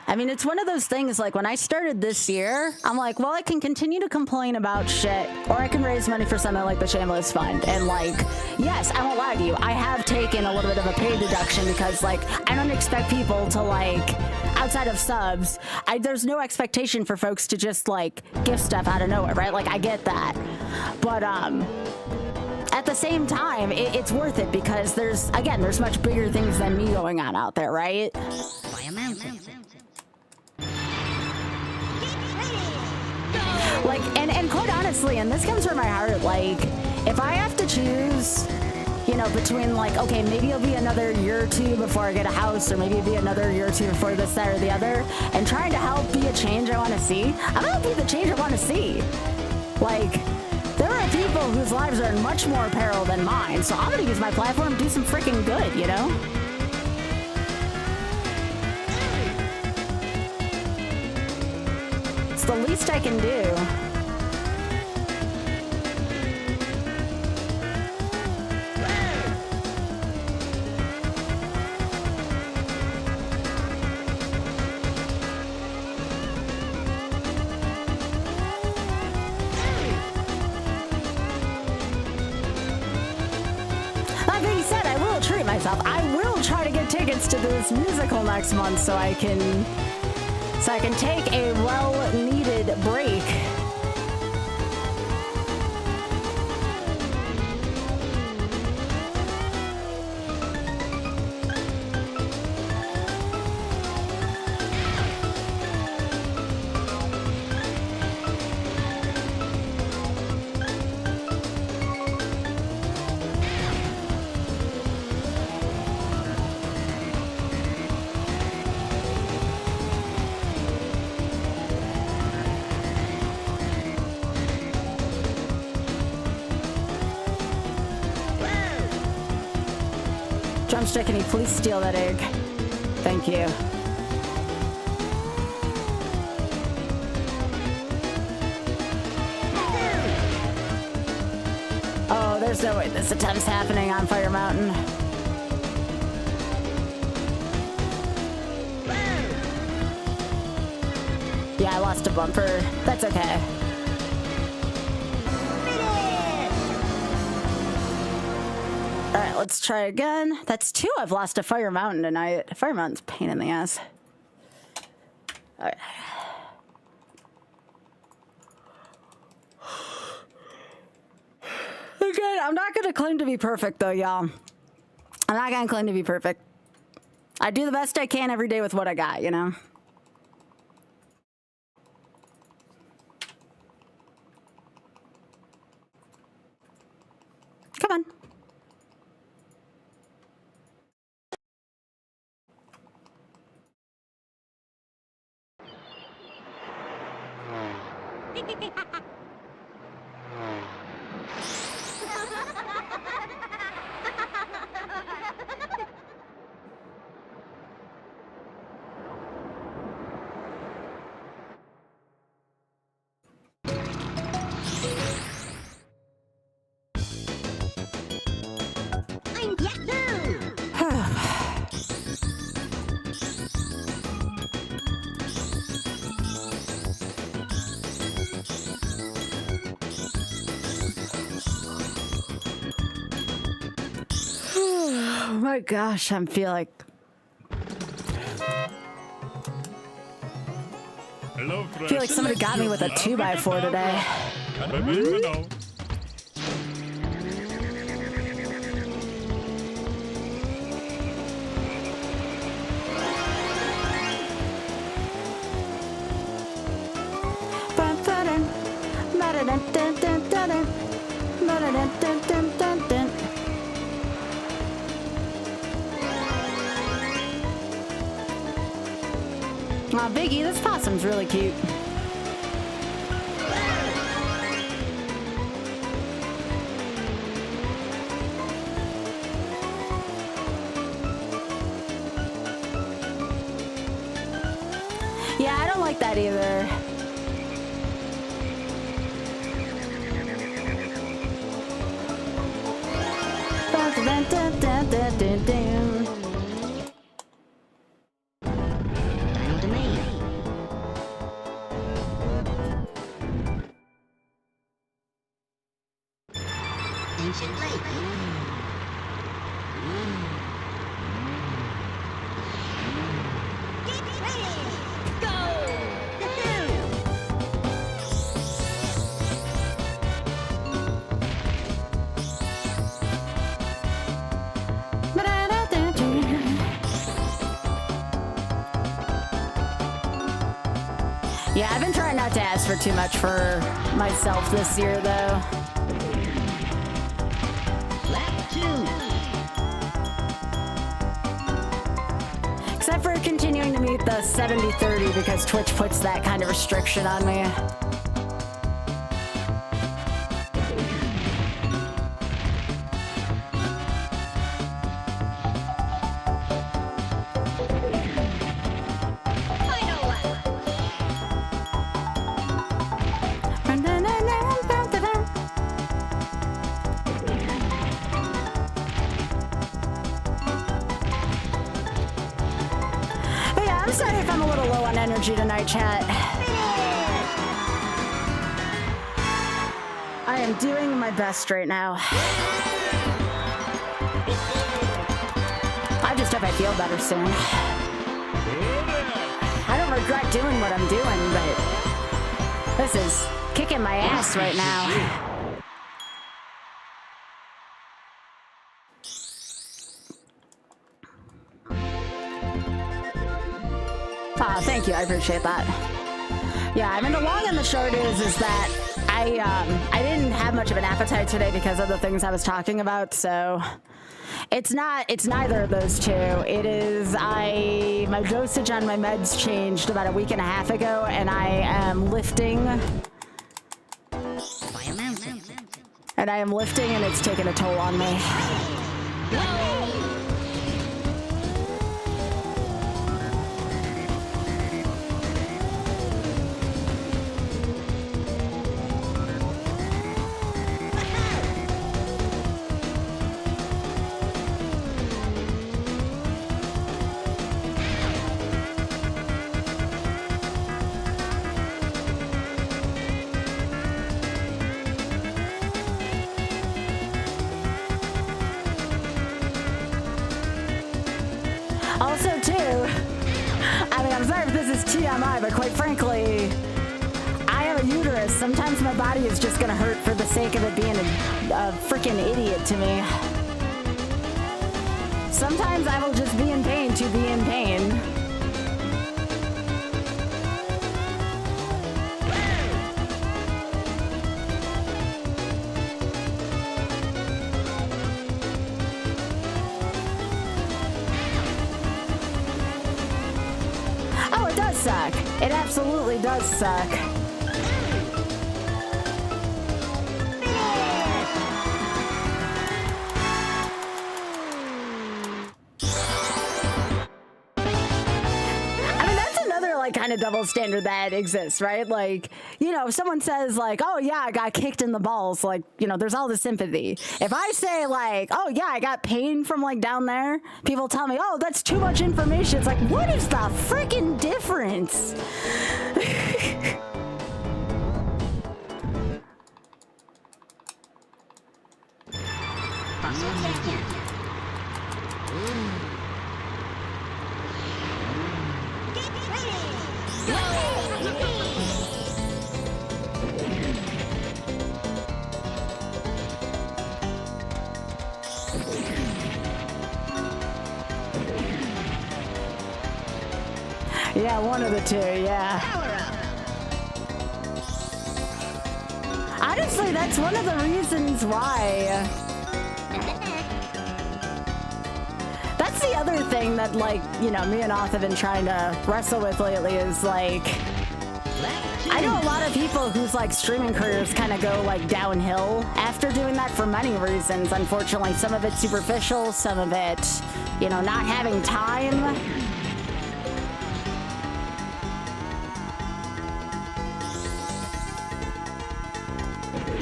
I mean, it's one of those things, like, when I started this year, I'm like, well, I can continue to complain about shit, or I can raise money for something like the Shameless Fund. And, like, yes, I won't lie to you, I have taken a little bit of a pay deduction because, like, I don't expect people to, like, outside of subs, there's no expectation for folks to just, like, give stuff out of nowhere, right? Like, I get that. But, at the same time, it's worth it because there's much bigger things than me going on out there, right? By a mountain. Like, and quite honestly, and this comes from my heart, like, if I have to choose, you know, between, like, okay, maybe it'll be another year or two before I get a house, or maybe it'll be another year or two before this, that, or the other, and trying to help be a change I want to see, I'm gonna be the change I want to see. Like, there are people whose lives are in much more peril than mine, so I'm gonna use my platform to do some freaking good, you know? It's the least I can do. That being said, I will treat myself. I will try to get tickets to this musical next month so I can take a well-needed break. Drumstick, can you please steal that egg? Thank you. There's no way this attempt's happening on Fire Mountain. Yeah, I lost a bumper. That's okay. Alright, let's try again. That's 2 I've lost to Fire Mountain tonight. Fire Mountain's a pain in the ass. Alright. Again, I'm not gonna claim to be perfect though, y'all. I'm not gonna claim to be perfect. I do the best I can every day with what I got, you know? Come on. I'm Yahoo! Oh my gosh, I feel like Hello, I feel like somebody got me with a 2x4 today. Aw, Biggie, this possum's really cute. Yeah, I don't like that either. Down to me. Ancient lake. Get ready! Go! Yeah, I've been trying not to ask for too much for myself this year, though. Lap 2. Except for continuing to meet the 70-30 because Twitch puts that kind of restriction on me. Final lap. But yeah, I'm sorry if I'm a little low on energy tonight, chat. I am doing my best right now. I just hope I feel better soon. I don't regret doing what I'm doing, but this is kicking my ass right now. Aw, thank you. I appreciate that. Yeah, I mean, the long and the short is that I didn't have much of an appetite today because of the things I was talking about, so it's neither of those two. It is my dosage on my meds changed about a week and a half ago, and I am lifting. Fire mountain. And I am lifting, and it's taking a toll on me. Also, too, I mean, I'm sorry if this is TMI, but quite frankly, I have a uterus. Sometimes my body is just gonna hurt for the sake of it being a freaking idiot to me. Sometimes I will just be in pain to be in pain. Oh, it does suck. It absolutely does suck. Kind of double standard that exists, right? Like, you know, if someone says like, oh yeah, I got kicked in the balls, like, you know, there's all the sympathy. If I say like, oh yeah, I got pain from like down there, people tell me, oh, that's too much information. It's like, what is the freaking difference? Yeah, one of the two, yeah. Honestly, that's one of the reasons why. That's the other thing that, like, you know, me and Oth have been trying to wrestle with lately is, like, I know a lot of people whose, like, streaming careers kind of go, like, downhill after doing that for many reasons. Unfortunately, some of it's superficial, some of it, you know, not having time.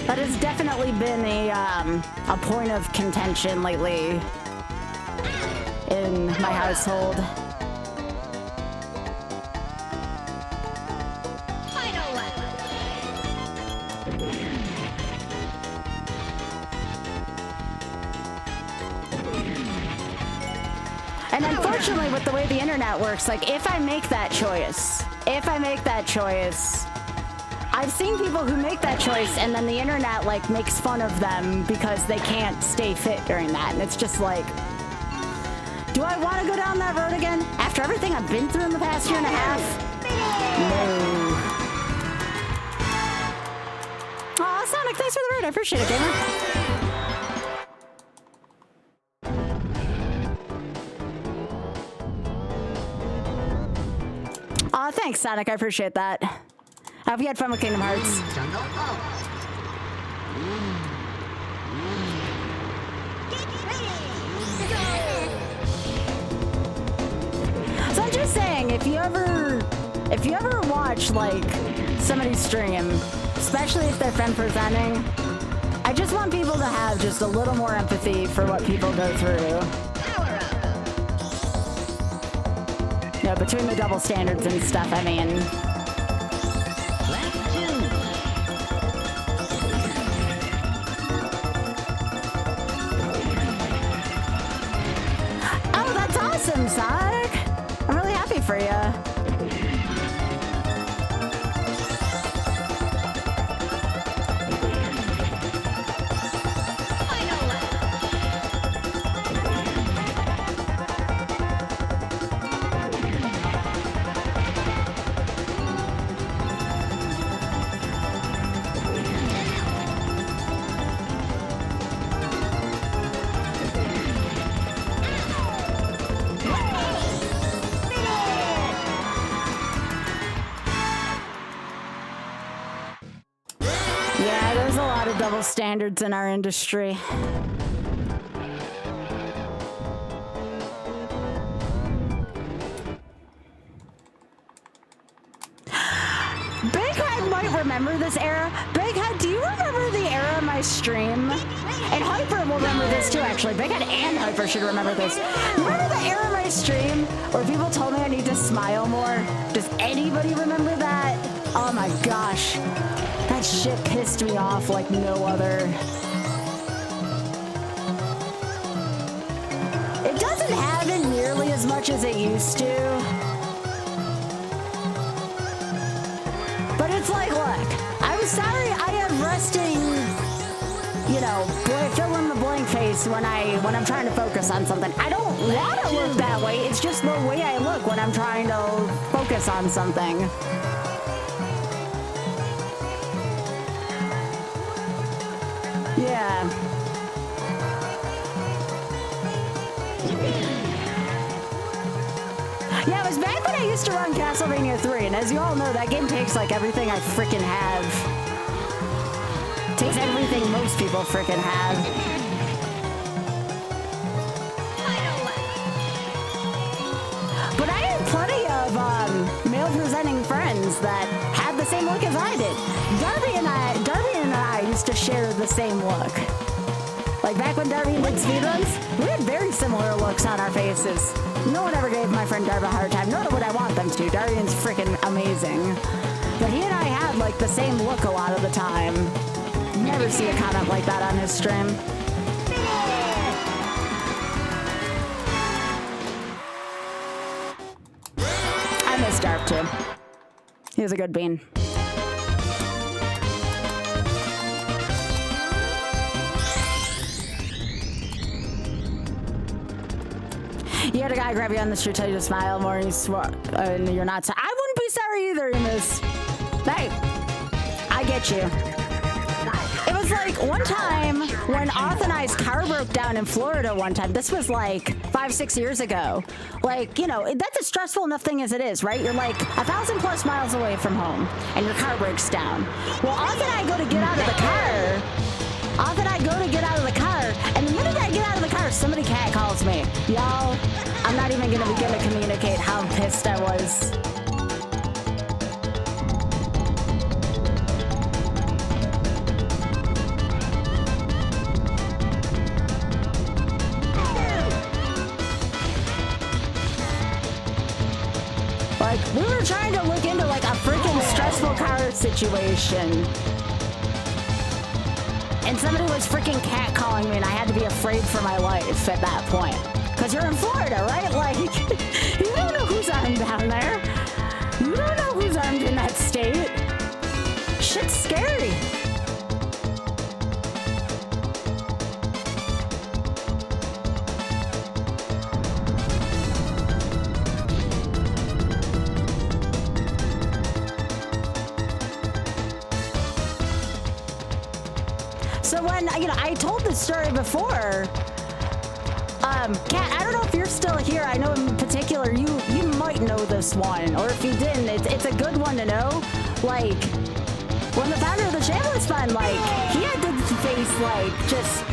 That has definitely been a point of contention lately in my household. Final lap. And unfortunately, with the way the internet works, like, if I make that choice, I've seen people who make that choice and then the internet, like, makes fun of them because they can't stay fit during that. And it's just like, do I want to go down that road again? After everything I've been through in the past year and a half? No. Aw, Sonic, thanks for the raid. I appreciate it, gamer. Aw, thanks, Sonic. I appreciate that. I hope you had fun with Kingdom Hearts. Jungle Pulse. Get ready. So I'm just saying, if you ever watch like somebody's stream, especially if they're fan presenting, I just want people to have just a little more empathy for what people go through. Power up. You know, between the double standards and stuff, I mean. Lap 2. Oh, that's awesome, Sonic! I'm really happy for you. Final lap. Yeah, there's a lot of double standards in our industry. Big Head might remember this era. Big Head, do you remember the era of my stream? And Hyper will remember this too, actually. Big Head and Hyper should remember this. Remember the era of my stream where people told me I need to smile more? Does anybody remember that? Oh my gosh. That shit pissed me off like no other. It doesn't happen nearly as much much as it used to. But it's like, look, I'm sorry I have resting, you know, fill in the blank face when I'm trying to focus on something. I don't want to look that way. It's just the way I look when I'm trying to focus on something. Yeah. Yeah, it was back when I used to run Castlevania 3, and as you all know, that game takes like everything I frickin' have. Takes everything most people frickin' have. But I had plenty of male-presenting friends that had the same look as I did. Darby and I used to share the same look. Like back when Darby did speedruns, we had very similar looks on our faces. No one ever gave my friend Darby a hard time, nor would I want them to. Darbian's freaking amazing. But he and I had like the same look a lot of the time. Never see a comment like that on his stream. I miss Darb too. He was a good bean. You had a guy grab you on the street, tell you to smile more, and you swore, and you're not sorry. I wouldn't be sorry either, Miss. Hey, I get you. It was like one time when Oth and I's car broke down in Florida one time. This was like 5-6 years ago. Like, you know, that's a stressful enough thing as it is, right? You're like 1,000+ miles away from home, and your car breaks down. Well, Oth and I go to get out of the car. And the minute I get out of the car, somebody cat calls me. Y'all, I'm not even gonna begin to communicate how pissed I was. Like, we were trying to look into like a freaking stressful car situation. And somebody was freaking catcalling me, and I had to be afraid for my life at that point. Because you're in Florida, right? Like, you don't know who's armed down there. You don't know who's armed in that state. Shit's scary. So when, you know, I told this story before, Kat, I don't know if you're still here. I know in particular, you might know this one, or if you didn't, it's a good one to know. Like, when the founder of the Chambliss Fund, like, he had to face, like, just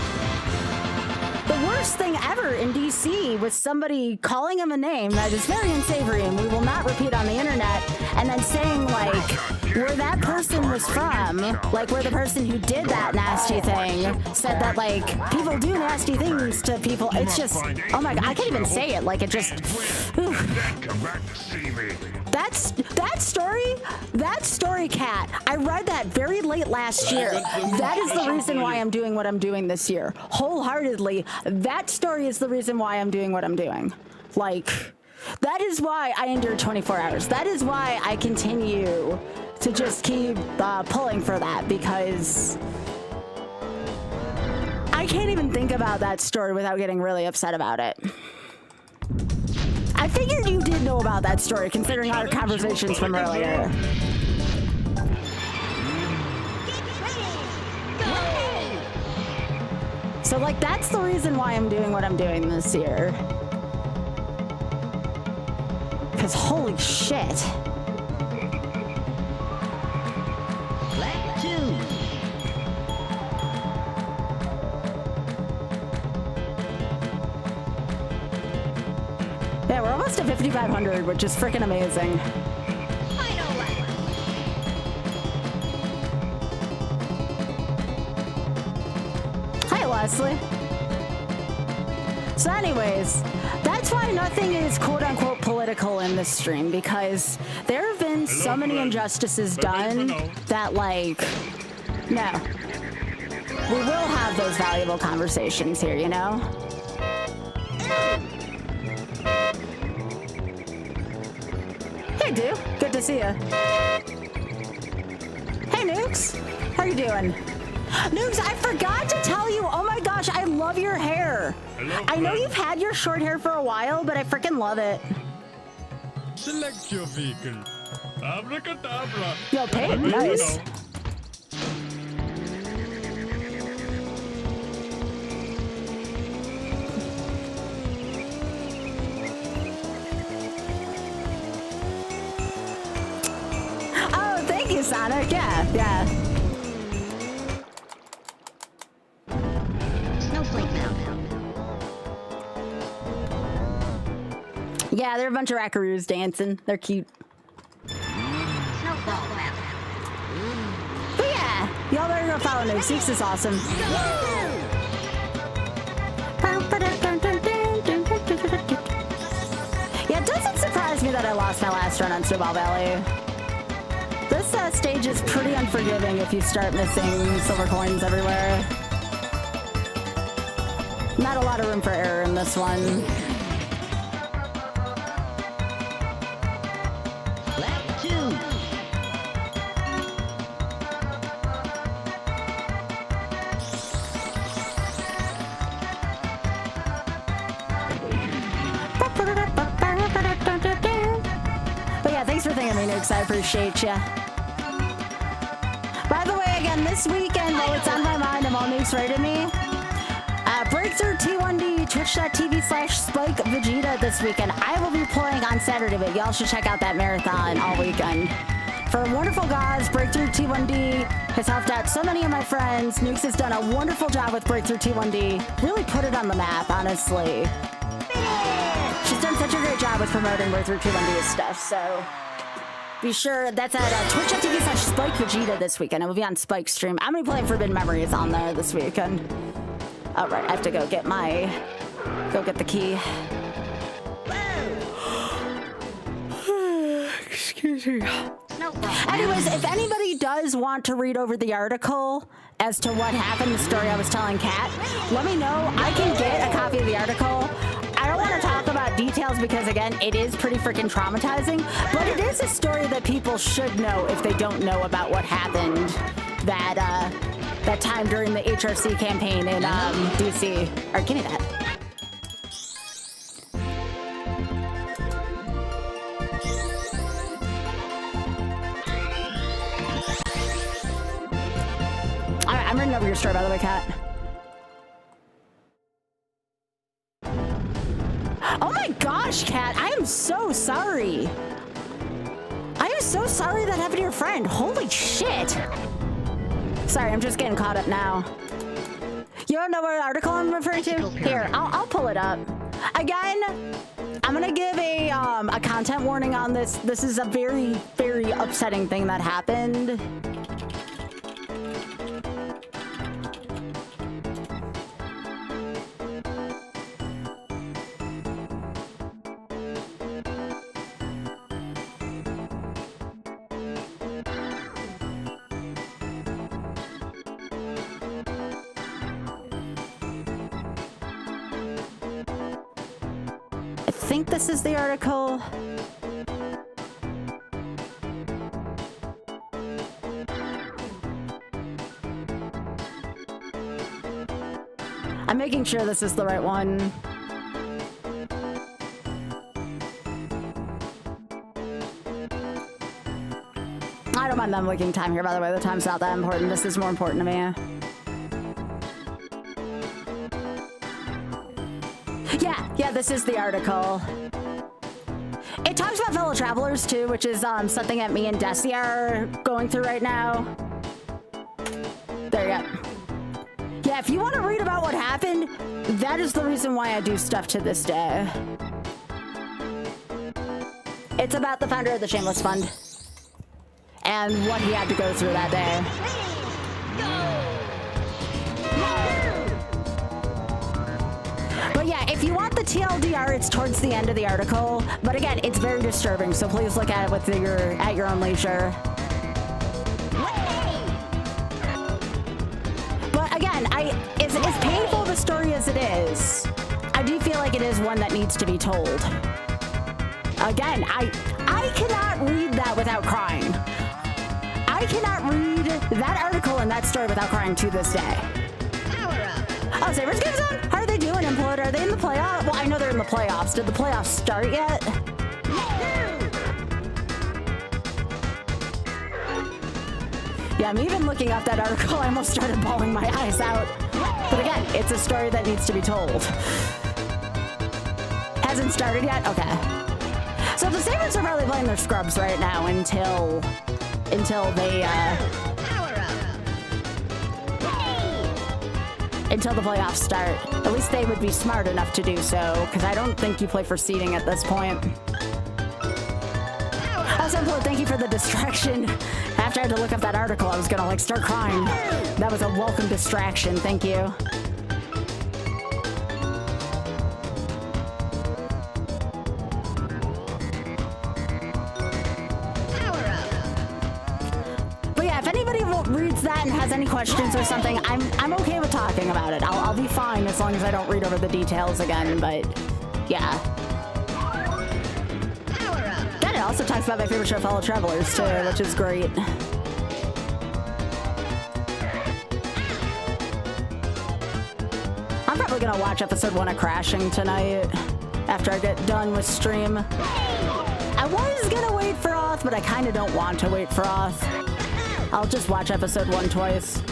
the worst thing ever in DC was somebody calling him a name that is very unsavory and we will not repeat on the internet, and then saying, like, where that person was from, like where the person who did that nasty thing said that, like, people do nasty things to people. It's just, oh my god, I can't even say it. Like, it just, that story, Kat, I read that very late last year. That is the reason why I'm doing what I'm doing this year. Wholeheartedly, that story is the reason why I'm doing what I'm doing. Like, that is why I endured 24 hours. That is why I continue to just keep pulling for that, because I can't even think about that story without getting really upset about it. I figured you did know about that story, considering our conversations from earlier. So, like, that's the reason why I'm doing what I'm doing this year. Because holy shit. Black 2. Yeah, we're almost at 5,500, which is freaking amazing. Final round. Hi, Leslie. So anyways, that's why nothing is quote-unquote political in this stream, because there have been so many injustices done that, like, no. We will have those valuable conversations here, you know? Hey, dude. Good to see you. Hey, Nukes. How you doing? Nukes, I forgot to tell you. Oh my gosh, I love your hair. Hello, I know friend. you've had your short hair for a while, but I freaking love it. Select your vehicle. Abracadabra. Yo, pink, Maybe you nice. know. Oh, thank you, Sonic. Yeah. Snowflake Mountain. Yeah, they're a bunch of rackaroos dancing. They're cute. Snowfall Mountain. But yeah, y'all better go follow Nukes. Nukes is awesome. Yeah, it doesn't surprise me that I lost my last run on Snowball Valley. This stage is pretty unforgiving if you start missing silver coins everywhere. Not a lot of room for error in this one. Lap 2. But yeah, thanks for thinking of me, Nukes. I appreciate ya. By the way, again, this weekend, while it's on my mind, I'm all Nukes rated me. Breakthrough T1D, twitch.tv/Spike Vegeta this weekend. I will be playing on Saturday, but y'all should check out that marathon all weekend. For a wonderful cause, Breakthrough T1D has helped out so many of my friends. Nukes has done a wonderful job with Breakthrough T1D. Really put it on the map, honestly. She's done such a great job with promoting Breakthrough T1D stuff, so be sure that's at twitch.tv/Spike Vegeta this weekend. It will be on Spike's stream. I'm gonna be playing Forbidden Memories on there this weekend. All right, I have to go get the key. Excuse me. Anyways, if anybody does want to read over the article as to what happened, the story I was telling Kat, let me know. I can get a copy of the article. I don't want to talk about details because, again, it is pretty freaking traumatizing, but it is a story that people should know if they don't know about what happened that time during the HRC campaign in DC. Or give me that. All right, I'm reading over your story, by the way, Kat. Oh my gosh, Kat, I am so sorry. I am so sorry that happened to your friend. Holy shit. Sorry, I'm just getting caught up now. You don't know what article I'm referring to? Here, I'll pull it up. Again, I'm gonna give a content warning on this. This is a very, very upsetting thing that happened. I think this is the article. I'm making sure this is the right one. I don't mind them looking time here, by the way. The time's not that important. This is more important to me. Yeah, this is the article. It talks about fellow travelers too, which is something that me and Desi are going through right now. There you go. Yeah, if you want to read about what happened, that is the reason why I do stuff to this day. It's about the founder of the Shameless Fund and what he had to go through that day. But yeah, if you want the TLDR, it's towards the end of the article. But again, it's very disturbing, so please look at it with at your own leisure. But again, as painful of a story as it is, I do feel like it is one that needs to be told. Again, I cannot read that without crying. I cannot read that article and that story without crying to this day. Oh, Sabres game's on? How are they doing, Implode? Are they in the playoffs? Well, I know they're in the playoffs. Did the playoffs start yet? Yeah, I'm even looking up that article. I almost started bawling my eyes out. But again, it's a story that needs to be told. Hasn't started yet? Okay. So the Sabres are probably playing their scrubs right now until they, until the playoffs start. At least they would be smart enough to do so, because I don't think you play for seeding at this point. Also, thank you for the distraction. After I had to look up that article, I was gonna like start crying. That was a welcome distraction. Thank you. But yeah, if anybody reads that and has any questions or something, I'm okay with talking about it. I'll be fine as long as I don't read over the details again. But yeah. It also talks about my favorite show, Fellow Travelers, too, which is great. I'm probably gonna watch episode 1 of Crashing tonight after I get done with stream. I was gonna wait for Oth, but I kind of don't want to wait for Oth. I'll just watch episode 1 twice.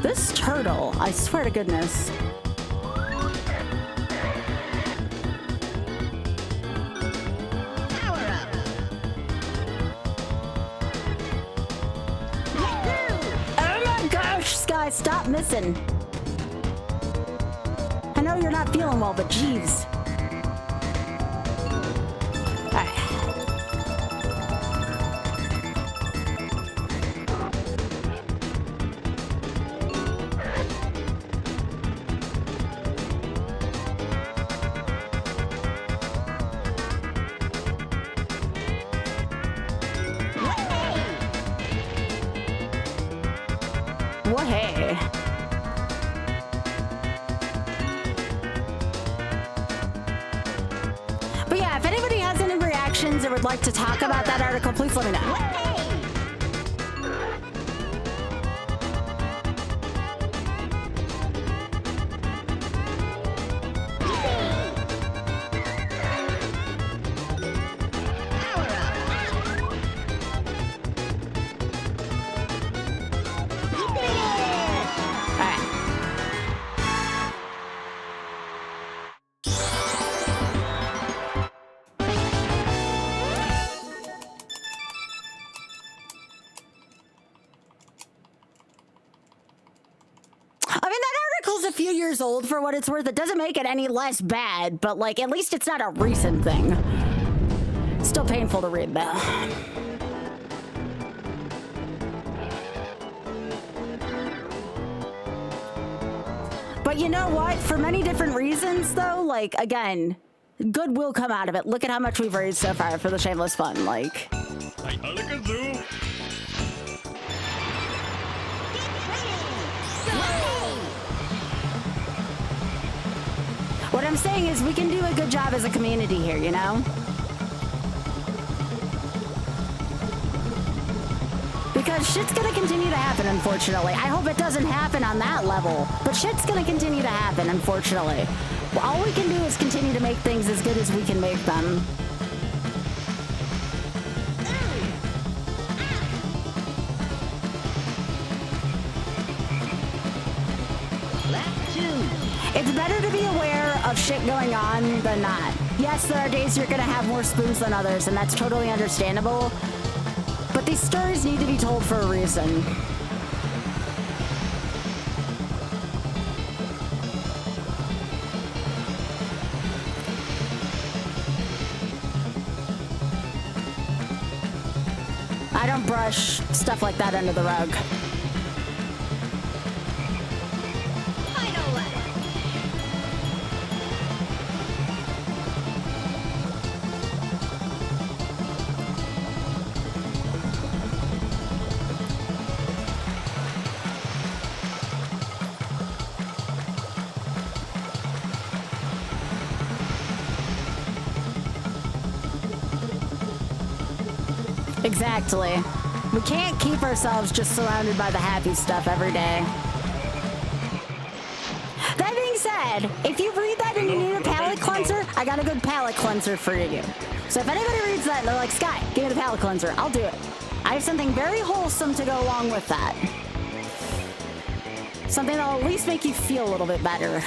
This turtle, I swear to goodness. Sky, stop missing. I know you're not feeling well, but jeez. Alright. What hey? But yeah, if anybody has any reactions or would like to talk about that article, please let me know. A few years old for what it's worth. It doesn't make it any less bad, but like at least it's not a recent thing. Still painful to read though. But you know what? For many different reasons though, like again, good will come out of it. Look at how much we've raised so far for the Shameless Fun. Like what I'm saying is we can do a good job as a community here, you know? Because shit's gonna continue to happen, unfortunately. I hope it doesn't happen on that level, but shit's gonna continue to happen, unfortunately. All we can do is continue to make things as good as we can make them. It's better to be aware of shit going on than not. Yes, there are days you're gonna have more spoons than others, and that's totally understandable. But these stories need to be told for a reason. I don't brush stuff like that under the rug. Exactly. We can't keep ourselves just surrounded by the happy stuff every day. That being said, if you read that and you need a palate cleanser, I got a good palate cleanser for you. So if anybody reads that and they're like, Sky, give me the palate cleanser, I'll do it. I have something very wholesome to go along with that. Something that'll at least make you feel a little bit better.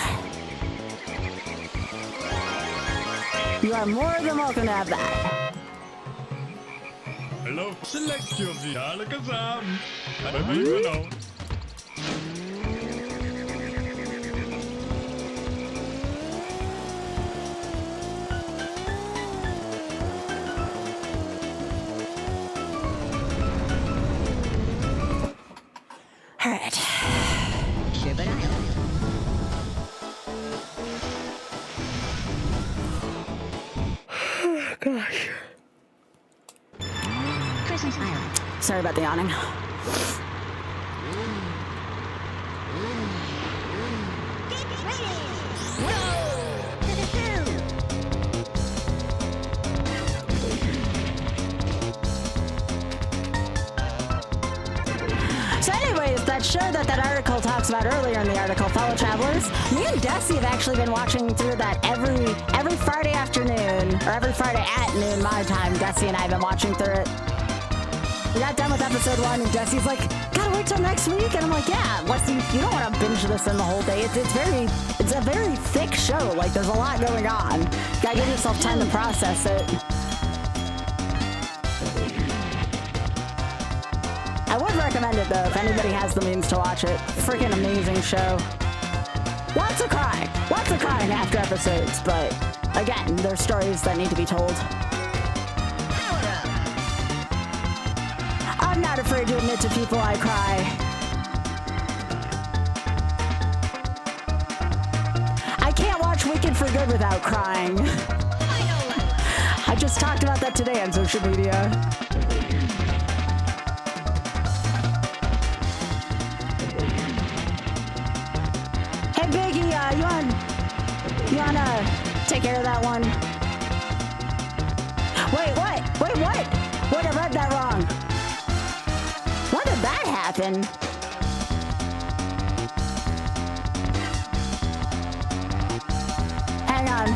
You are more than welcome to have that. Hello, select your Vihala Kazam. Kada may manaw. All right. Gosh. Christmas Island. Sorry about the yawning. So anyways, that show that article talks about earlier in the article, fellow travelers, me and Desi have actually been watching through that every Friday afternoon, or every Friday at noon my time. Desi and I have been watching through it. We got done with episode 1 and Desi's like, gotta wait till next week. And I'm like, yeah, Leslie, you don't want to binge this in the whole day. It's a very thick show. Like, there's a lot going on. You gotta give yourself time to process it. I would recommend it though, if anybody has the means to watch it. Freaking amazing show. Lots of crying after episodes, but again, there's stories that need to be told. I'm not afraid to admit to people I cry. I can't watch Wicked for Good without crying. I just talked about that today on social media. Hey Biggie, you wanna take care of that one? Wait, what? Wait, what? Wait, I read that wrong. When did that happen? Hang on.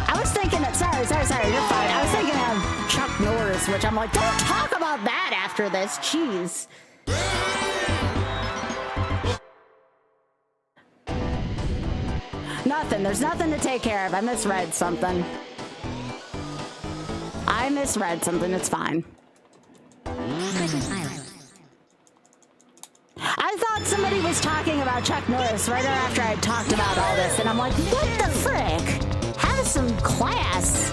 I was thinking of, sorry, you're fine. I was thinking of Chuck Norris, which I'm like, don't talk about that after this. Jeez. Nothing. There's nothing to take care of. I misread something. It's fine. Christmas Island. I thought somebody was talking about Chuck Norris right after I talked about all this, and I'm like, what the frick? Have some class.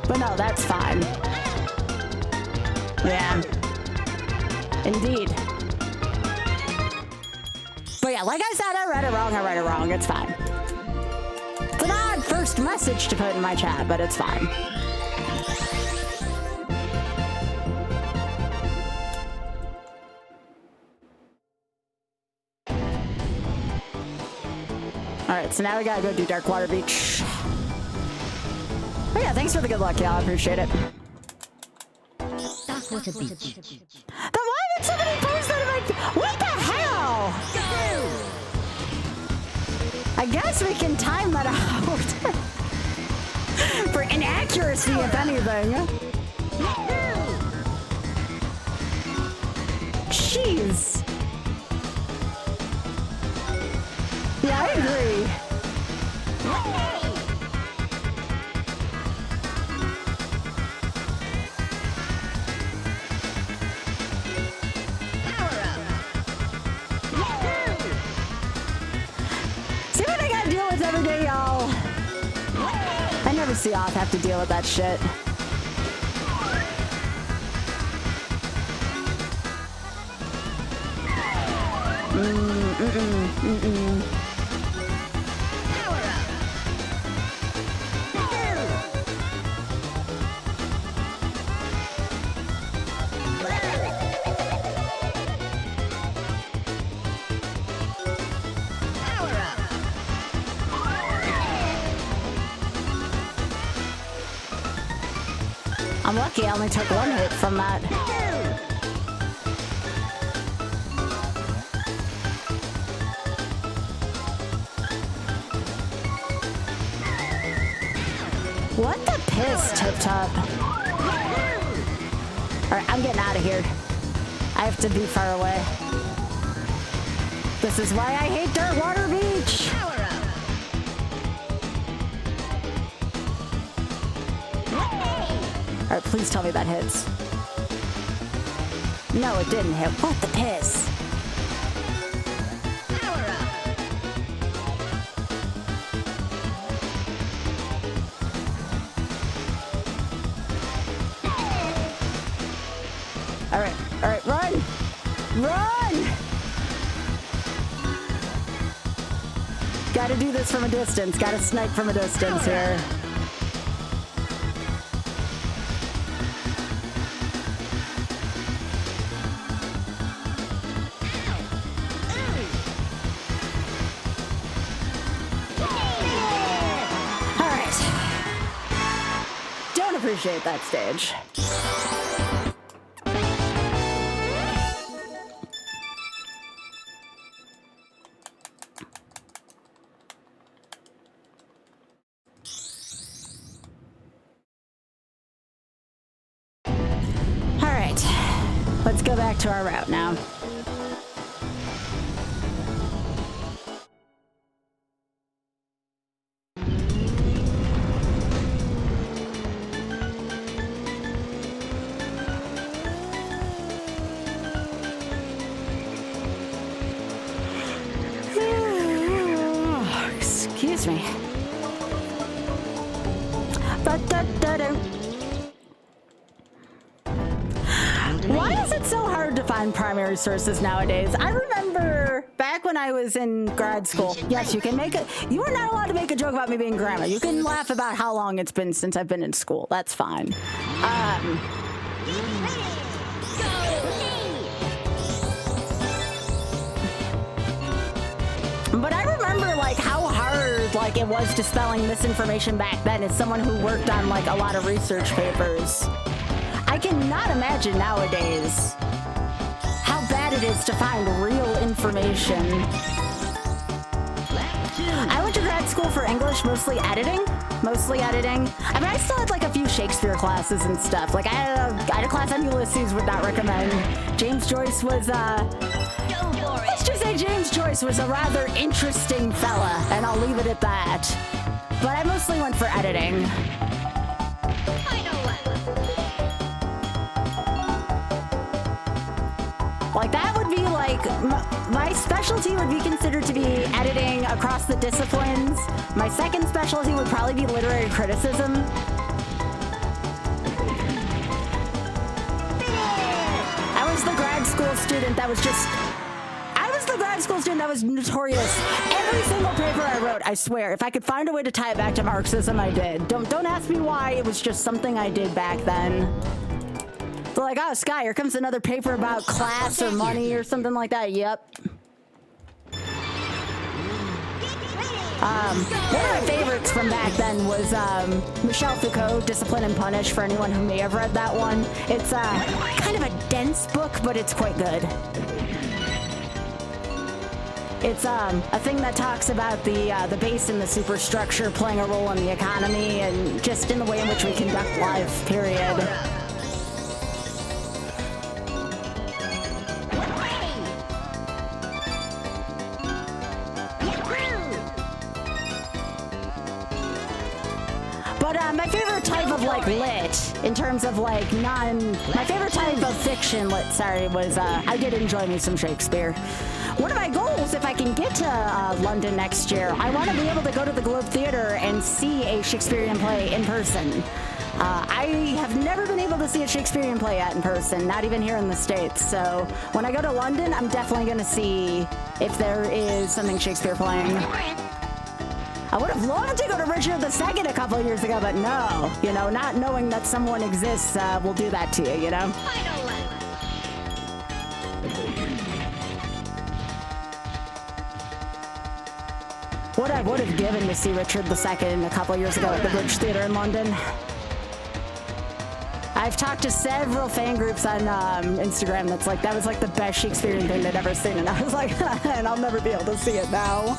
But no, that's fine. Yeah. Indeed. But yeah, like I said, I read it wrong. It's fine. It's an odd first message to put in my chat, but it's fine. Alright, so now we gotta go do Darkwater Beach. Oh yeah, thanks for the good luck, y'all. I appreciate it. Darkwater Beach. Then why would somebody post that in my... What the hell? I guess we can time that out. For inaccuracy, if anything. Jeez. Yeah, I agree. See what I gotta deal with every day, y'all? I never see Oth have to deal with that shit. I'm lucky I only took one hit from that. What the piss, Tip Top? Alright, I'm getting out of here. I have to be far away. This is why I hate Dirtwater Beach! Alright, please tell me that hits. No, it didn't hit. What the piss? Alright, run! Run! Gotta do this from a distance. Gotta snipe from a distance here. Appreciate that stage. All right, let's go back to our route now. Excuse me. Why is it so hard to find primary sources nowadays? I remember back when I was in grad school. Yes, you can make it. You are not allowed to make a joke about me being grandma. You can laugh about how long it's been since I've been in school. That's fine. But I remember like how hard like it was dispelling misinformation back then as someone who worked on like a lot of research papers. I cannot imagine nowadays how bad it is to find real information. I went to grad school for English, mostly editing. I mean, I still had like a few Shakespeare classes and stuff. Like I had a class on Ulysses, would not recommend. James Joyce was let's just say James Joyce was a rather interesting fella, and I'll leave it at that. But I mostly went for editing. Like that would be like, my specialty would be considered to be editing across the disciplines. My second specialty would probably be literary criticism. I was the grad school student that was notorious. Every single paper I wrote, I swear, if I could find a way to tie it back to Marxism, I did. Don't ask me why, it was just something I did back then. They're like, oh, Sky, here comes another paper about class or money or something like that. Yep. One of my favorites from back then was Michel Foucault, Discipline and Punish, for anyone who may have read that one. It's kind of a dense book, but it's quite good. It's a thing that talks about the base and the superstructure playing a role in the economy and just in the way in which we conduct life, period. But my favorite type of like lit, in terms of like my favorite type of fiction lit, was I did enjoy me some Shakespeare. One of my goals, if I can get to London next year, I want to be able to go to the Globe Theatre and see a Shakespearean play in person. I have never been able to see a Shakespearean play yet in person, not even here in the States. So when I go to London, I'm definitely going to see if there is something Shakespeare playing. I would have loved to go to Richard II a couple of years ago, but no. You know, not knowing that someone exists will do that to you, you know? What I would have given to see Richard II a couple of years ago at the British Theatre in London. I've talked to several fan groups on Instagram that's like, that was like the best Shakespearean thing they'd ever seen. And I was like, and I'll never be able to see it now.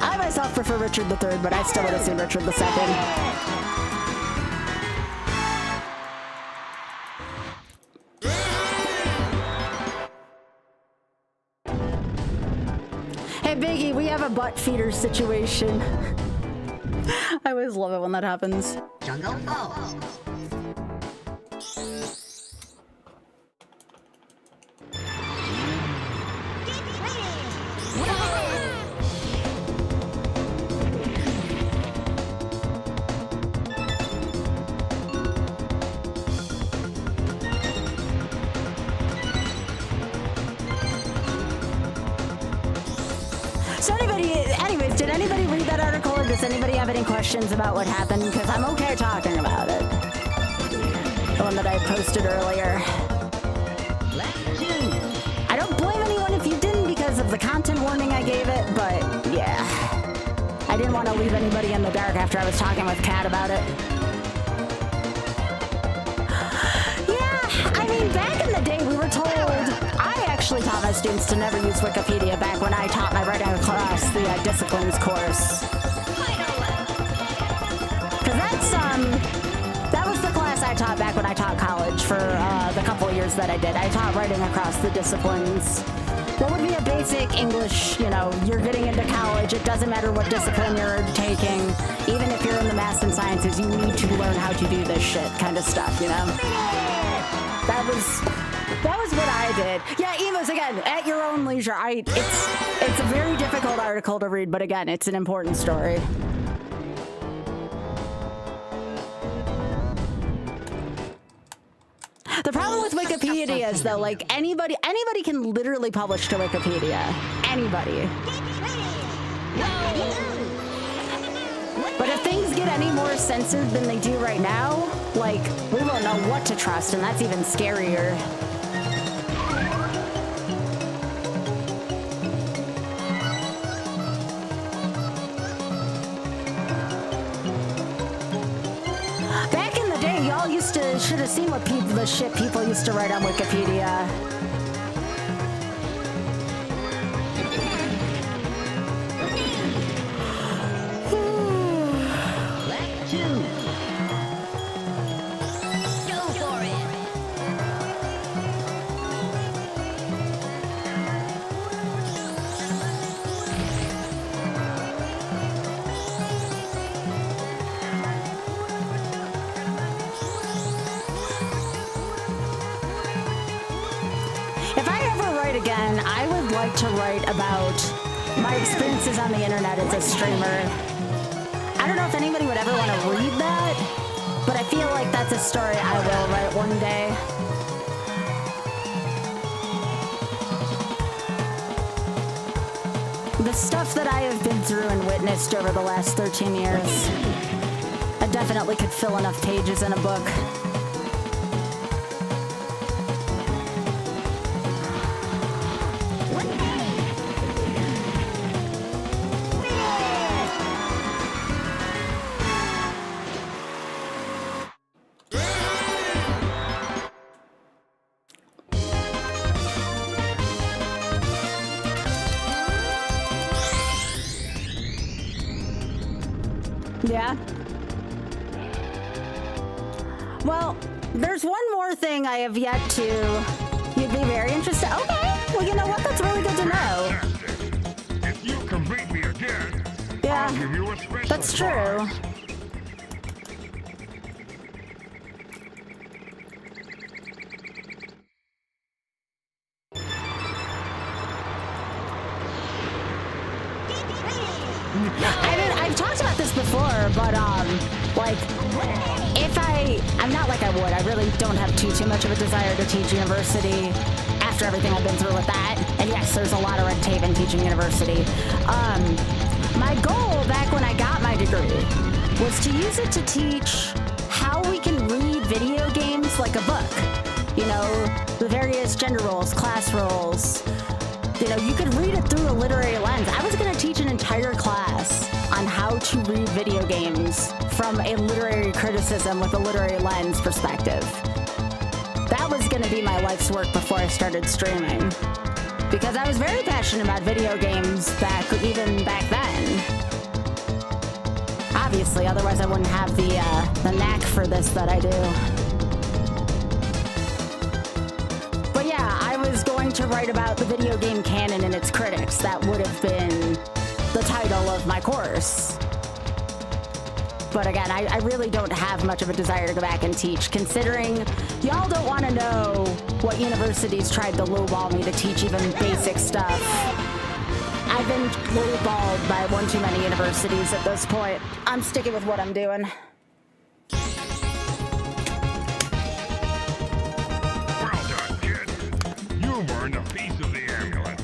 I myself prefer Richard III, but I still would have seen Richard II. Hey Biggie, we have a butt feeder situation. I always love it when that happens. Jungle Falls. So anyways, did anybody read that article, or does anybody have any questions about what happened? Because I'm okay talking about it. The one that I posted earlier. I don't blame anyone if you didn't because of the content warning I gave it, but yeah. I didn't want to leave anybody in the dark after I was talking with Kat about it. Yeah, I mean, back in the day we were told... I actually taught my students to never use Wikipedia back when I taught my writing across the disciplines course. Because that was the class I taught back when I taught college for the couple of years that I did. I taught writing across the disciplines. What would be a basic English, you know, you're getting into college, it doesn't matter what discipline you're taking, even if you're in the math and sciences, you need to learn how to do this shit kind of stuff, you know? That was what I did. Yeah, Emos, again, at your own leisure. It's a very difficult article to read, but again, it's an important story. The problem with Wikipedia is, though, like, anybody can literally publish to Wikipedia. Anybody. But if things get any more censored than they do right now, like, we won't know what to trust, and that's even scarier. Back in the day, y'all should have seen what the shit people used to write on Wikipedia. Again, I would like to write about my experiences on the internet as a streamer. I don't know if anybody would ever want to read that, but I feel like that's a story I will write one day. The stuff that I have been through and witnessed over the last 13 years, I definitely could fill enough pages in a book. Yeah. Well, there's one more thing I have yet to... You'd be very interested... Okay. Well, you know what? That's really good to know. If you can beat me again, Yeah. I'll give you a special That's true. prize. I mean, I've talked about this before, but, like, I'm not like I would. I really don't have too much of a desire to teach university after everything I've been through with that. And yes, there's a lot of red tape in teaching university. My goal back when I got my degree was to use it to teach how we can read video games like a book. You know, the various gender roles, class roles. You know, you could read it through a literary lens. I was going to teach an entire class on how to read video games from a literary criticism with a literary lens perspective. That was going to be my life's work before I started streaming, because I was very passionate about video games even back then. Obviously, otherwise I wouldn't have the knack for this that I do. But yeah, I was going to write about the video game canon and its critics. That would have been the title of my course. But again, I really don't have much of a desire to go back and teach, considering y'all don't want to know what universities tried to lowball me to teach even basic stuff. I've been lowballed by one too many universities at this point. I'm sticking with what I'm doing. Well done, kid. You've earned a piece of the amulet.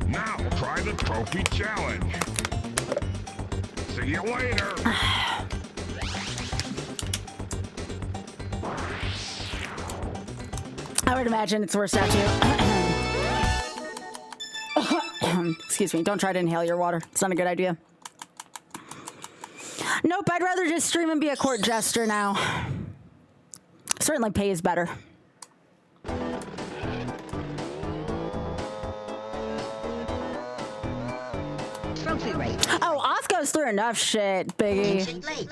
Now try the trophy challenge. See you later. I would imagine it's worse out too. Excuse me, don't try to inhale your water. It's not a good idea. Nope, I'd rather just stream and be a court jester now. Certainly pays better. Trophy rate. Oh, Oth goes through enough shit, Biggie. Ancient lake.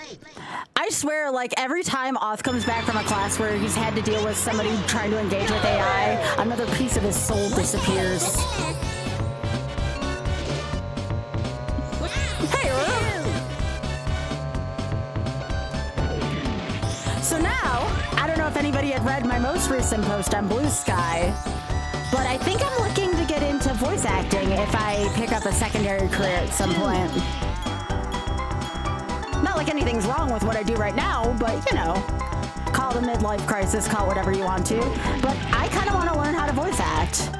I swear, like, every time Oth comes back from a class where he's had to deal with somebody trying to engage with AI, another piece of his soul disappears. Hey, Roo! So now, I don't know if anybody had read my most recent post on Blue Sky, but I think I'm looking to get into voice acting if I pick up a secondary career at some point. Not like anything's wrong with what I do right now, but, you know, call it a midlife crisis, call it whatever you want to. But I kind of want to learn how to voice act.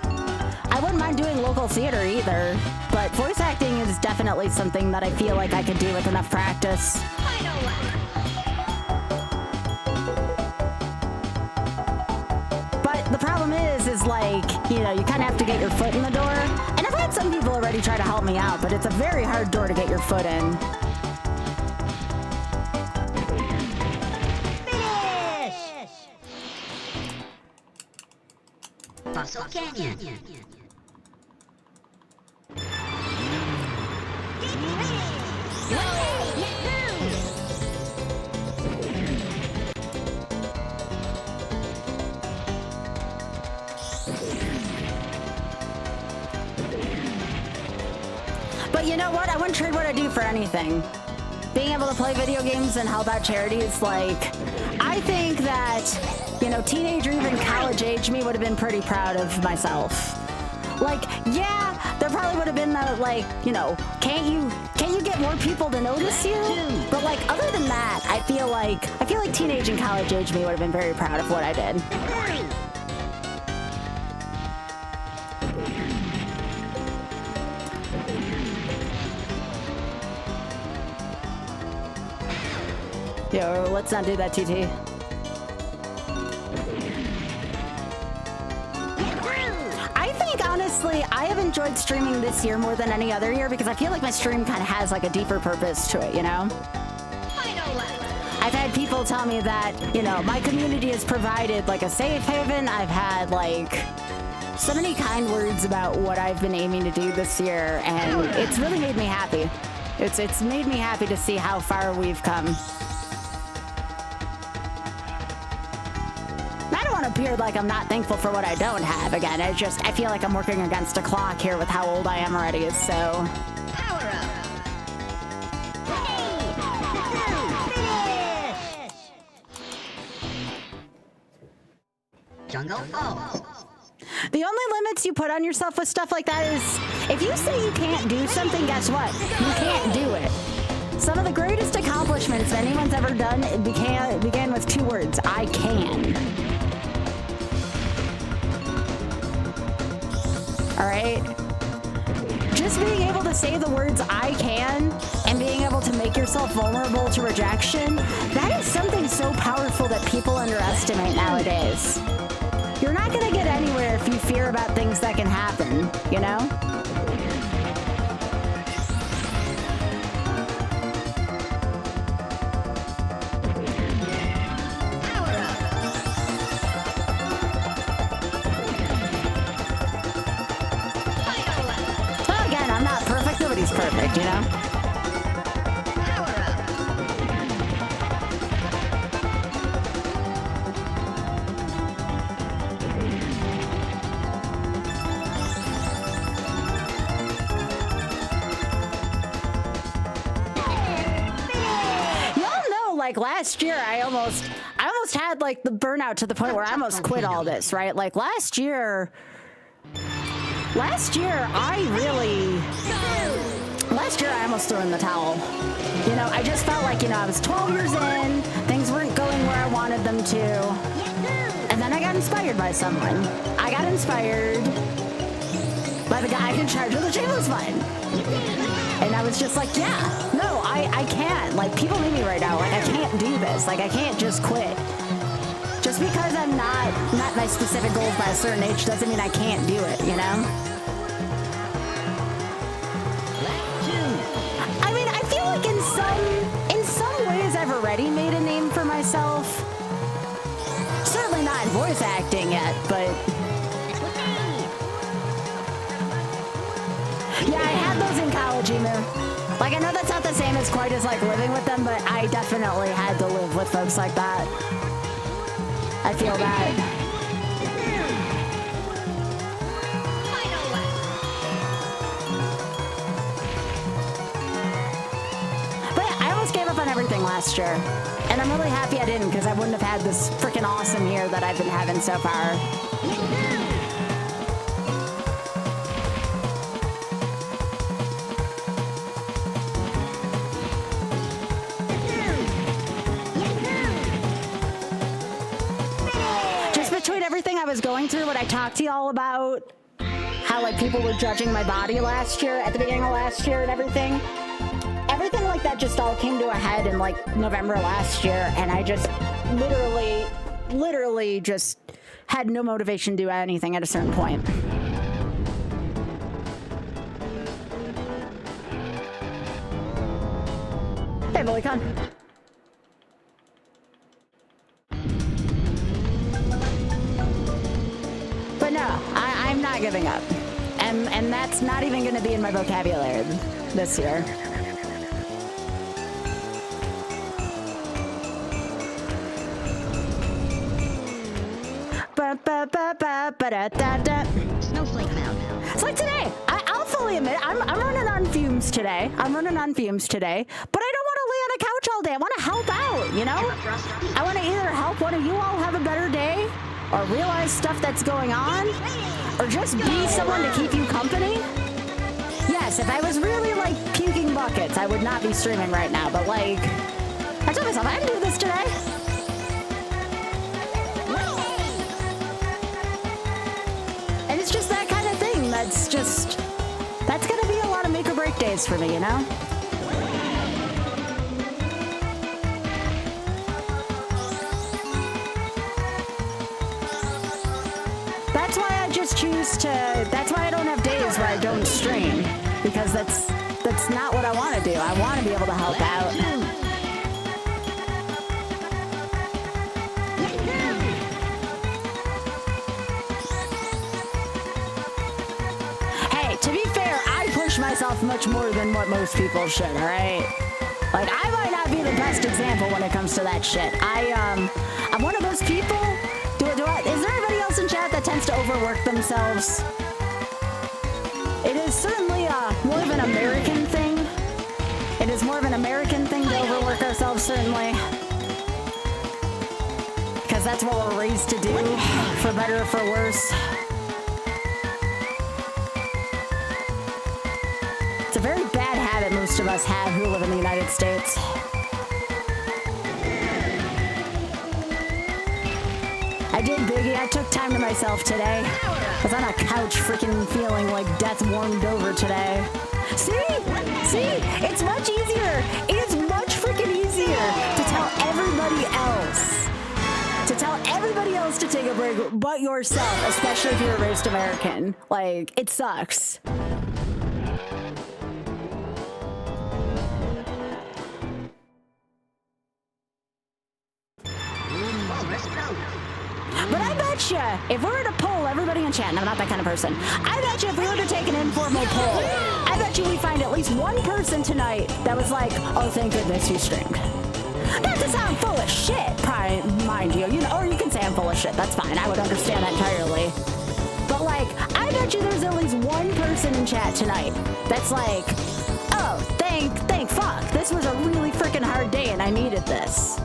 I wouldn't mind doing local theater either, but voice acting is definitely something that I feel like I could do with enough practice. But the problem is like, you know, you kind of have to get your foot in the door. And I've had some people already try to help me out, but it's a very hard door to get your foot in. Fossil Canyon. But you know what? I wouldn't trade what I do for anything. Being able to play video games and help out charities, like, I think that, you know, teenage or even college age me would have been pretty proud of myself. Like, yeah, there probably would have been that, like, you know, can't you get more people to notice you? But like, other than that, I feel like teenage and college age me would have been very proud of what I did. Yo, let's not do that, TT. I think, honestly, I have enjoyed streaming this year more than any other year because I feel like my stream kind of has, like, a deeper purpose to it, you know? I've had people tell me that, you know, my community has provided, like, a safe haven. I've had, like, so many kind words about what I've been aiming to do this year, and it's really made me happy. It's made me happy to see how far we've come. I don't want to appear like I'm not thankful for what I don't have. Again, I feel like I'm working against a clock here with how old I am already, so... Power up. Jungle Falls. The only limits you put on yourself with stuff like that is, if you say you can't do something, guess what? You can't do it. Some of the greatest accomplishments anyone's ever done began with two words: I can. All right? Just being able to say the words I can and being able to make yourself vulnerable to rejection, that is something so powerful that people underestimate nowadays. You're not gonna get anywhere if you fear about things that can happen, you know? perfect, you know? Power up. Y'all know, like last year, I almost had like the burnout to the point where I almost quit all this, right? Like last year, I almost threw in the towel. You know, I just felt like, you know, I was 12 years in, things weren't going where I wanted them to, and then I got inspired by someone. I got inspired by the guy in charge of the Shameless Fund. And I was just like, yeah, no, I can't. Like, people need me right now. Like, I can't do this. Like, I can't just quit. Just because I'm not my specific goals by a certain age doesn't mean I can't do it, you know? I mean, I feel like in some ways I've already made a name for myself. Certainly not in voice acting yet, but yeah, I had those in college, Emu. Like, I know that's not the same as quite as like living with them, but I definitely had to live with folks like that. I feel that. But yeah, I almost gave up on everything last year. And I'm really happy I didn't, because I wouldn't have had this freaking awesome year that I've been having so far. Everything I was going through, what I talked to y'all about, how like people were judging my body last year, at the beginning of last year and everything like that just all came to a head in like November last year, and I just literally just had no motivation to do anything at a certain point. Hey, BullyCon. But no, I'm not giving up. And that's not even going to be in my vocabulary this year. Snowflake mound. It's like today. I'll fully admit, I'm running on fumes today. But I don't want to lay on a couch all day. I want to help out, you know? I want to either help one of you all have a better day, or realize stuff that's going on, or just be someone to keep you company. Yes, if I was really like puking buckets, I would not be streaming right now, but like, I told myself I can do this today. And it's just that kind of thing that's gonna be a lot of make or break days for me, you know? That's why I don't have days where I don't stream, because that's not what I want to do. I want to be able to help out. Hey, to be fair, I push myself much more than what most people should, all right? Like, I might not be the best example when it comes to that shit. I'm one of those people. Is there anybody else in chat that tends to overwork themselves? It is certainly more of an American thing. It is more of an American thing to overwork ourselves, certainly. Because that's what we're raised to do, for better or for worse. It's a very bad habit most of us have who live in the United States. I did, Biggie. I took time to myself today. I was on a couch freaking feeling like death warmed over today. See? It's much easier. It is much freaking easier to tell everybody else to take a break but yourself, especially if you're raised American. Like, it sucks. But I bet you, if we were to poll everybody in chat, and I'm not that kind of person, I bet you if we were to take an informal poll, I bet you we'd find at least one person tonight that was like, oh, thank goodness you streamed. Not to sound full of shit, mind you, or you can say I'm full of shit, that's fine, I would understand that entirely. But like, I bet you there's at least one person in chat tonight that's like, oh, thank fuck, this was a really freaking hard day and I needed this.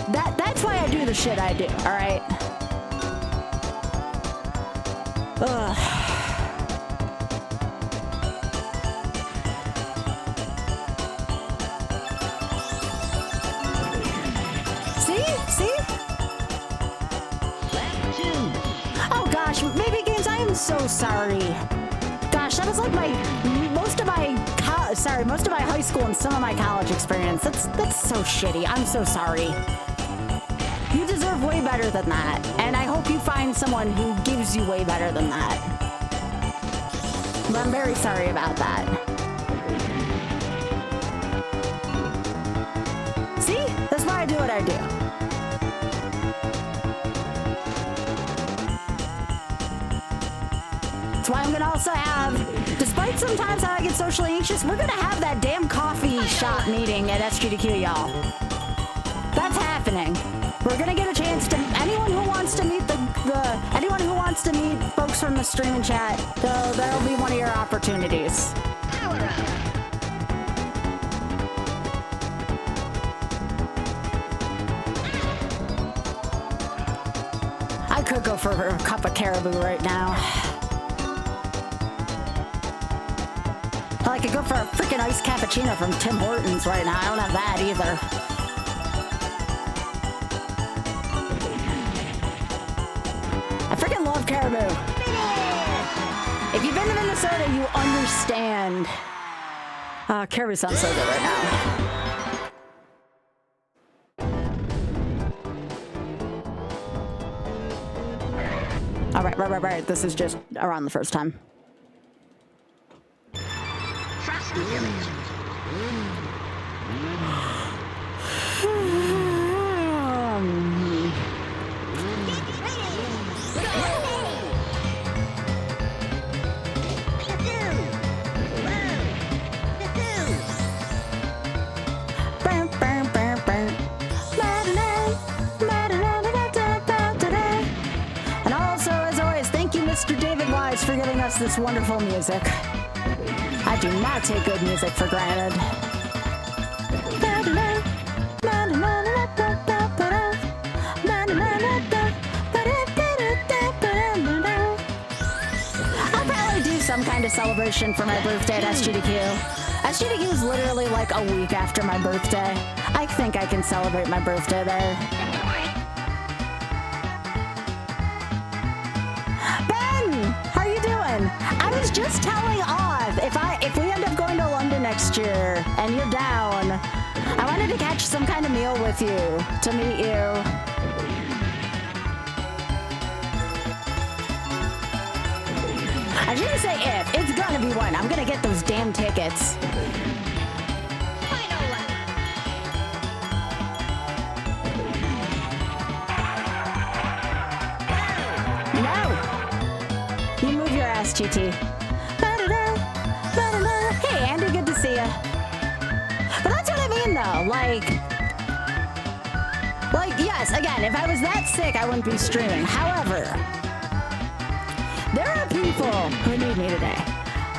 That's why I do the shit I do, alright? Ugh. See? Oh gosh, Baby Games, I am so sorry. Gosh, that was like most of my high school and some of my college experience. That's so shitty. I'm so sorry. You deserve way better than that, and I hope you find someone who gives you way better than that. But I'm very sorry about that. See? That's why I do what I do. That's why I'm gonna also have, despite sometimes how I get socially anxious, we're gonna have that damn coffee shop meeting at SGDQ, y'all. That's happening. We're gonna get a chance to anyone who wants to meet anyone who wants to meet folks from the stream and chat. That'll be one of your opportunities. Power up. I could go for a cup of caribou right now. I could go for a freaking iced cappuccino from Tim Hortons right now. I don't have that either. I freaking love caribou. If you've been to Minnesota, you understand. Caribou sounds so good right now. All right. This is just around the first time. Frosty Village. And also, as always, thank you, Mr. David Wise, for giving us this wonderful music. I do not take good music for granted. I'll probably do some kind of celebration for my birthday at SGDQ. SGDQ is literally like a week after my birthday. I think I can celebrate my birthday there. Ben, how are you doing? I was just telling Oz, if we end up going to London next year and you're down, I wanted to catch some kind of meal with you to meet you. I shouldn't say if. It's gonna be one. I'm gonna get those damn tickets. No! You move your ass, GT. Hey, Andy, good to see ya. But that's what I mean, though. Like, yes, again, if I was that sick, I wouldn't be streaming. However, there are people who need me today.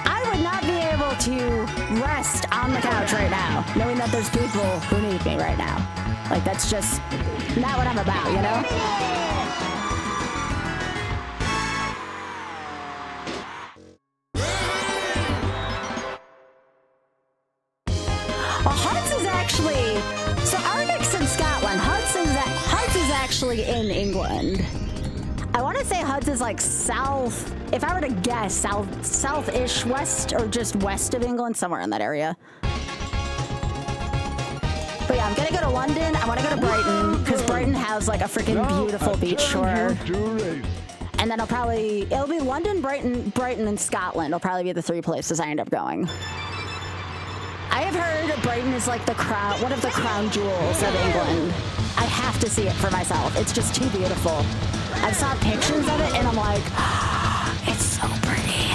I would not be able to rest on the couch right now, knowing that there's people who need me right now. Like, that's just not what I'm about, you know? Well, Huds is actually... So Arctic's in Scotland. Huds is actually in England. I want to say Huds is like south, if I were to guess, south-ish west, or just west of England, somewhere in that area. But yeah, I'm gonna go to London. I want to go to Brighton, because Brighton has like a freaking beautiful beach shore. And then it'll be London, Brighton, and Scotland. It'll probably be the three places I end up going. I have heard Brighton is like the crown, one of the crown jewels of England. I have to see it for myself. It's just too beautiful. I've saw pictures of it and I'm like, it's so pretty.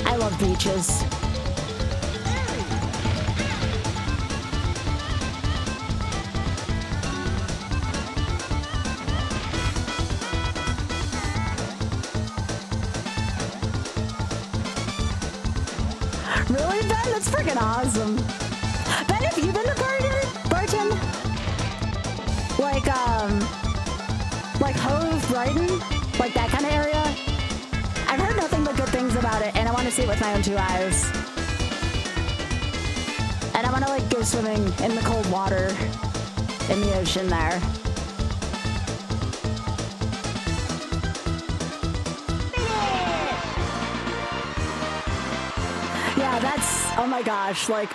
I love beaches. Really, Ben? That's freaking awesome. Ben, have you been to Barton? Like Hove, Brighton? Like that kind of area? I've heard nothing but good things about it, and I want to see it with my own 2 eyes. And I want to like go swimming in the cold water in the ocean there. Yeah, that's, oh my gosh, like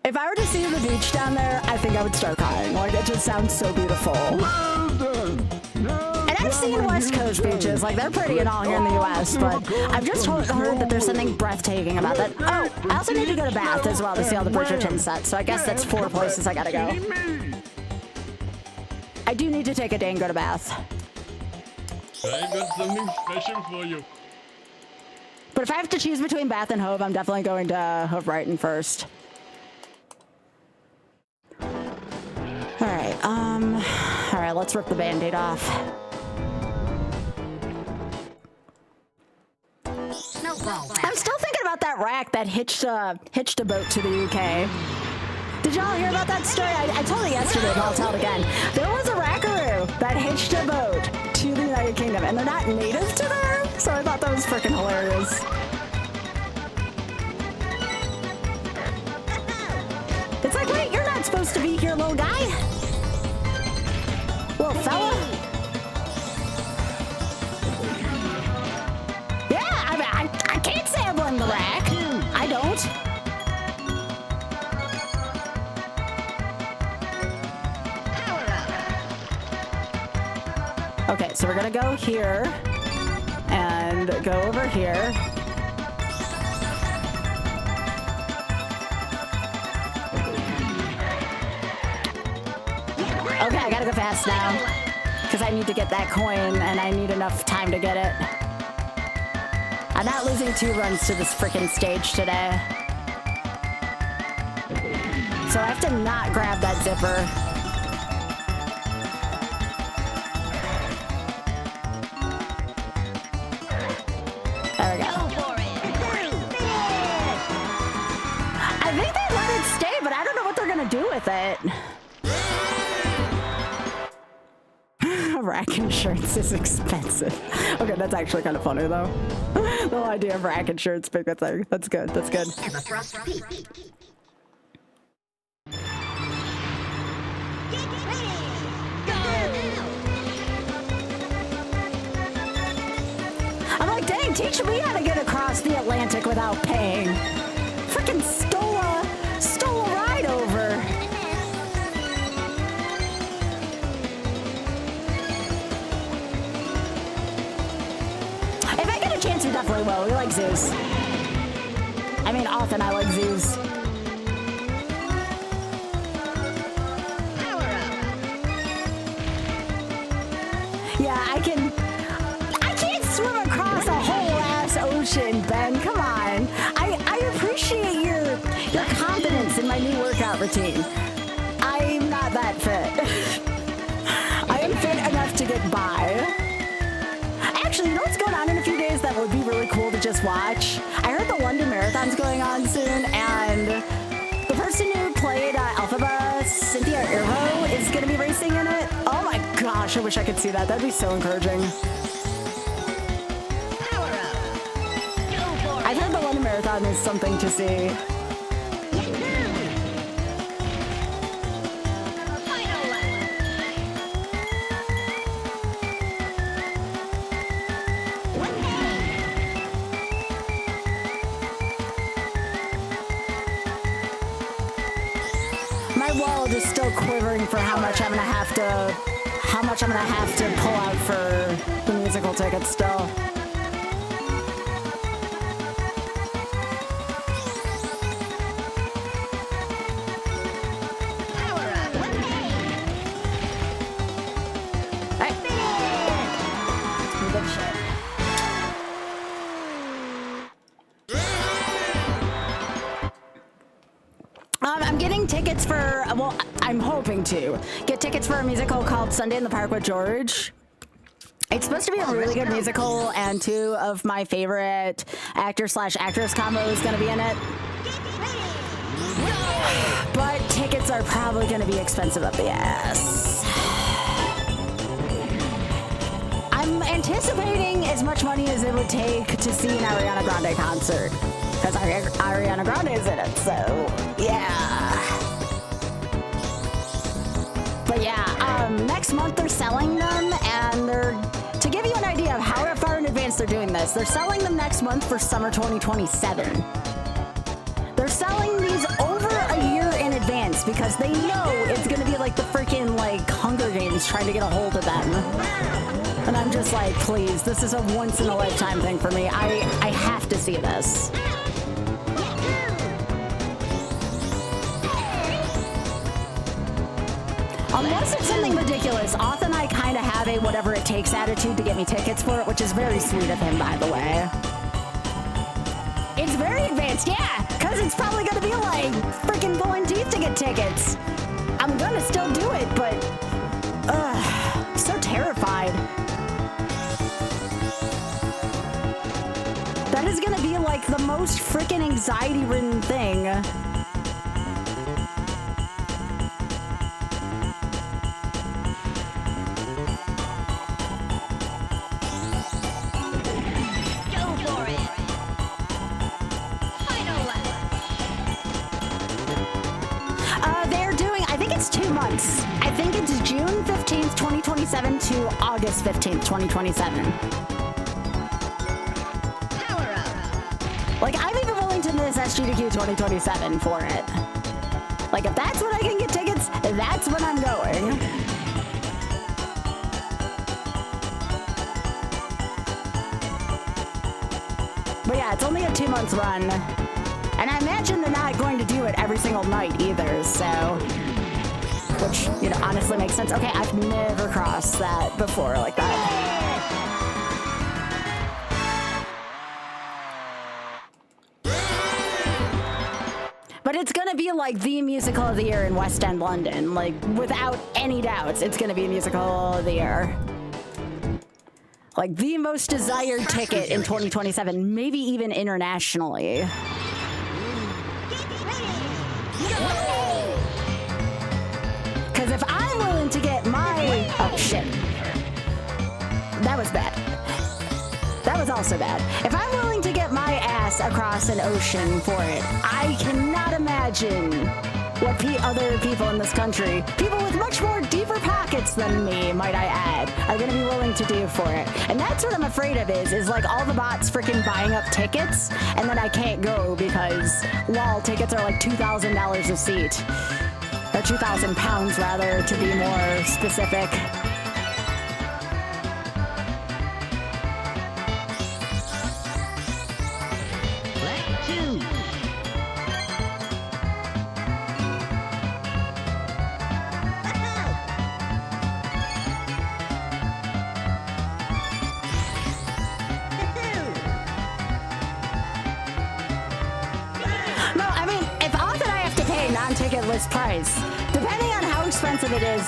if I were to see the beach down there, I think I would start crying. Like, it just sounds so beautiful. Well done. Now And I've seen West Coast beaches, like they're pretty and all here in the US, but I've just heard that there's something breathtaking about that. Oh, I also need to go to Bath as well to see all the Bridgerton sets, so I guess that's 4 places I gotta go. I do need to take a day and go to Bath. I got something special for you. But if I have to choose between Bath and Hove, I'm definitely going to Hove Brighton first. Alright, let's rip the Band-Aid off. No problem. I'm still thinking about that rack that hitched a boat to the UK. Did y'all hear about that story? I told it yesterday, but I'll tell it again. There was a rackaroo that hitched a boat to the United Kingdom, and they're not native to there, so I thought that was freaking hilarious. It's like, wait, you're not supposed to be here, little guy. Little fella. Yeah, I can't say I blame the rack. I don't. Okay, so we're gonna go here and go over here. Okay, I gotta go fast now because I need to get that coin and I need enough time to get it. I'm not losing 2 runs to this freaking stage today. So I have to not grab that zipper. There we go. I think they let it stay, but I don't know what they're gonna do with it. Rack insurance is expensive. Okay, that's actually kind of funny though. The whole idea of rack insurance being a thing. That's good. That's good. And the thrust peak. Get ready. Go. I'm like, dang, teach me how to get across the Atlantic without paying. Freaking stole a ride over. If I get a chance, we definitely will. We like zoos. I mean, often I like zoos. Power up. Yeah, I can't swim across a whole ass ocean, Ben. Come on. I appreciate your confidence in my new workout routine. I'm not that fit. I am fit enough to get by. Actually, you know what's going on in a few days that would be really cool to just watch? I heard the London Marathon's going on soon, and the person who played Alphaba, Cynthia Irvo, is going to be racing in it. Oh my gosh, I wish I could see that. That'd be so encouraging. Power up. Go for it. I've heard the London Marathon is something to see. Final lap. My wallet is still quivering for how much I'm gonna have to pull out for the musical tickets still. I'm getting tickets for, well, I'm hoping to get tickets for a musical called Sunday in the Park with George. It's supposed to be a really good musical, and two of my favorite actor/actress combo is going to be in it. But tickets are probably going to be expensive up the ass. I'm anticipating as much money as it would take to see an Ariana Grande concert. Because Ariana Grande is in it, so yeah. But yeah, next month they're selling them, and to give you an idea of how far in advance they're doing this, they're selling them next month for summer 2027. They're selling these over a year in advance because they know it's gonna be like the freaking like Hunger Games trying to get a hold of them. And I'm just like, please, this is a once in a lifetime thing for me. I have to see this. Unless it's something ridiculous, Auth and I kind of have a whatever it takes attitude to get me tickets for it, which is very sweet of him, by the way. It's very advanced, yeah, because it's probably going to be like freaking pulling teeth to get tickets. I'm going to still do it, but I'm so terrified. That is going to be like the most freaking anxiety-ridden thing. It's 2 months. I think it's June 15th, 2027 to August 15th, 2027. Power up. Like, I'm even willing to miss SGDQ 2027 for it. Like, if that's when I can get tickets, that's when I'm going. But yeah, it's only a 2-month run. And I imagine they're not going to do it every single night either, so... Which, you know, honestly makes sense. Okay, I've never crossed that before like that. But it's gonna be like the musical of the year in West End London. Like, without any doubts, it's gonna be a musical of the year. Like, the most desired ticket in 2027, maybe even internationally. Because if I'm willing to get my... Oh, shit. That was bad. That was also bad. If I'm willing to get my ass across an ocean for it, I cannot imagine what other people in this country, people with much more deeper pockets than me, might I add, are going to be willing to do for it. And that's what I'm afraid of is like all the bots freaking buying up tickets, and then I can't go because, lol, tickets are like $2,000 a seat. Or 2,000 pounds, rather, to be more specific. Let's choose. No, I mean, if Auth and I have to pay non-ticket list price, depending on how expensive it is,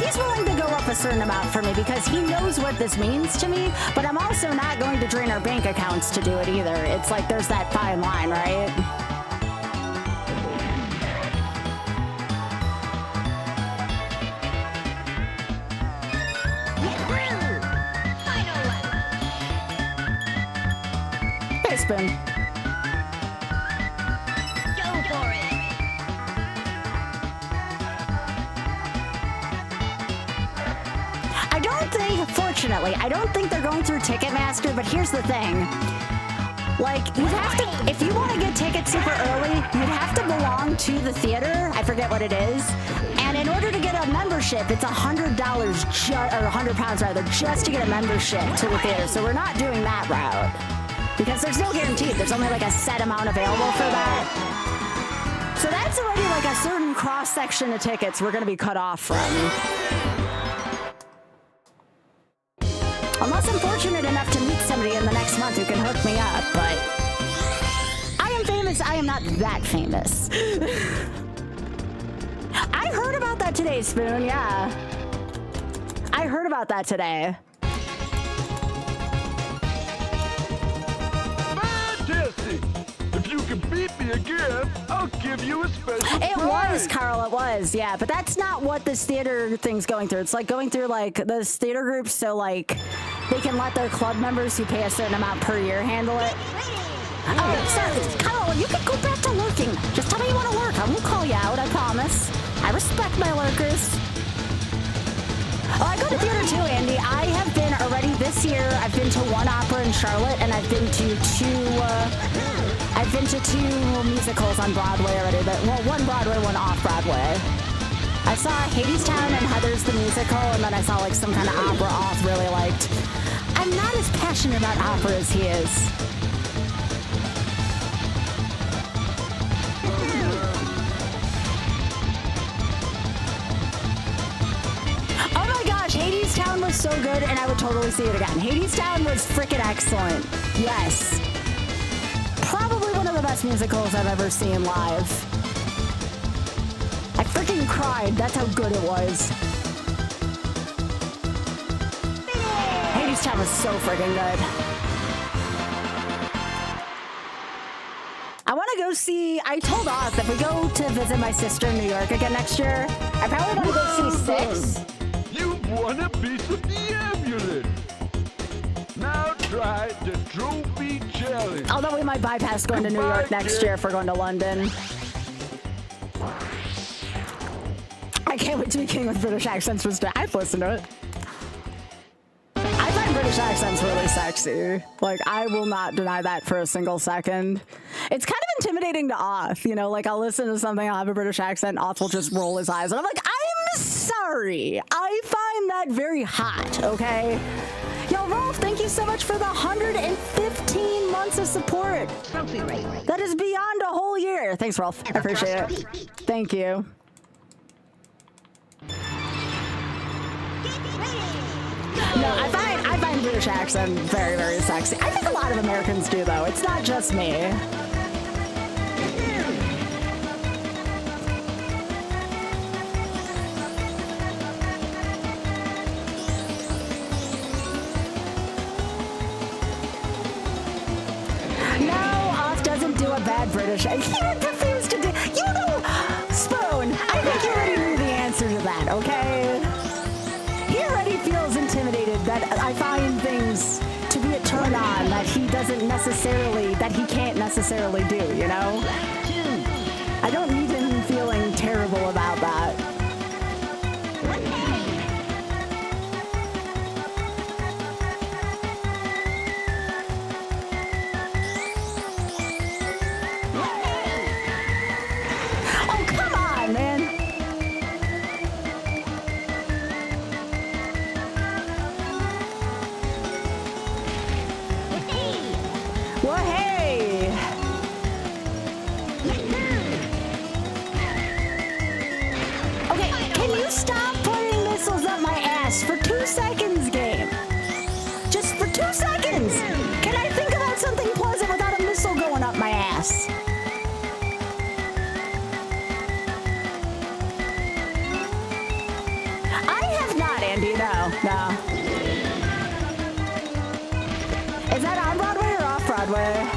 he's willing to go up a certain amount for me because he knows what this means to me, but I'm also not going to drain our bank accounts to do it either. It's like there's that fine line, right? Final lap. Hey, Spoon. Go for it. Fortunately, I don't think they're going through Ticketmaster, but here's the thing. Like, you have to, if you want to get tickets super early, you'd have to belong to the theater. I forget what it is. And in order to get a membership, it's $100, or £100 rather, just to get a membership to the theater. So we're not doing that route. Because there's no guarantee. There's only like a set amount available for that. So that's already like a certain cross-section of tickets we're going to be cut off from. Unless I'm fortunate enough to meet somebody in the next month who can hook me up, but I am famous. I am not that famous. that today, Spoon. Yeah. I heard about that today. Fantastic! If you can beat me again, I'll give you a special It prize. was, Carl, it was. Yeah, but that's not what this theater thing's going through. It's like going through like those theater groups so like they can let their club members who pay a certain amount per year handle it. Oh, sorry, Carl, you can go back to lurking. Just tell me you want to lurk. I won't call you out, I promise. I respect my lurkers. Oh, I go to theater too, Andy. I have been already this year. I've been to one opera in Charlotte, and I've been to two musicals on Broadway already. Well, one Broadway, one off Broadway. I saw Hadestown and Heather's the musical, and then I saw like some kind of opera Oth really liked. I'm not as passionate about opera as he is. Oh my gosh, Hadestown was so good, and I would totally see it again. Hadestown was freaking excellent. Yes. Probably one of the best musicals I've ever seen live. I freaking cried. That's how good it was. Hadestown was so freaking good. I want to go see, I told Oz if we go to visit my sister in New York again next year, I probably want to go see Six. You've won a piece of the amulet. Now try the trophy challenge. Although we might bypass going to New York next year if we're going to London. I can't wait to be king with British accents. I've listened to it. I find British accents really sexy. Like, I will not deny that for a single second. It's kind of intimidating to Oth, you know, like I'll listen to something, I'll have a British accent, Oth will just roll his eyes, and I'm like, I'm sorry. I find that very hot, okay? Yo, Rolf, thank you so much for the 115 months of support. Trophy race. That is beyond a whole year. Thanks, Rolf. I appreciate it. Thank you. No, I find British accent very, very sexy. I think a lot of Americans do, though. It's not just me. Bad British. He would refuse to do. You know, Spoon. I think you already knew the answer to that. Okay. He already feels intimidated that I find things to be a turn on that he doesn't necessarily, that he can't necessarily do. You know. I don't need him feeling terrible about that. For 2 seconds, game. Just for 2 seconds. Can I think about something pleasant without a missile going up my ass? I have not, Andy. No. Is that on Broadway or off Broadway?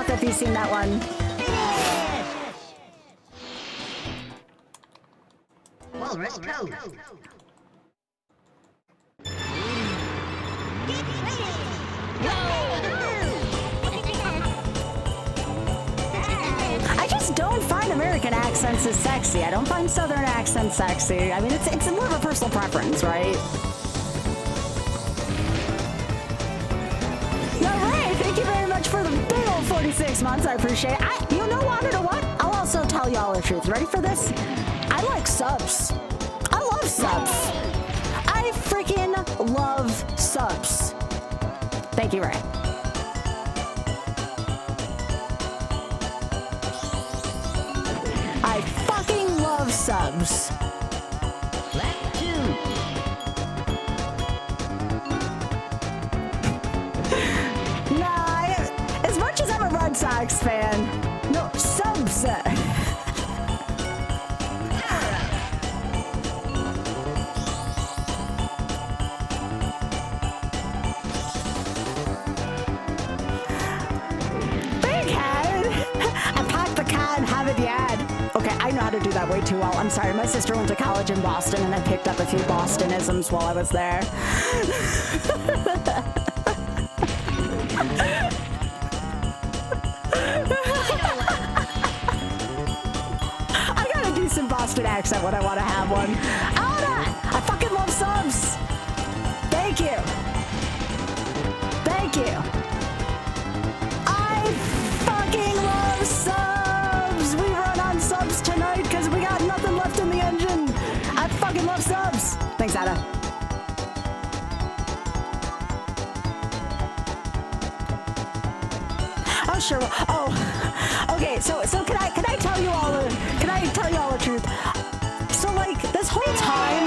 If you've seen that one. Walrus code. I just don't find American accents as sexy. I don't find Southern accents sexy. I mean, it's more of a personal preference, right? Thank you very much for the big old 46 months. I appreciate it. You know what? I'll also tell y'all the truth. Ready for this? I like subs. I love subs. I freaking love subs. Thank you, Ray. I fucking love subs. Sox fan. No, subs. Big head. I packed the car and have it yad. Okay, I know how to do that way too well. I'm sorry, my sister went to college in Boston and I picked up a few Bostonisms while I was there. I got a decent Boston accent when I want to have one. Anna, I fucking love subs. Thank you. Thank you. I fucking love subs. We run on subs tonight because we got nothing left in the engine. I fucking love subs. Thanks, Anna. Oh sure. Oh, okay. So can I tell you all the truth? So like this whole time,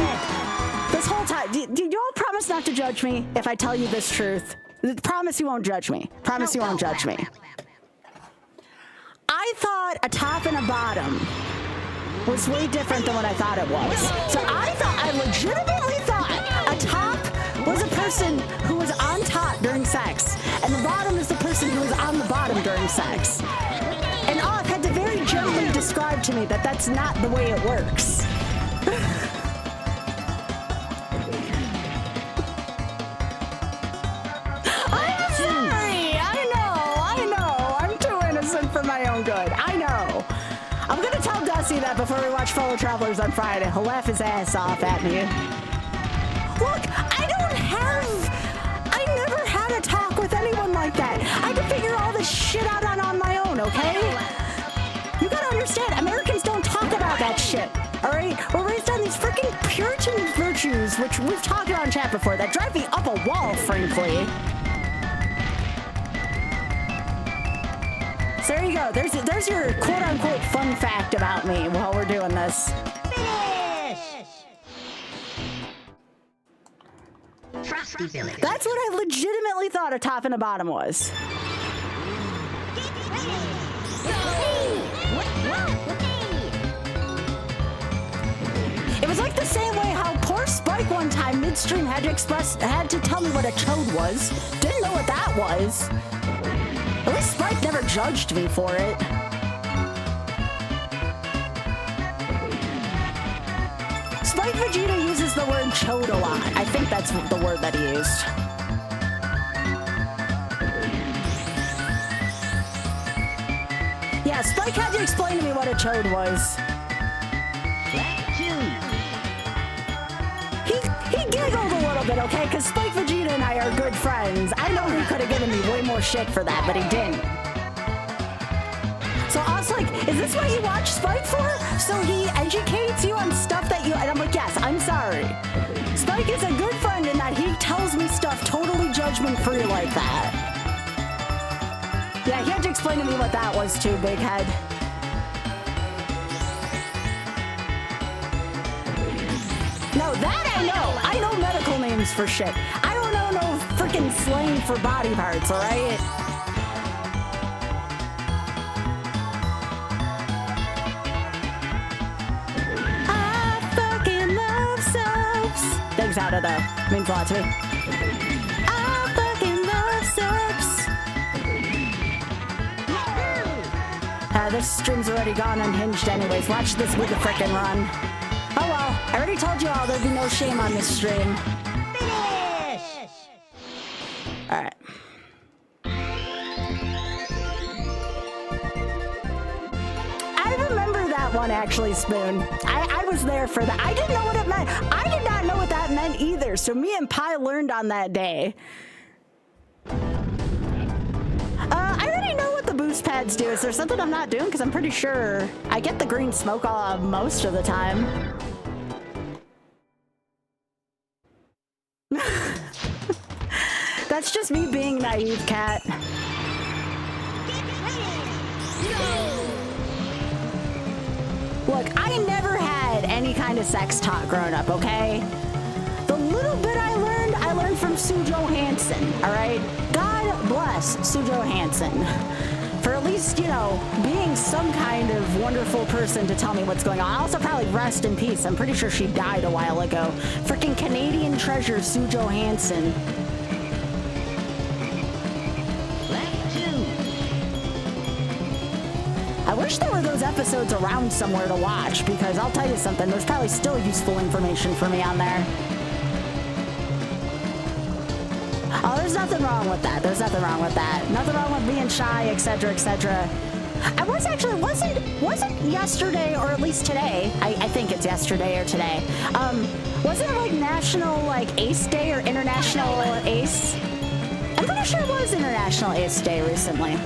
do you all promise not to judge me if I tell you this truth? Promise you won't judge me. Promise you won't judge me. I thought a top and a bottom was way different than what I thought it was. So I legitimately thought a top was a person who was on top during sex, and the bottom is the person who was on the bottom during sex. And Off had to very gently describe to me that that's not the way it works. I'm sorry. I know. I'm too innocent for my own good. I know. I'm gonna tell Dusty that before we watch Fellow Travelers on Friday. He'll laugh his ass off at me. Look, I never had a talk with anyone like that. I can figure all this shit out on my own, okay? You gotta understand, Americans don't talk about that shit, all right? We're raised on these freaking Puritan virtues, which we've talked about in chat before, that drive me up a wall, frankly. So there you go. There's your quote-unquote fun fact about me while we're doing this. Frosty Village. That's what I legitimately thought a top and a bottom was. It was like the same way how poor Spike one time midstream had to tell me what a chode was. Didn't know what that was. At least Spike never judged me for it. Spike Vegeta uses the word chode a lot. I think that's the word that he used. Yeah, Spike had to explain to me what a chode was. He giggled a little bit, okay? Because Spike Vegeta and I are good friends. I know he could have given me way more shit for that, but he didn't. So I was like, is this what you watch Spike for? So he educates you on stuff that you... And I'm like, yes, I'm sorry. Spike is a good friend in that he tells me stuff totally judgment-free like that. Yeah, he had to explain to me what that was too, big head. No, that I know. I know medical names for shit. I don't know no freaking slang for body parts, alright? I fucking love subs. Thanks, Ada, though. Means a lot to me. I fucking love subs. This stream's already gone unhinged anyways. Watch this with the frickin' run. Oh well, I already told you all there'd be no shame on this stream. Alright. I remember that one actually, Spoon. I was there for that. I didn't know what it meant. I did not know what that meant either, so me and Pi learned on that day. I already know what the boost pads do. Is there something I'm not doing? Because I'm pretty sure I get the green smoke most of the time. That's just me being naive, Cat. Look, I never had any kind of sex talk growing up, okay? The little bit I learned from Sue Johansson, all right? God bless Sue Johansson for at least, you know, being some kind of wonderful person to tell me what's going on. Also, probably rest in peace. I'm pretty sure she died a while ago. Freaking Canadian treasure, Sue Johansson. I wish there were those episodes around somewhere to watch, because I'll tell you something, there's probably still useful information for me on there. Oh, there's nothing wrong with that. There's nothing wrong with that. Nothing wrong with being shy, etc., etc. I was actually, wasn't yesterday, or at least today, I think it's yesterday or today, wasn't it like National, like, Ace Day or International Ace? I'm pretty sure it was International Ace Day recently.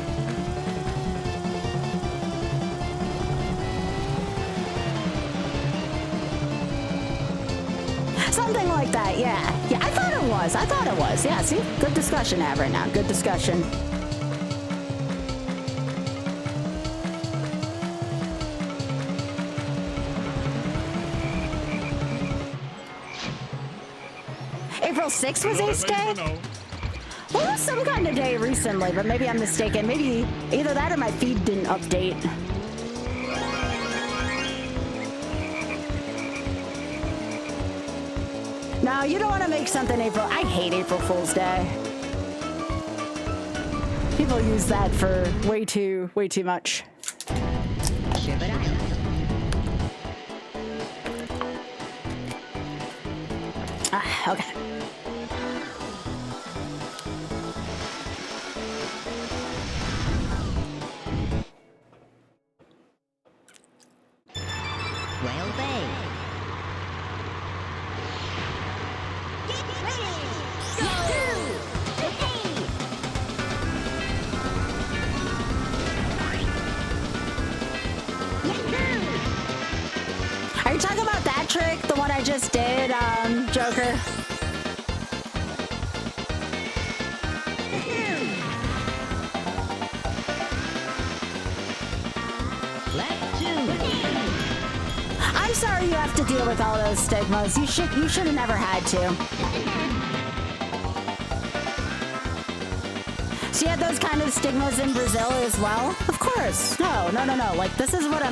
Something like that, yeah. Yeah, I thought it was. Yeah, see? Good discussion I have right now. Good discussion. April 6th was Ace Day? Well, it was some kind of day recently, but maybe I'm mistaken. Maybe either that or my feed didn't update. No, you don't want to make something April. I hate April Fool's Day. People use that for way too much. Ah, okay. Well, babe. Are you talking about that trick? The one I just did, Joker? I'm sorry you have to deal with all those stigmas. You should have never had to. So you had those kind of stigmas in Brazil as well? Of course. No. Like, this is what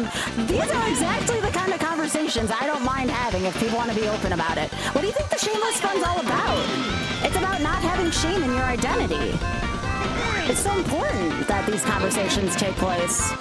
these are exactly the kind of conversations I don't mind having if people want to be open about it. What do you think the Shameless Fun's all about? It's about not having shame in your identity. It's so important that these conversations take place.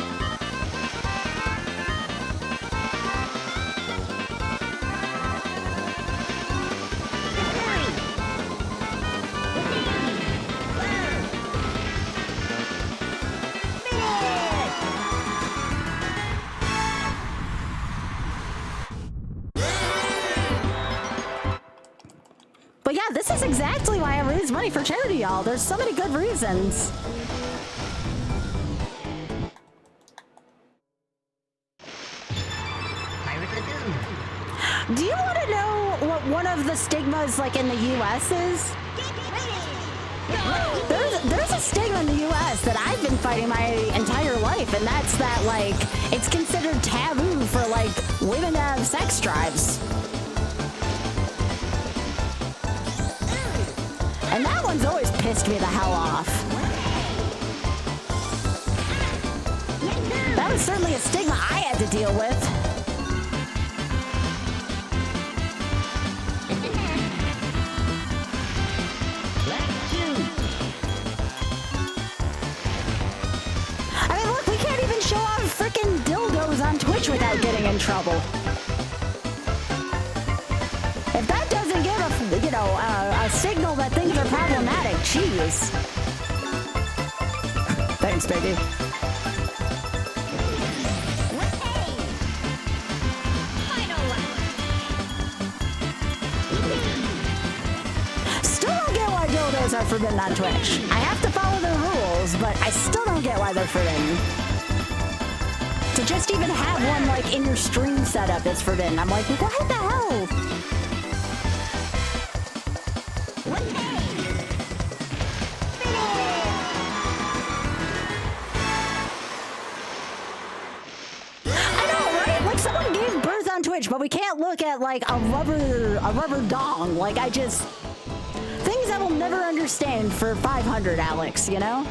But yeah, this is exactly why I raise money for charity, y'all. There's so many good reasons. Do you want to know what one of the stigmas, like, in the U.S. is? There's a stigma in the U.S. that I've been fighting my entire life, and that's that, like, it's considered taboo for, like, women to have sex drives. And that one's always pissed me the hell off. That was certainly a stigma I had to deal with. I mean, look, we can't even show off frickin' dildos on Twitch without getting in trouble. If that doesn't give a signal that things are problematic, jeez. Thanks, baby. Still don't get why dildos are forbidden on Twitch. I have to follow the rules, but I still don't get why they're forbidden. To just even have one, like, in your stream setup is forbidden. I'm like, what the hell? Twitch, but we can't look at, like, a rubber dong. Like, things I will never understand for 500, Alex, you know?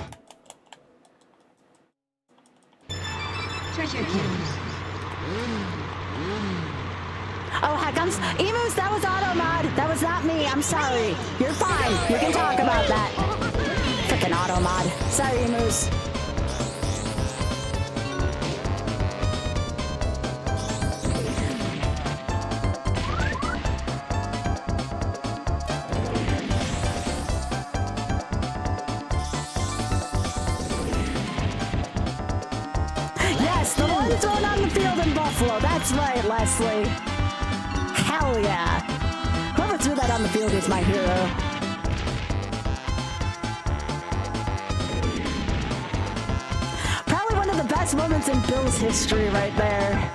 treasure cubes. Oh, heck, Emus, that was Automod. That was not me. I'm sorry. You're fine. We can talk about that. Frickin' Automod. Sorry, Emus. Yes, the one thrown on the field in Buffalo. That's right, Leslie. Hell yeah. Whoever threw that on the field is my hero. Probably one of the best moments in Bill's history right there.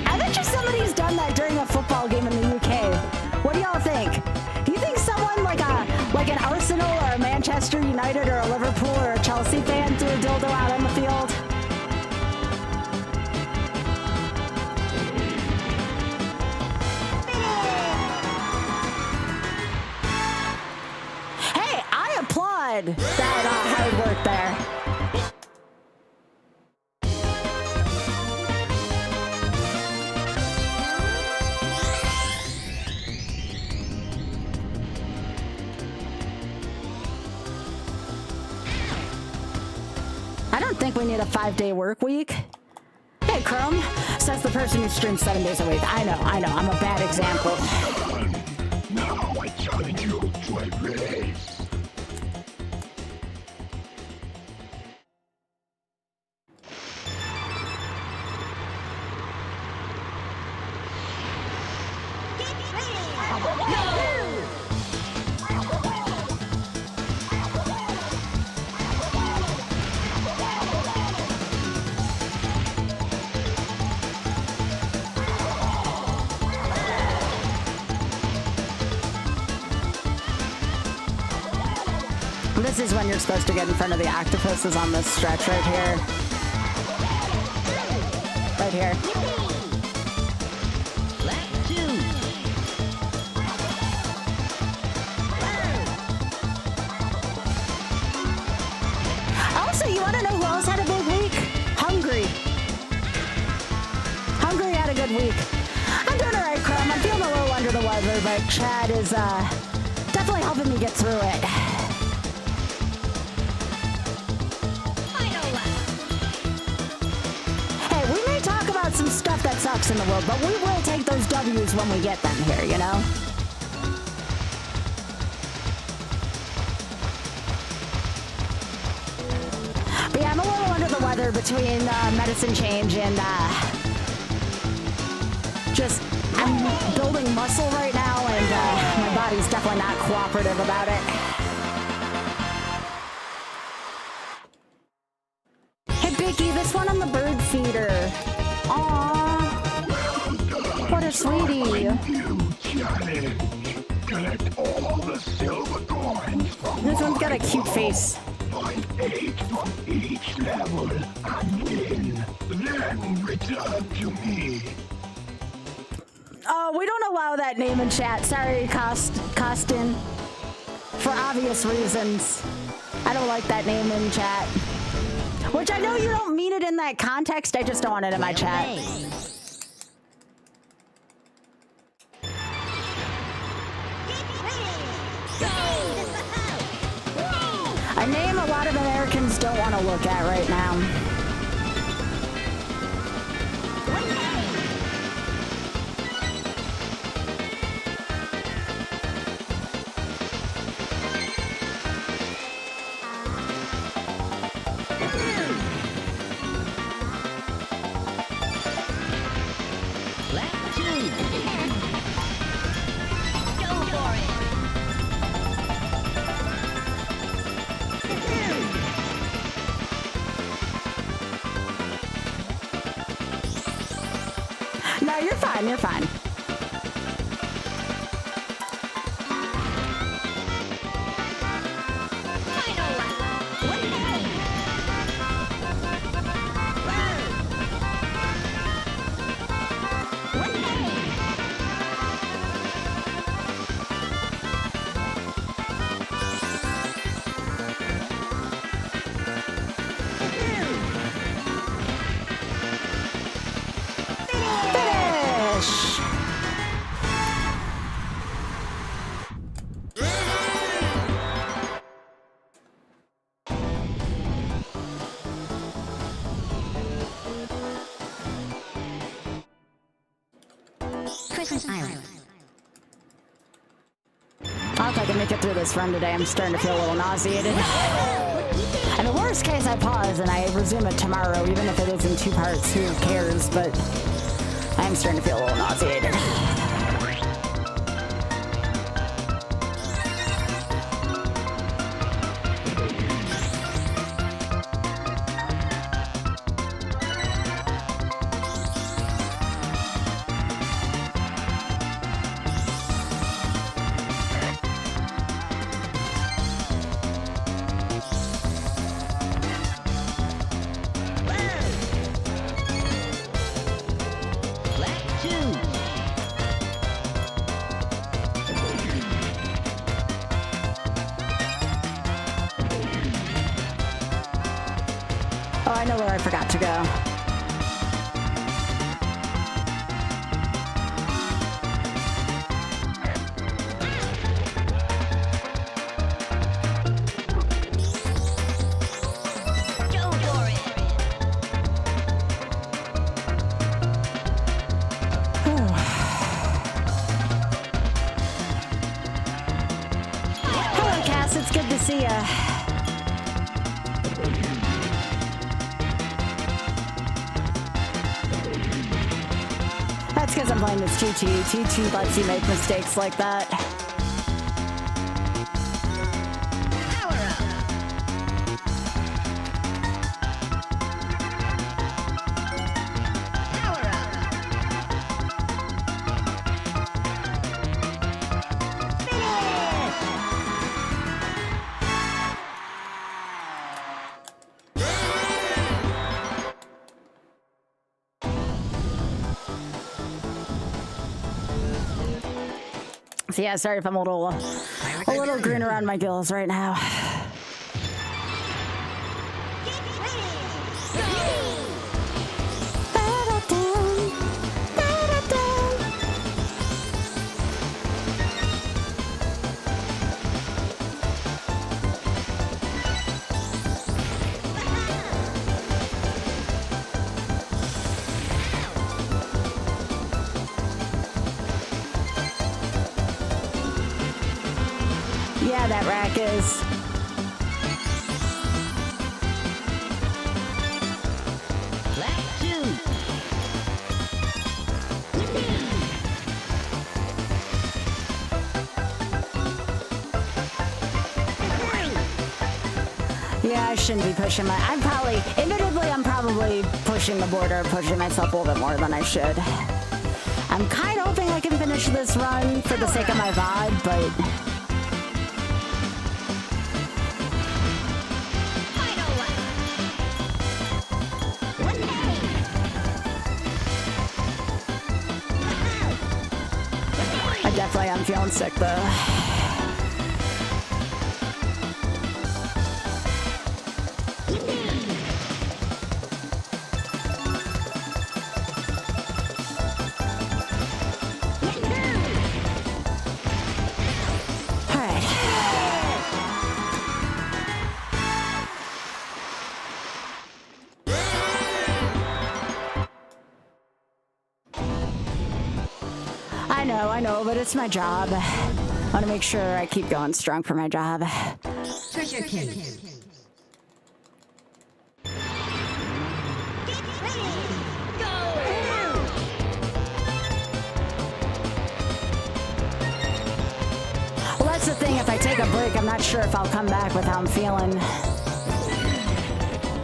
I bet you somebody's done that during a football game in the UK. What do y'all think? Do you think someone like an Arsenal or a Manchester United or a Liverpool or a Chelsea fan threw a dildo out on the field? Hey, I applaud that hard work there. I don't think we need a 5-day work week. Hey, Chrome, says the person who streams 7 days a week. I know, I'm a bad example. Now I challenge you to a race. This is when you're supposed to get in front of the octopuses on this stretch right here. Right here. Also, you want to know who else had a big week? Hungry. Hungry had a good week. I'm doing alright, Chrome. I'm feeling a little under the weather, but Chad is definitely helping me get through it. Some stuff that sucks in the world, but we will take those W's when we get them here, you know? But yeah, I'm a little under the weather between medicine change and just I'm building muscle right now, and my body's definitely not cooperative about it. Hey, Bicky, this one on the bird feeder. Aww. What a sweetie. Collect all the silver coins. This one's got a cute face. Find 8 for each level and win. Then return to me. Oh, we don't allow that name in chat. Sorry, Costin. For obvious reasons. I don't like that name in chat. Which I know you don't mean it in that context, I just don't want it in my chat. A name a lot of Americans don't want to look at right now. No, you're fine, you're fine. different island. I don't think I can make it through this run today. I'm starting to feel a little nauseated. In the worst case, I pause and I resume it tomorrow, even if it is in 2 parts. Who cares? But I'm starting to feel a little nauseated. Oh, I know where I forgot to go. Hello, Cass. It's good to see ya. That's because I'm playing this TT. TT lets you make mistakes like that. So yeah, sorry if I'm a little green around my gills right now. Yeah, that rack is. Yeah, I shouldn't be pushing my... Admittedly, I'm probably pushing the border, pushing myself a little bit more than I should. I'm kind of hoping I can finish this run for the sake of my VOD, but... Definitely, I'm feeling sick though. I know, but it's my job. I want to make sure I keep going strong for my job. Treasure king. Well, that's the thing. If I take a break, I'm not sure if I'll come back with how I'm feeling.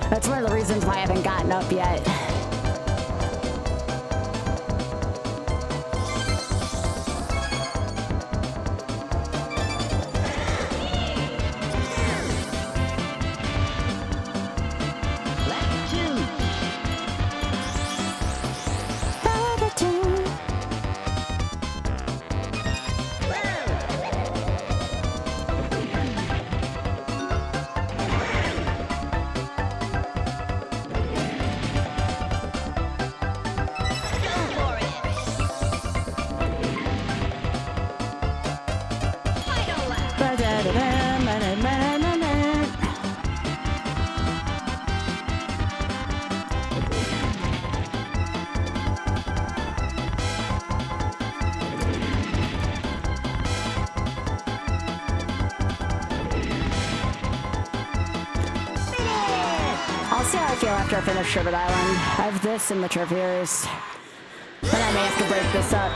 That's one of the reasons why I haven't gotten up yet. I'll see how I feel after I finish Sherbet Island. I have this in the Traverse. Then I may have to break this up.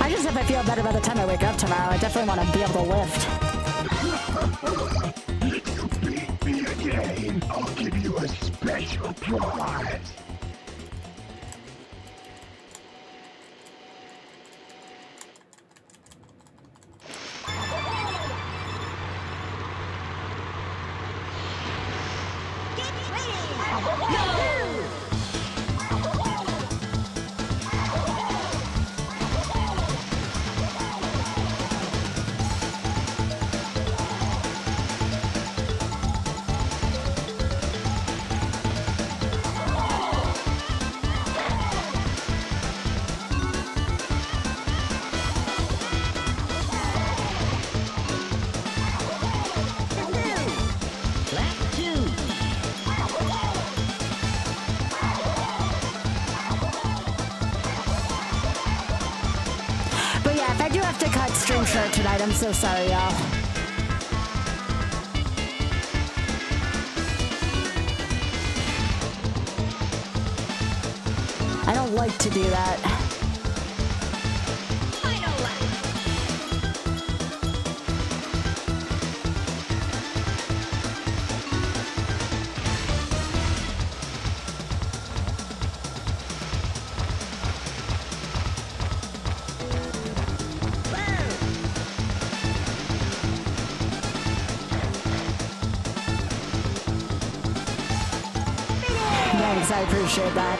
I just hope I feel better by the time I wake up tomorrow. I definitely want to be able to lift. If you beat me again, I'll give you a special prize. But yeah, if I do have to cut stream short tonight, I'm so sorry, y'all. I don't like to do that. Thanks, I appreciate that.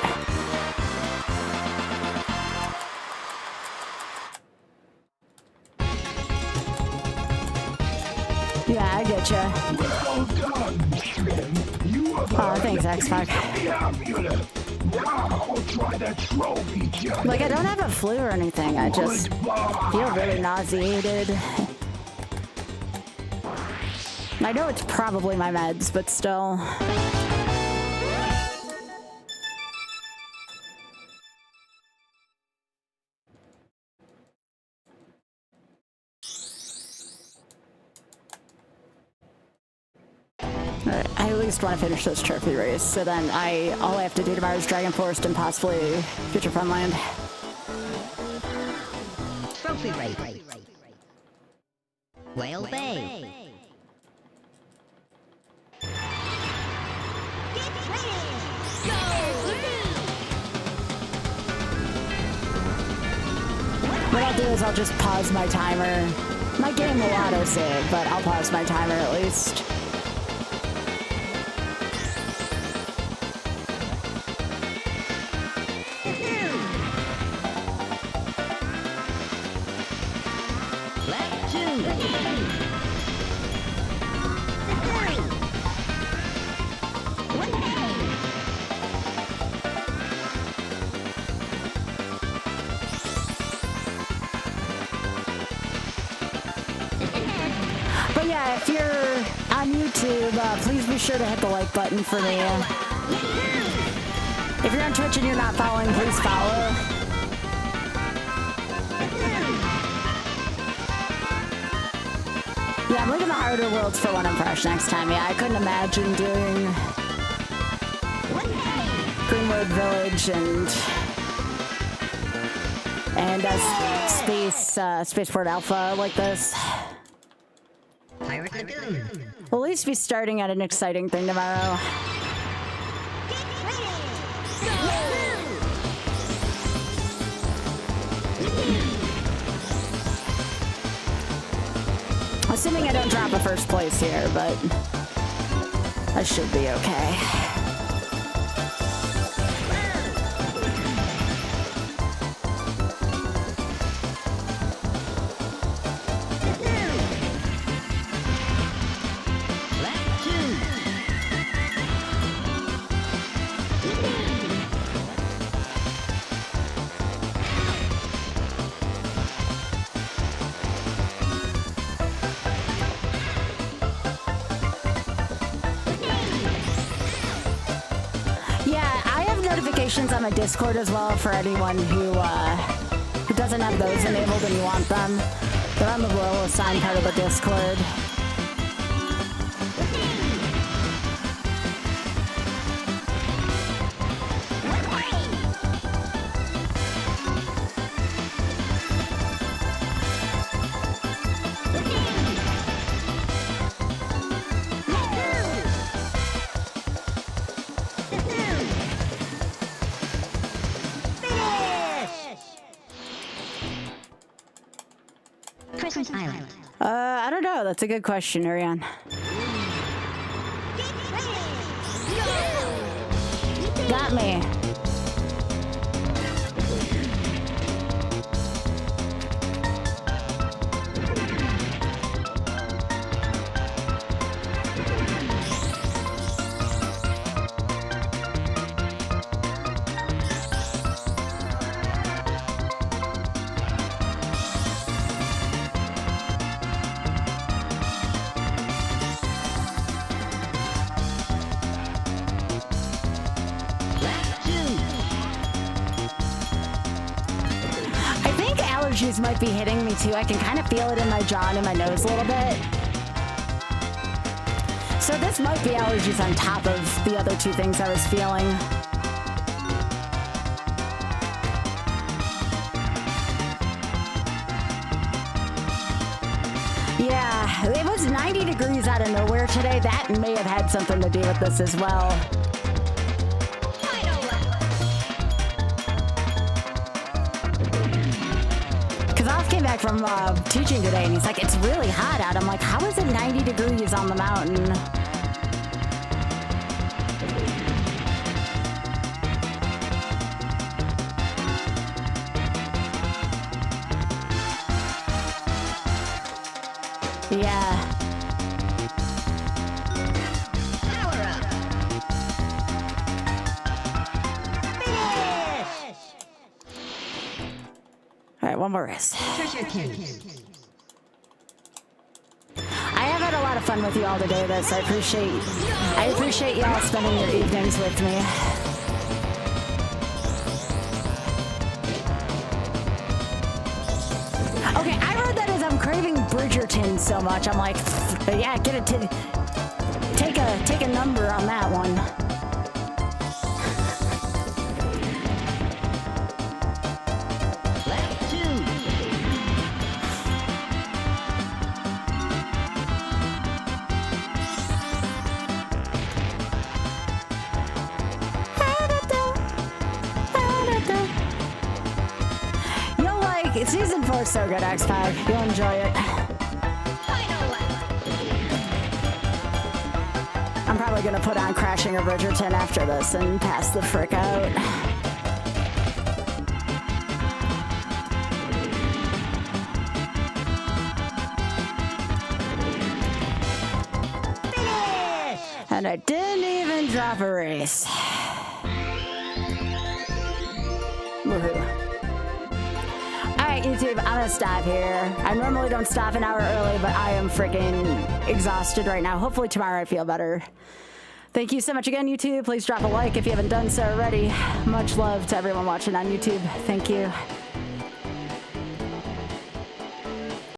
Yeah, I get you. Well done, Slim. You have Oh, thanks, X-Pac. Now try the trophy judge. Like, I don't have a flu or anything. I just feel really nauseated. I know it's probably my meds, but still. I at least want to finish this trophy race, so then all I have to do tomorrow is Dragon Forest and possibly Future Funland. Trophy race. Whale Bay. What I'll do is I'll just pause my timer. My game will auto-save, but I'll pause my timer at least. But yeah, if you're on YouTube, please be sure to hit the like button for me. If you're on Twitch and you're not following, please follow. Yeah, I'm looking the harder worlds for One Fresh next time. Yeah, I couldn't imagine doing Greenwood Village and Spaceport Alpha like this. Pirate Lagoon. We'll at least be starting at an exciting thing tomorrow. Assuming I don't drop a first place here, but I should be okay. notifications on my Discord as well for anyone who doesn't have those enabled and you want them. They're on the royal assign part of the Discord. Christmas Island. I don't know. That's a good question, Ariane. Got me. Allergies might be hitting me too. I can kind of feel it in my jaw and in my nose a little bit. So this might be allergies on top of the other two things I was feeling. Yeah, it was 90 degrees out of nowhere today. That may have had something to do with this as well. Came back from teaching today and he's like, it's really hot out. I'm like, how is it 90 degrees on the mountain? Yeah. One more race. I have had a lot of fun with you all today, this. I appreciate y'all spending your evenings with me. Okay, I read that as I'm craving Bridgerton so much. I'm like, yeah, get it to take a number on that one. Season 4 is so good, X-Pac. You'll enjoy it. I'm probably gonna put on Crashing or Bridgerton after this and pass the frick out. And I didn't even drop a race. Woohoo. Alright, YouTube, I'm gonna stop here. I normally don't stop an hour early, but I am freaking exhausted right now. Hopefully tomorrow I feel better. Thank you so much again, YouTube. Please drop a like if you haven't done so already. Much love to everyone watching on YouTube. Thank you.